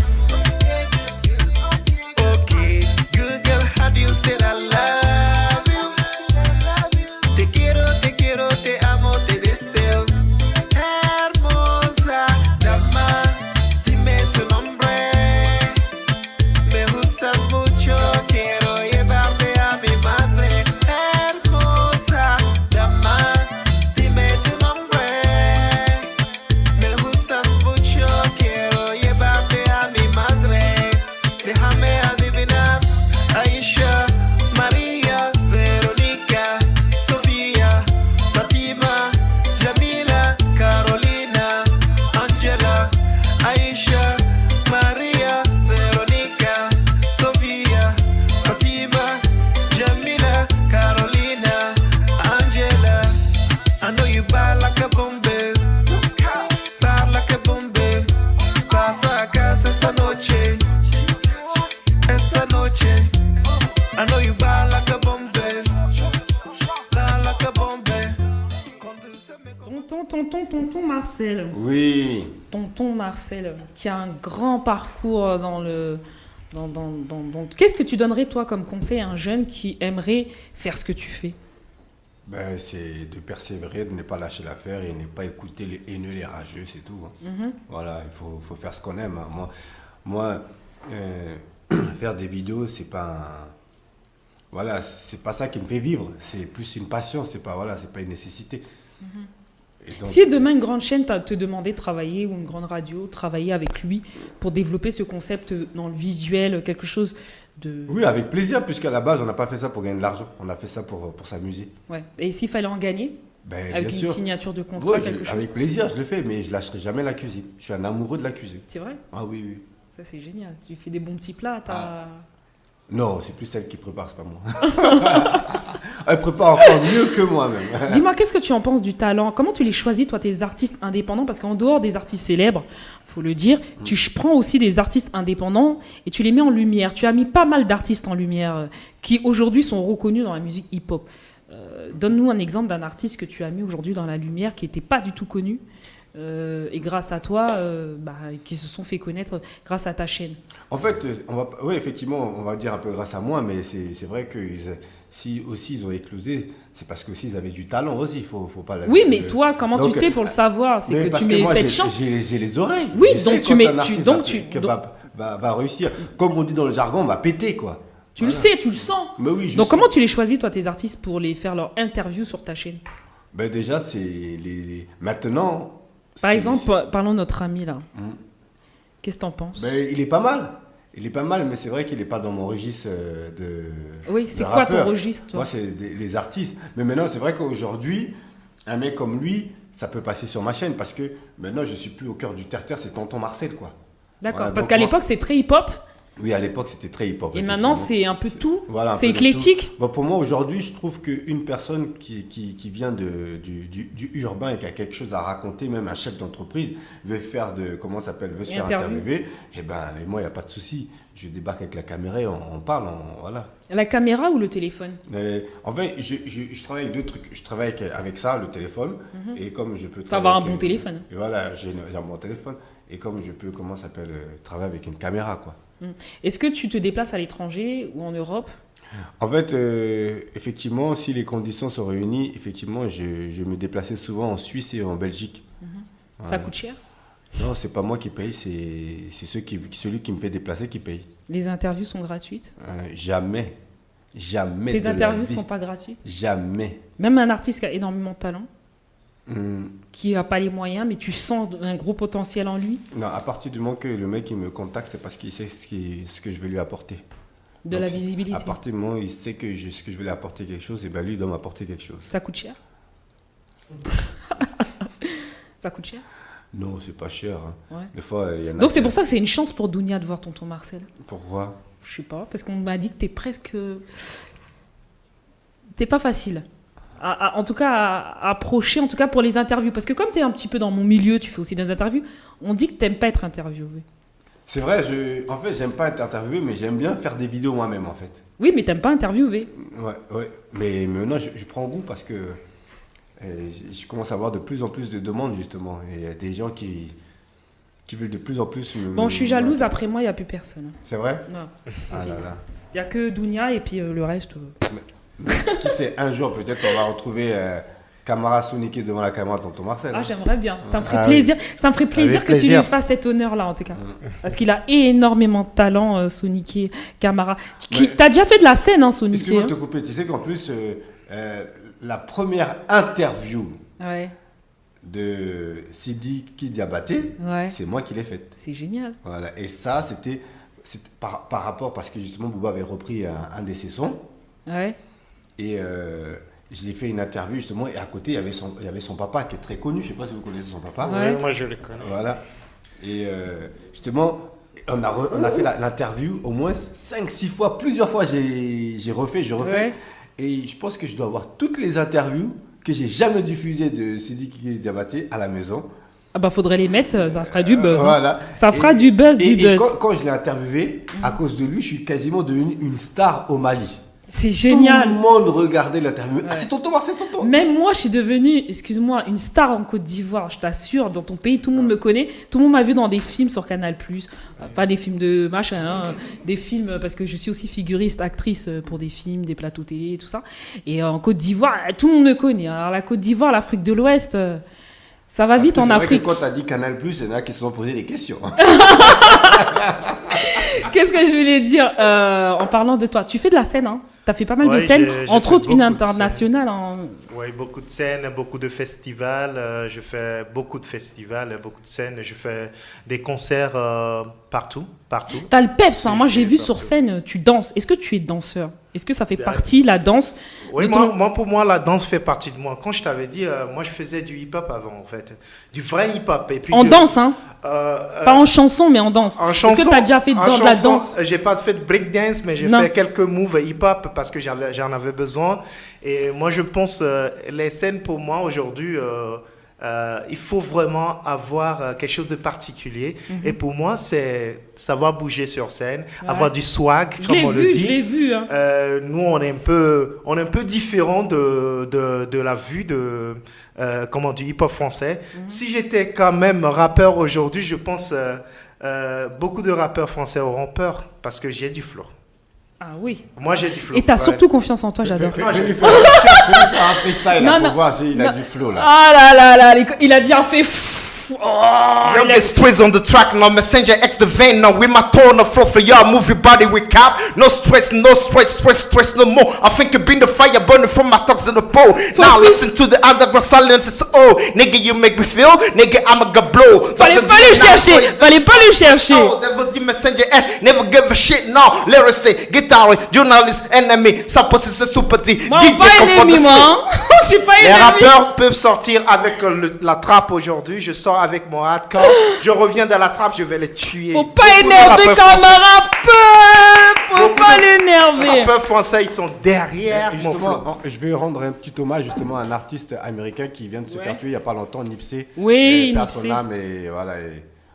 Okay, good girl, how do you say I love you? Te quiero, te amo, te deseo. Hermosa dama, dime tu nombre. Me gustas mucho, quiero llevarte a mi madre. Hermosa dama, dime tu nombre. Me gustas mucho, quiero llevarte a mi madre. Déjame adivinar, Aisha, María, Verónica, Sofía, Fatima, Jamila, Carolina, Angela, Aisha, María, Verónica, Sofía, Fatima, Jamila, Carolina, Angela. I know you bad like a bombe, bad like a bombe. Pasa a casa esta noche, esta noche. I know you bad like a bombe, bad like a bombe. Tonton Marcel. Oui. Tonton Marcel, qui a un grand parcours dans le... Qu'est-ce que tu donnerais, toi, comme conseil à un jeune qui aimerait faire ce que tu fais? Ben, c'est de persévérer, de ne pas lâcher l'affaire et ne pas écouter les haineux, les rageux, c'est tout. Hein. Voilà, il faut faire ce qu'on aime. Hein. Moi faire des vidéos, c'est pas voilà, c'est pas ça qui me fait vivre. C'est plus une passion, c'est pas une nécessité. Et donc, si demain une grande chaîne te demandait de travailler, ou une grande radio, travailler avec lui pour développer ce concept dans le visuel, quelque chose de... Oui, avec plaisir, puisqu'à la base, on n'a pas fait ça pour gagner de l'argent. On a fait ça pour s'amuser. Ouais. Et s'il fallait en gagner, avec bien une sûr. signature de contrat, quelque chose? Avec plaisir, je le fais, mais je lâcherai jamais la cuisine. Je suis un amoureux de la cuisine. C'est vrai? Ah oui, oui. Ça, c'est génial. Tu fais des bons petits plats, Non, c'est plus celle qui prépare, c'est pas moi. Elle prépare encore mieux que moi même. Dis-moi, qu'est-ce que tu en penses du talent? Comment tu les choisis, toi, tes artistes indépendants? Parce qu'en dehors des artistes célèbres, faut le dire, tu prends aussi des artistes indépendants et tu les mets en lumière. Tu as mis pas mal d'artistes en lumière qui aujourd'hui sont reconnus dans la musique hip-hop. Donne-nous un exemple d'un artiste que tu as mis aujourd'hui dans la lumière qui n'était pas du tout connu. Et grâce à toi, qui se sont fait connaître grâce à ta chaîne. En fait, oui, effectivement, on va dire un peu grâce à moi, mais c'est vrai que si aussi ils ont éclosé, c'est parce que aussi ils avaient du talent aussi. Faut pas. Oui, mais toi, comment tu sais pour le savoir? C'est que tu mets cette chance. J'ai les oreilles. Oui, je donc tu mets, va réussir. Comme on dit dans le jargon, on va péter quoi. Tu le sais, tu le sens. Mais oui, donc comment tu les choisis, toi, tes artistes, pour les faire leur interview sur ta chaîne? Ben déjà, c'est maintenant. Par exemple, parlons de notre ami là. Qu'est-ce que t'en penses? Ben, il est pas mal. Il est pas mal, mais c'est vrai qu'il n'est pas dans mon registre de. Oui, c'est quoi ton registre, toi? Moi, c'est les artistes. Mais maintenant, c'est vrai qu'aujourd'hui, un mec comme lui, ça peut passer sur ma chaîne parce que maintenant, je suis plus au cœur du terre-terre, c'est tonton Marcel, quoi. D'accord, voilà, parce qu'à l'époque, c'est très hip-hop. Oui, à l'époque, c'était très hip-hop. Et maintenant, c'est un peu tout. Voilà, c'est éclectique. Bon, pour moi, aujourd'hui, je trouve qu'une personne qui vient du urbain et qui a quelque chose à raconter, même un chef d'entreprise, veut faire veut se faire interviewer, et moi, il n'y a pas de souci. Je débarque avec la caméra et on parle, voilà. La caméra ou le téléphone? En fait, je travaille avec deux trucs. Je travaille avec ça, le téléphone, et comme je peux avoir un bon téléphone. Et voilà, j'ai un bon téléphone. et comme je peux, travailler avec une caméra, quoi. Est-ce que tu te déplaces à l'étranger ou en Europe? En fait, effectivement, si les conditions sont réunies, effectivement, je me déplaçais souvent en Suisse et en Belgique. Ça coûte cher? Non, c'est pas moi qui paye, c'est celui qui me fait déplacer qui paye. Les interviews sont gratuites? Jamais. Jamais. Tes interviews sont pas gratuites? Jamais. Même un artiste qui a énormément de talent, qui n'a pas les moyens, mais tu sens un gros potentiel en lui? Non, à partir du moment que le mec il me contacte, c'est parce qu'il sait ce que je vais lui apporter. De la visibilité. À partir du moment où il sait que ce que je vais lui apporter quelque chose, et ben lui il doit m'apporter quelque chose. Ça coûte cher? Ça coûte cher? Non, c'est pas cher. Hein. Ouais. Des fois, il y en a. Donc c'est pour ça que c'est une chance pour Dounia de voir tonton Marcel. Pourquoi? Je sais pas, parce qu'on m'a dit que t'es presque... T'es pas facile. En tout cas, à approcher, en tout cas pour les interviews. Parce que comme t'es un petit peu dans mon milieu, tu fais aussi des interviews, on dit que t'aimes pas être interviewé. C'est vrai, en fait, j'aime pas être interviewé, mais j'aime bien faire des vidéos moi-même, en fait. Oui, mais t'aimes pas interviewer. Ouais. Mais maintenant, je prends goût parce que je commence à avoir de plus en plus de demandes, justement. Et il y a des gens qui veulent de plus en plus... Bon, je suis jalouse, après moi, il n'y a plus personne. C'est vrai? Non. Ah là là. Il n'y a que Dounia et puis le reste... Mais qui sait, un jour, peut-être, on va retrouver Camara Souniké devant la caméra de tonton Marcel. Ah, j'aimerais bien. Ça me ferait plaisir. Oui. Ça me ferait plaisir que tu lui fasses cet honneur-là, en tout cas. Parce qu'il a énormément de talent, Souniké, Camara. T'as déjà fait de la scène, hein, Souniké? Excuse-moi de te couper. Tu sais qu'en plus... la première interview de Sidiki Diabaté, c'est moi qui l'ai faite. C'est génial. Voilà. Et ça, c'était par rapport, parce que justement, Booba avait repris un de ses sons. Ouais. Et je l'ai fait une interview, justement, et à côté, il y avait son papa qui est très connu. Je ne sais pas si vous connaissez son papa. Ouais, moi, je le connais. Voilà. Et justement, on a fait l'interview au moins 5-6 fois. Plusieurs fois, j'ai refait. Ouais. Et je pense que je dois avoir toutes les interviews que j'ai jamais diffusées de Sidiki Diabaté à la maison. Ah bah faudrait les mettre, ça fera du buzz. Voilà. Hein. Ça fera du buzz, et buzz. Quand je l'ai interviewé, à cause de lui, je suis quasiment devenu une star au Mali. C'est génial. Tout le monde regardait l'interview. Ouais. Ah, c'est tonton, c'est tonton. Même moi, je suis devenue, excuse-moi, une star en Côte d'Ivoire. Je t'assure, dans ton pays, tout le monde me connaît. Tout le monde m'a vu dans des films sur Canal+. Pas des films de machin, hein, des films, parce que je suis aussi figuriste, actrice pour des films, des plateaux télé, tout ça. Et en Côte d'Ivoire, tout le monde me connaît. Alors la Côte d'Ivoire, l'Afrique de l'Ouest, ça va vite en Afrique. Quand tu as dit Canal+, il y en a qui se sont posé des questions. Qu'est-ce que je voulais dire en parlant de toi? Tu fais de la scène, hein? Tu as fait pas mal de scènes, entre autres une internationale. Oui, beaucoup de scènes, beaucoup de festivals. Je fais beaucoup de festivals, beaucoup de scènes. Je fais des concerts partout. Tu as le peps, hein? Moi j'ai vu sur scène, tu danses. Est-ce que tu es danseur? Est-ce que ça fait partie, la danse? Oui, pour moi, la danse fait partie de moi. Quand je t'avais dit, moi je faisais du hip-hop avant, en fait. Du vrai hip-hop. Et puis danse, hein? Pas en chanson, mais en danse. Est-ce que tu as déjà fait de la danse? J'ai pas fait de breakdance, mais j'ai fait quelques moves hip-hop parce que j'en avais besoin. Et moi, je pense, les scènes pour moi aujourd'hui, il faut vraiment avoir quelque chose de particulier. Et pour moi, c'est savoir bouger sur scène, avoir du swag, comme on le dit. Je l'ai vu. Hein. Nous, on est un peu différent de la vue de du hip-hop français. Si j'étais quand même rappeur aujourd'hui, je pense beaucoup de rappeurs français auront peur parce que j'ai du flow. Ah oui. Moi, j'ai du flow. Et t'as surtout confiance en toi, j'adore. Je vais lui faire un freestyle là, pour voir s'il a du flow là. Ah là, il a déjà fait... Young Strays on the track, now Messenger X the vein, now with my tone of flow for y'all, move your body with cap. No stress no more. I think you've been the fire burning from my thugs in the pole. Now listen to the underground silence, it's nigga you make me feel, nigga I'm a gablo. Fallait pas le chercher. Oh, never the Messenger X, never give a shit, no. Lyricist, guitar, journalist, enemy, ça possède ce super dit. Moi, pas ennemi, moi. Je suis pas ennemi. Les rappeurs peuvent sortir avec la trappe aujourd'hui, je sors avec mon hardcore, je reviens dans la trappe, je vais les tuer. Faut pas énerver Camara, faut pas l'énerver. Les rappeurs français, ils sont derrière mon flow. Je vais rendre un petit hommage justement à un artiste américain qui vient de se faire tuer il y a pas longtemps, Nipsey. Oui, Nipsey. Et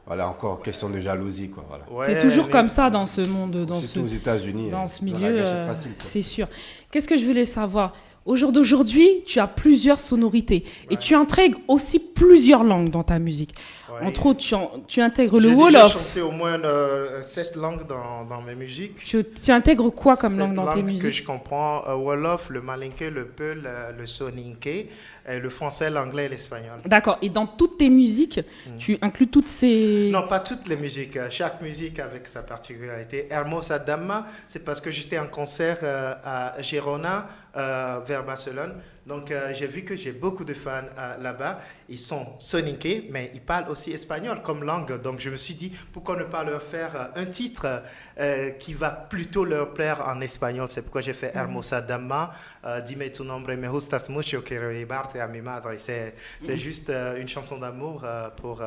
voilà, encore question de jalousie quoi. Voilà. Ouais, c'est toujours comme ça dans ce monde, surtout aux États-Unis, dans ce milieu, c'est sûr. Qu'est-ce que je voulais savoir? Au jour d'aujourd'hui, tu as plusieurs sonorités et tu intègres aussi plusieurs langues dans ta musique. Ouais. Entre autres, tu intègres le J'ai déjà Wolof. chanté au moins 7 langues dans mes musiques. Tu intègres quoi comme 7 langue dans tes langues que musiques? je comprends, Wolof, le Malinké, le Peul, le Soninké, le français, l'anglais et l'espagnol. D'accord. Et dans toutes tes musiques, tu inclus toutes ces... Non, pas toutes les musiques. Chaque musique avec sa particularité. Hermosa Dama, c'est parce que j'étais en concert à Girona, vers Barcelone. Donc, j'ai vu que j'ai beaucoup de fans là-bas. Ils sont soninké, mais ils parlent aussi espagnol comme langue. Donc, je me suis dit, pourquoi ne pas leur faire un titre qui va plutôt leur plaire en espagnol. C'est pourquoi j'ai fait Hermosa Dama, Dime tu nombre, me gustas mucho, quiero llevarte a mi madre. C'est juste une chanson d'amour pour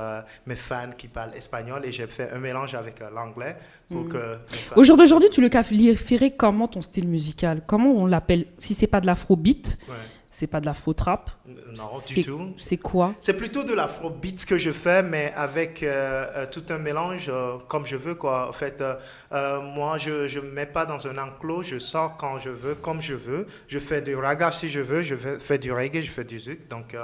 mes fans qui parlent espagnol. Et j'ai fait un mélange avec l'anglais pour que... Au jour d'aujourd'hui, tu le qualifierais comment ton style musical? Comment on l'appelle? Si c'est pas de l'afrobeat, c'est pas de l'afro-trap? Non, du tout. C'est quoi? C'est plutôt de l'afrobeat que je fais, mais avec tout un mélange comme je veux, quoi. En fait, moi, je ne me mets pas dans un enclos, je sors quand je veux, comme je veux. Je fais du raga si je veux, je fais du reggae, je fais du zouk. Donc,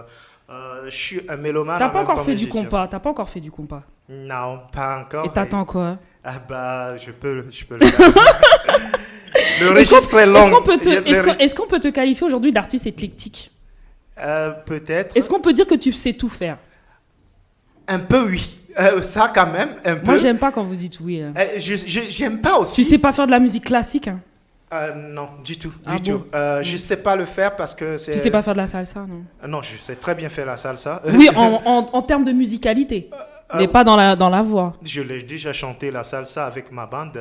je suis un mélomane. T'as pas encore fait du compas? T'as pas encore fait du compas? Non, pas encore. Et t'attends quoi? Ah bah, je peux le faire. Le registre est long. Est-ce qu'on peut te qualifier aujourd'hui d'artiste éclectique? Peut-être. Est-ce qu'on peut dire que tu sais tout faire? Un peu, oui. Ça, quand même, un peu. Moi, j'aime pas quand vous dites oui. J'aime pas aussi. Tu sais pas faire de la musique classique, hein? Non, du tout. Je sais pas le faire parce que c'est... Tu sais pas faire de la salsa, non? Non, je sais très bien faire la salsa. Oui, en termes de musicalité. Mais pas dans la voix. Je l'ai déjà chanté la salsa avec ma bande.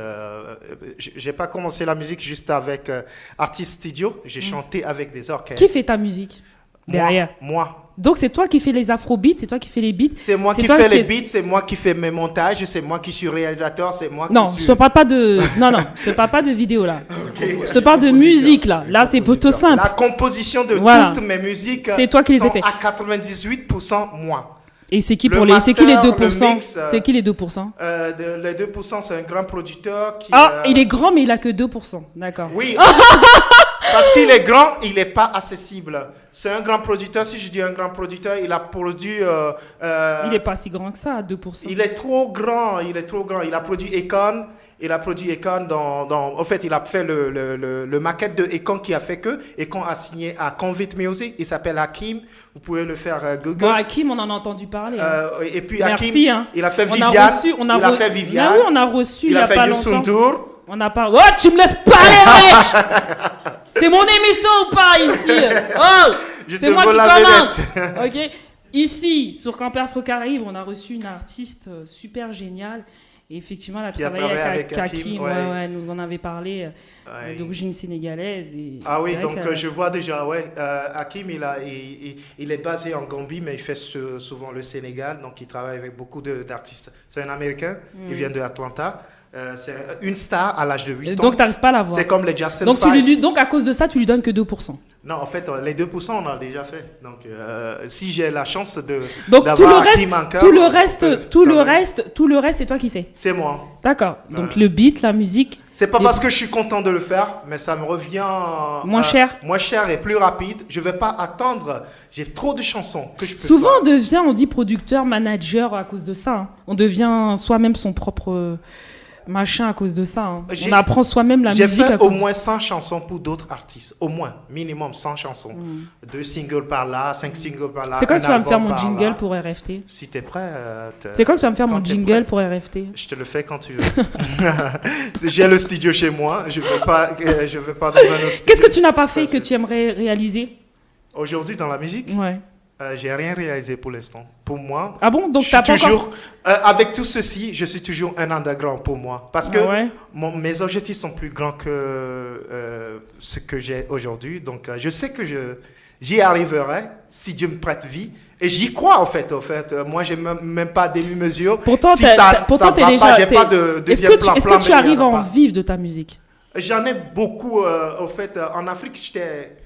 J'ai pas commencé la musique juste avec Artist Studio. J'ai chanté avec des orchestres. Qui fait ta musique derrière? Moi. Donc c'est toi qui fais les afrobeats, c'est toi qui fais les beats. C'est moi qui fais les beats, c'est moi qui fais mes montages, c'est moi qui suis réalisateur, c'est moi non, qui suis... je te parle pas de je te parle pas de vidéo là. Okay. Je te parle de musique là. Là c'est plutôt simple. La composition de toutes mes musiques, c'est toi qui les as fait. À 98% moi. Et c'est qui pour c'est qui les 2%? C'est qui les 2%? Les 2%, c'est un grand producteur qui... il est grand mais il a que 2%. D'accord. Oui. Parce qu'il est grand, il n'est pas accessible. C'est un grand producteur. Si je dis un grand producteur, il a produit... il n'est pas si grand que ça, à 2%. Il est trop grand. Il a produit Akon. Il a produit Akon en fait, il a fait le maquette de Akon qui a fait que Akon a signé à Convict Music. Il s'appelle Hakim. Vous pouvez le faire Google. Bon, Hakim, on en a entendu parler. Et puis merci, Hakim, hein. il a fait Viviane. Il a fait Viviane. Oui, on a reçu il y a pas longtemps. Sundur. On a pas... Oh, tu me laisses parler, wesh. C'est mon émission ou pas ici? Oh, c'est moi qui commente. Ok. Ici, sur Camper Afro-Caraïbes, on a reçu une artiste super géniale. Et effectivement, elle a travaillé avec Hakim. Ouais, nous en avait parlé, d'origine sénégalaise. Et oui, donc je vois déjà, Hakim, il est basé en Gambie, mais il fait souvent le Sénégal. Donc, il travaille avec beaucoup d'artistes. C'est un Américain, il vient de Atlanta. C'est une star à l'âge de 8 ans. Donc, tu n'arrives pas à la voir. C'est comme les Jackson donc, donc, à cause de ça, tu lui donnes que 2%. Non, en fait, les 2%, on a déjà fait. Donc, si j'ai la chance d'avoir Hakim en cœur... Tout le reste, c'est toi qui fais. C'est moi. D'accord. Donc, le beat, la musique... C'est pas parce que je suis content de le faire, mais ça me revient... moins cher. Moins cher et plus rapide. Je vais pas attendre. J'ai trop de chansons que je peux Souvent, on dit producteur, manager à cause de ça. Hein. On devient soi-même son propre... machin à cause de ça. Hein. On apprend soi-même la musique. J'ai fait au moins 100 chansons pour d'autres artistes. Au moins, minimum 100 chansons. 2 singles par là, 5 singles par là. C'est quand tu vas me faire mon jingle pour RFT? Si tu es prêt. C'est quand tu vas me faire mon jingle pour RFT? Je te le fais quand tu veux. J'ai le studio chez moi. Je veux pas dans un autre studio. Qu'est-ce que tu n'as pas fait que tu aimerais réaliser? Aujourd'hui, dans la musique? Ouais. J'ai rien réalisé pour l'instant. Pour moi, ah bon, donc t'as pas toujours avec tout ceci, je suis toujours un underground pour moi parce que mes objectifs sont plus grands que ce que j'ai aujourd'hui. Donc je sais que j'y arriverai si Dieu me prête vie et j'y crois en fait. Moi, j'ai même pas demi-mesure. Pourtant, si t'es déjà. J'ai pas de deuxième plan. Est-ce que tu arrives à en vivre de ta musique? J'en ai beaucoup. En fait, en Afrique, j'étais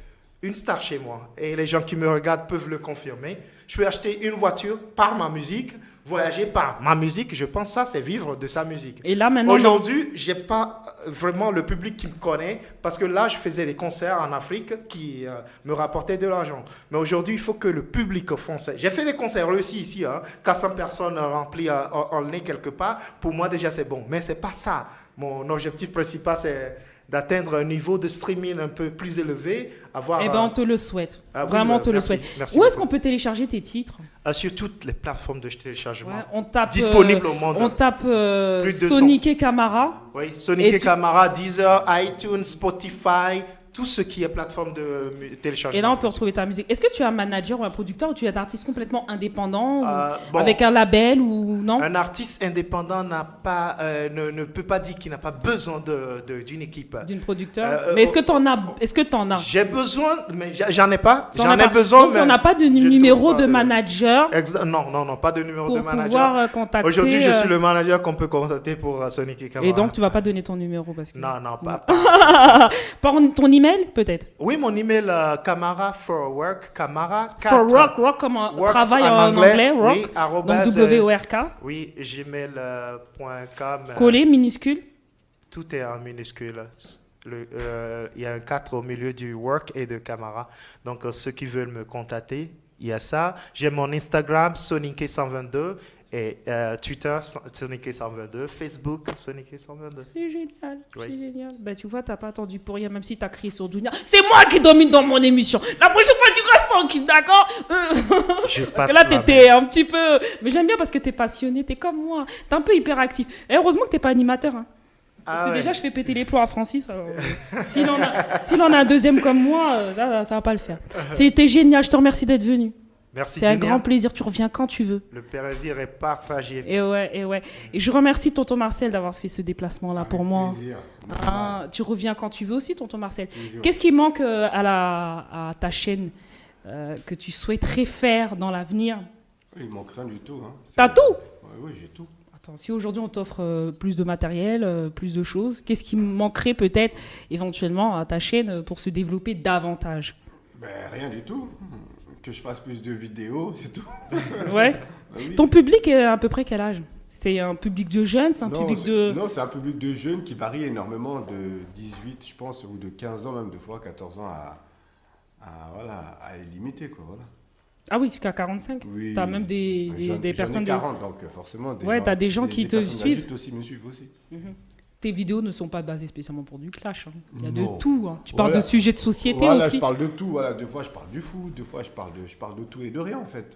une star chez moi et les gens qui me regardent peuvent le confirmer. Je peux acheter une voiture par ma musique, voyager par ma musique, je pense que ça, c'est vivre de sa musique. Et là, maintenant... Aujourd'hui, je n'ai pas vraiment le public qui me connaît parce que là, je faisais des concerts en Afrique qui me rapportaient de l'argent. Mais aujourd'hui, il faut que le public français... J'ai fait des concerts aussi ici, 400 personnes remplies en nez quelque part. Pour moi, déjà, c'est bon. Mais ce n'est pas ça. Mon objectif principal, c'est d'atteindre un niveau de streaming un peu plus élevé. On te le souhaite. Vraiment, on te le souhaite. Où est-ce qu'on peut télécharger tes titres? Sur toutes les plateformes de téléchargement. Ouais, on tape, disponibles au monde. On tape Sonic et Camara. Oui, Sonic et Camara, Deezer, iTunes, Spotify, tout ce qui est plateforme de téléchargement. Et là, on peut retrouver ta musique. Est-ce que tu es un manager ou un producteur ou tu es un artiste complètement indépendant avec un label ou non? Un artiste indépendant ne peut pas dire qu'il n'a pas besoin d'une équipe. D'une producteur. Mais est-ce que tu en as? J'ai besoin, mais j'en ai pas. J'en ai besoin. Donc, on n'a pas de numéro de manager. Non, pas de numéro de manager. Pour pouvoir contacter. Aujourd'hui, je suis le manager qu'on peut contacter pour Sonic et Camara. Et donc, tu vas pas donner ton numéro parce que... Non, pas. Ton email, peut-être? Oui, mon email, Camara for Work, Camara 4. For Work comme travail en anglais, work. Oui, donc W-O-R-K. Oui, gmail.com. Collé, minuscule? Tout est en minuscule. Il y a un 4 au milieu du work et de Camara. Donc, ceux qui veulent me contacter, il y a ça. J'ai mon Instagram, Sonic122. Et Twitter, Sonic122, Facebook, Sonic122. C'est génial, c'est génial. Ben, tu vois, t'as pas attendu pour rien, même si t'as crié sur Dounia. C'est moi qui domine dans mon émission. La prochaine fois, tu restes tranquille, d'accord? Parce que là, t'étais un petit peu... Mais j'aime bien parce que t'es passionné, t'es comme moi. T'es un peu hyperactif. Et heureusement que t'es pas animateur. Parce que déjà, je fais péter les plombs à Francis. S'il en a un deuxième comme moi, ça va pas le faire. C'était génial, je te remercie d'être venu. Merci. C'est un grand plaisir, tu reviens quand tu veux. Le plaisir est partagé. Et ouais. Et je remercie tonton Marcel d'avoir fait ce déplacement-là pour moi. Plaisir. Tu reviens quand tu veux aussi, tonton Marcel. Qu'est-ce qui manque à ta chaîne que tu souhaiterais faire dans l'avenir? Il manque rien du tout. T'as tout? Oui, j'ai tout. Attends, si aujourd'hui on t'offre plus de matériel, plus de choses, qu'est-ce qui manquerait peut-être éventuellement à ta chaîne pour se développer davantage? Rien du tout. Que je fasse plus de vidéos, c'est tout. Ouais. Oui. Ton public est à peu près quel âge? C'est un public de jeunes, c'est un public de... Non, c'est un public de jeunes qui varie énormément de 18, je pense, ou de 15 ans, même des fois 14 ans à illimité, quoi, voilà. Ah oui, jusqu'à 45? Oui. T'as même des personnes... J'en ai 40, donc forcément... T'as des gens qui te suivent. Aussi me suivent aussi. Tes vidéos ne sont pas basées spécialement pour du clash. Il y a de tout. Tu parles de sujets de société aussi. Je parle de tout. Voilà. Des fois, je parle du foot. Des fois, je parle de tout et de rien, en fait.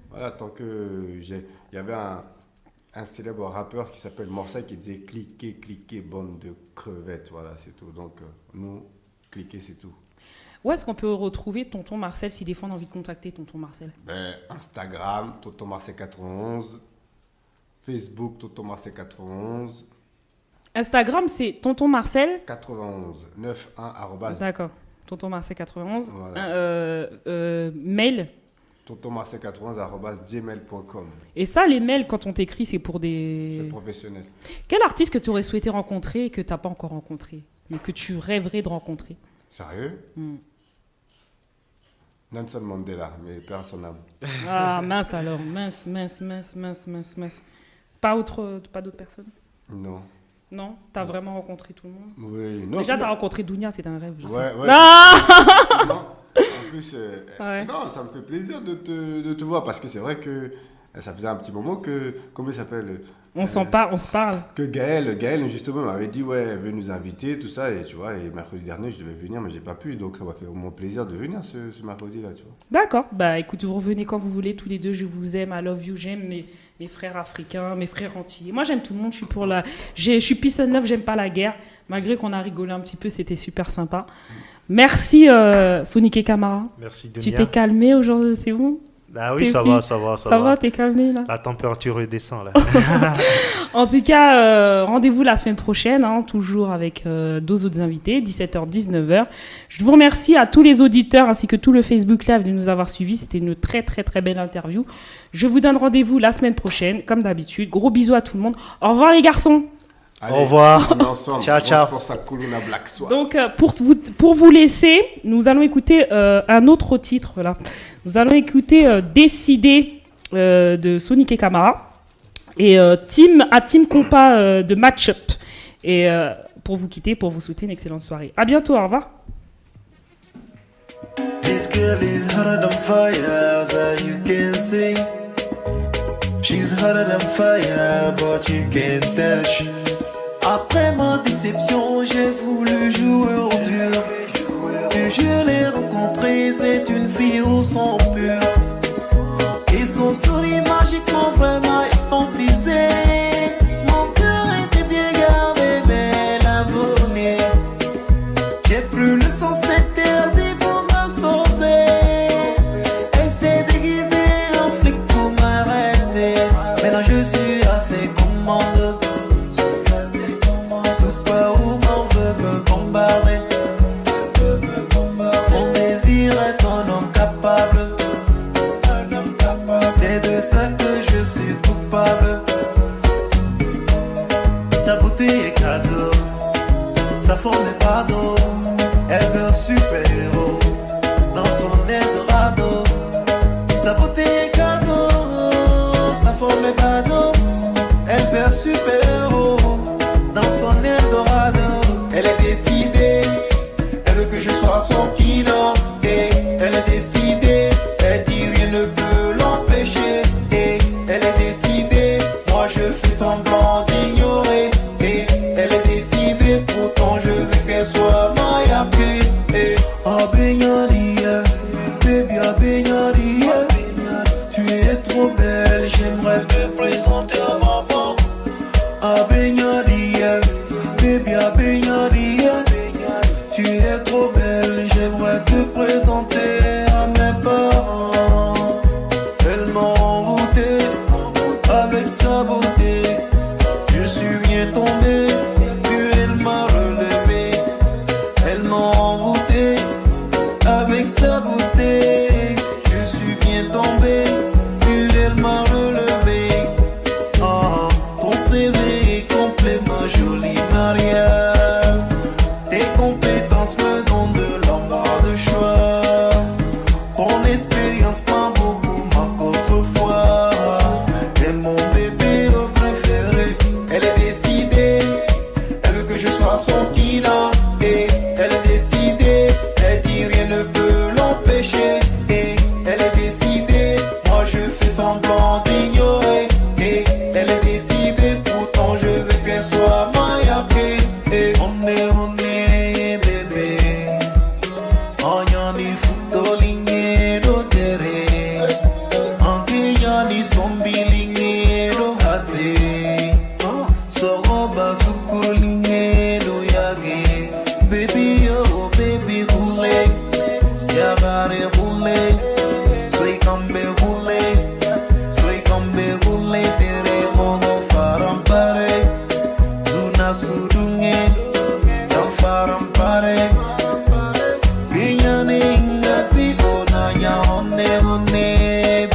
Voilà, tant que... Il y avait un célèbre rappeur qui s'appelle Morsaï qui disait « Cliquez, cliquez, bande de crevettes ». Voilà, c'est tout. Donc, nous, cliquez, c'est tout. Où est-ce qu'on peut retrouver tonton Marcel si des fois on a envie de contacter tonton Marcel? Instagram, tonton Marcel 91. Facebook, tonton Marcel 91. Instagram, c'est tonton Marcel 91 91 @. D'accord. Tonton Marcel 91. Voilà. Mail tontonmarcel 91 @gmail.com. Et ça, les mails, quand on t'écrit, c'est pour des... C'est professionnel. Quel artiste que tu aurais souhaité rencontrer et que tu n'as pas encore rencontré, mais que tu rêverais de rencontrer? Sérieux? Nelson Mandela, mais perd son âme. Ah, mince alors. Mince. Pas d'autres personnes? Non. Non, t'as vraiment rencontré tout le monde? Oui. Non, déjà, t'as rencontré Dounia, c'est un rêve. Ouais. Non. En plus, non, ça me fait plaisir de te voir parce que c'est vrai que ça faisait un petit moment que, comment il s'appelle? On se parle. Que Gaël justement m'avait dit veut nous inviter, tout ça, et tu vois, et mercredi dernier je devais venir mais j'ai pas pu, donc ça m'a fait au moins plaisir de venir ce mercredi là, tu vois. D'accord, écoute, vous revenez quand vous voulez, tous les deux, je vous aime, I love you, j'aime mes frères africains, mes frères antillais. Moi j'aime tout le monde, je suis peace and love, j'aime pas la guerre, malgré qu'on a rigolé un petit peu, c'était super sympa. Merci Sonic et Camara. Merci Dunia. Tu t'es calmé aujourd'hui, c'est bon? Ah oui, ça va. Ça va, t'es calmé là? La température redescend là. En tout cas, rendez-vous la semaine prochaine, toujours avec deux autres invités, 17h, 19h. Je vous remercie à tous les auditeurs ainsi que tout le Facebook Live de nous avoir suivis. C'était une très très très belle interview. Je vous donne rendez-vous la semaine prochaine, comme d'habitude. Gros bisous à tout le monde. Au revoir les garçons. Allez, au revoir. Ciao. Donc, pour vous laisser, nous allons écouter un autre titre là. Nous allons écouter Décider de Sonic et Camara. Et team compas de match-up. Et pour vous quitter, pour vous souhaiter une excellente soirée. À bientôt, au revoir. This girl is hotter than fire, as you can see. She's hotter than fire, but you can't touch. Après ma déception, j'ai voulu jouer au dur. Et je l'ai rencontrée, c'est une fille au sang pur. Et son sourire magiquement vraiment hypnotisé. Mon cœur était bien gardé, belle abonnée. J'ai plus le sens interdit pour me sauver. Elle s'est déguisée en flic pour m'arrêter. Maintenant je suis à ses commandes. Superwoman veut me bombarder. Son désir est un homme capable. C'est de ça que je suis coupable. Sa beauté est cadeau, sa forme est pardon. Elle veut un super-héros dans son Eldorado. Sa beauté est cadeau, sa forme est pardon. Elle veut un super-héros dans son Eldorado. Elle est décidée, elle veut que je sois son kilo. Et elle est décidée, elle dit rien ne peut l'empêcher. Et elle est décidée, moi je fais semblant d'ignorer. Et elle est décidée, pourtant je veux qu'elle soit maillapée. Et Abenyari, baby Abenyari, tu es trop belle, j'aimerais te présenter à maman. Abenyari, baby Abenyari, tu es trop belle, j'aimerais te présenter à mes parents. Elle m'a envoûté avec sa beauté. Je suis bien tombé, puis elle m'a relevé. Elle m'a envoûté avec sa beauté. Je suis bien tombé, puis elle m'a relevé. Ah, ton CV est complet, ma jolie Mariam. Tes compétences me donnent de l'embarras de choix. Ton expérience pas beaucoup manque autrefois. Et mon bébé au préféré. Elle est décidée, elle veut que je sois son killer. Et elle est décidée, elle dit rien ne peut l'empêcher. Et elle est décidée, moi je fais semblant d'ignorer. Et elle est décidée, pourtant je veux qu'elle soit maillapée. Et on est bébé. Anyani futolinge do tere. Ankeyani sombilinge do hate. Soroba sukulinge do yage. Baby oh baby roulé. Yagare roulé. Soy cambe roulé. Soy cambe roulé. Tere mono farampare. Zuna sudunge. Yam farampare. Pinyane ingati onanya honne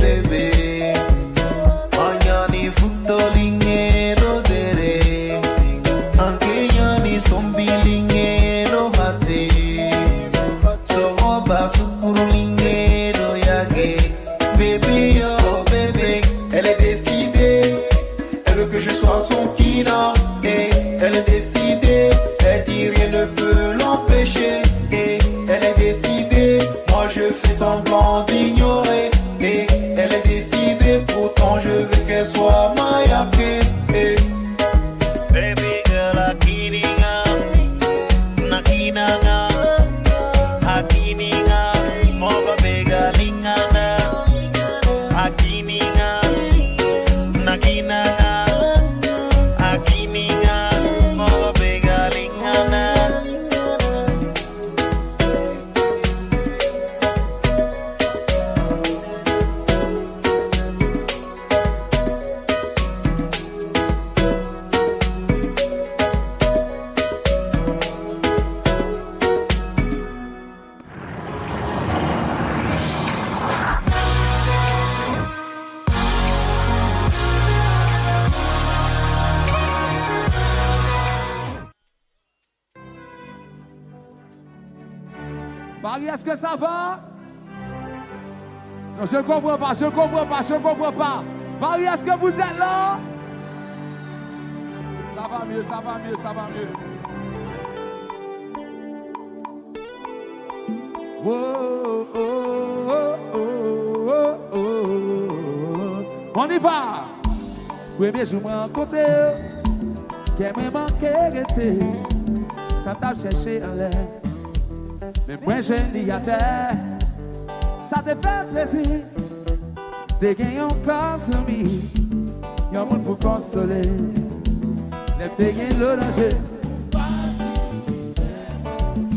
bebe. Anyani futolinge do dere. Ankeyani sombilinge do hate. Soroba sukurulinge do yage. Baby oh bébé. Elle est décidée, elle veut que je sois son killer. Et elle est décidée, elle dit rien ne peut l'empêcher. Et elle est décidée, moi je fais semblant d'ignorer. Et elle est décidée, pourtant je veux qu'elle soit maillapée. Et baby girl, akininga, nakinanga, akininga, moga bega lingana, akininga, nakinanga, akininga, moga bega lingana. Marie, est-ce que ça va? Non, je ne comprends pas, je ne comprends pas, je ne comprends pas. Paris, est-ce que vous êtes là? Ça va mieux, ça va mieux, ça va mieux. Oh, oh, oh, oh, oh, oh, oh. On y va. Premier jour, moi, côté, qui me manquait, était. Ça t'a cherché en l'air. Mais moi, je dis à terre. Ça te fait plaisir. Des gagnants comme celui. Y'a un monde pour consoler. Les gagnants le danger.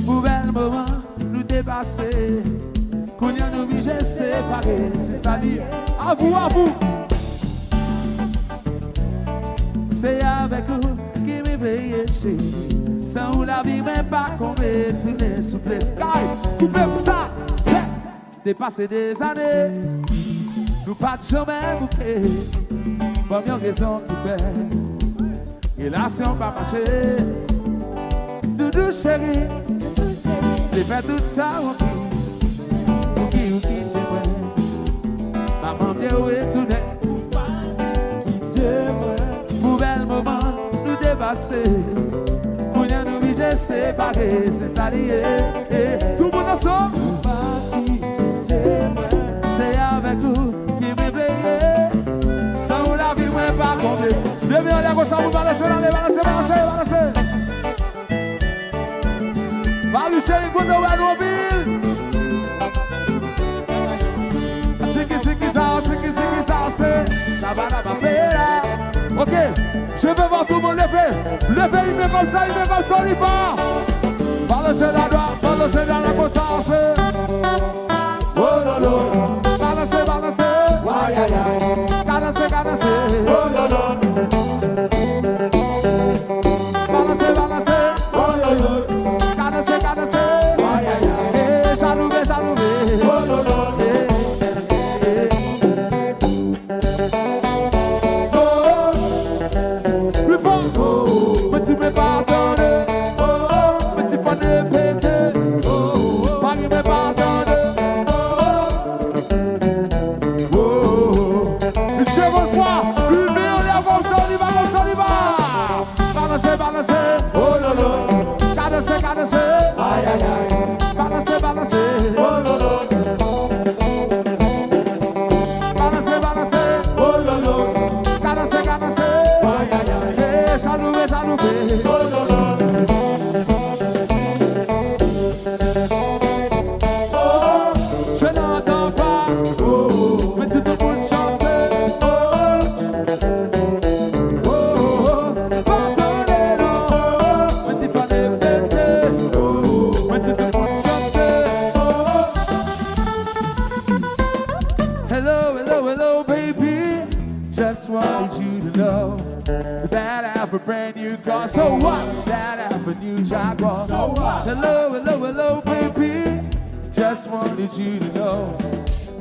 Pour bel moment, nous dépasser. Qu'on y a nous obligés séparés. C'est ça lié. À vous, à vous. C'est avec vous qui me veille chez. Sans vous la vie même pas combler. Tout les souffler. Car, coupez ça. C'est dépasser des années. Nous pas de chemin bouquet. Pas bien raison qui fait. Et là, si on va marcher. Doudou chéri. J'ai fait tout ça, ok. Ok, t'es vrai. Maman bien où est tout net. Pour bel moment, nous dépasser. Pour y nous obligés séparés, c'est ça lié. Tout le monde ensemble. C'est avec vous qui me plaît. Sans vous la vie, moi pas compter. Demain, on est comme ça, vous balancez, balancez, balancez, balancez. Marie chérie, vous nous voyez mobile. Siki, ça, c'est. Ça va la papera. Ok, je veux voir tout le monde lever. Lever, il met comme ça, on y va. Balancez la droite, balancez dans la conscience. Oh lolo, balancez, balancez. Aïe, aïe, aïe. Cadencez, cadencez. Oh lolo. Balancez, balancez. Oh lolo. Cadencez, cadencez. Aïe, aïe, aïe. Jalouvé, jalouvé. Oh lolo. Petit me pardonne, petit fan de pété, Paris me pardonne, une seconde fois, une meilleure comme ça, on y va, comme ça, on y va. Balancez, balancez, oh lolo, cadencez, cadencez, aïe aïe aïe, balancez, balancez, oh lolo, balancez, balancez, oh lolo, cadencez, cadencez, aïe aïe aïe, jalouvé, jalouvé. Je n'entends pas, mais tu te peux chanter. Pardonnez-nous, mais tu fallait péter. Mais tu te peux chanter. Hello, hello, hello, baby. Just wanted you to know that I have a brand new car. So what? That I have a new Jaguar. So what? Hello, hello, hello, baby. Just wanted you to know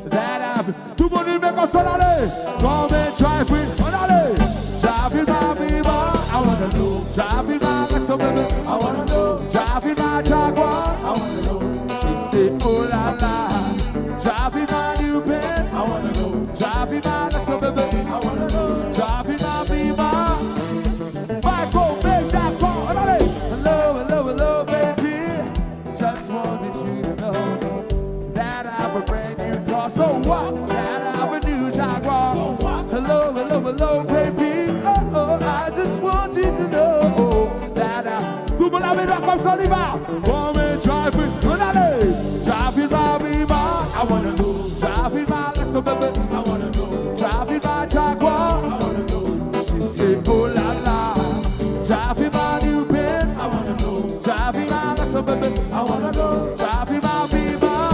that I have. Tout le monde dit mais comme ça allez. Come and drive with, on allez. Drive in my Beamer, I wanna know. Drive in my Lexus, baby, I wanna know. Drive in my Jaguar, I wanna know. She said, oh la la. Drive in my new Benz, I wanna know. Drive in my Lexus, baby, I wanna know. Drive in my Beamer. Michael, make that call, on allez. Hello, hello, hello, baby. Just wanted you to know that I have a brand new car. So what? That I have a new Jaguar. So what? Hello, hello, hello, baby. Oh, oh, I just want you to know that I. Tout le monde a mis là comme ça, on y va. Come and drive with, on allez. Drive in my Beamer, I wanna know. Drive in my Lexus, baby, I wanna know. Drive in my Jaguar, I wanna know. She said, oh la la. Drive in my new Benz, I wanna know. Drive in my Lexus, baby, I wanna know. Drive in my Beamer.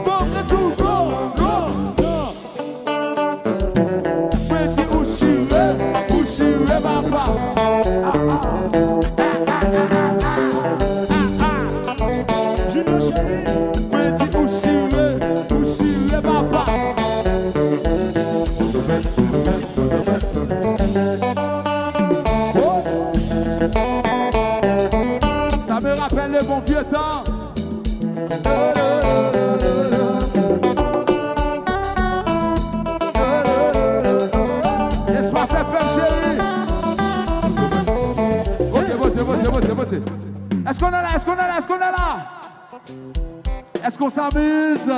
From the two, go, go, go. Pretty Ushi, papa. Junior chéri. Pretty Ushi, papa. Ça me rappelle le bon vieux temps. Espace FM, chérie. Ok, bossez. Est-ce qu'on est là? Est-ce qu'on s'amuse?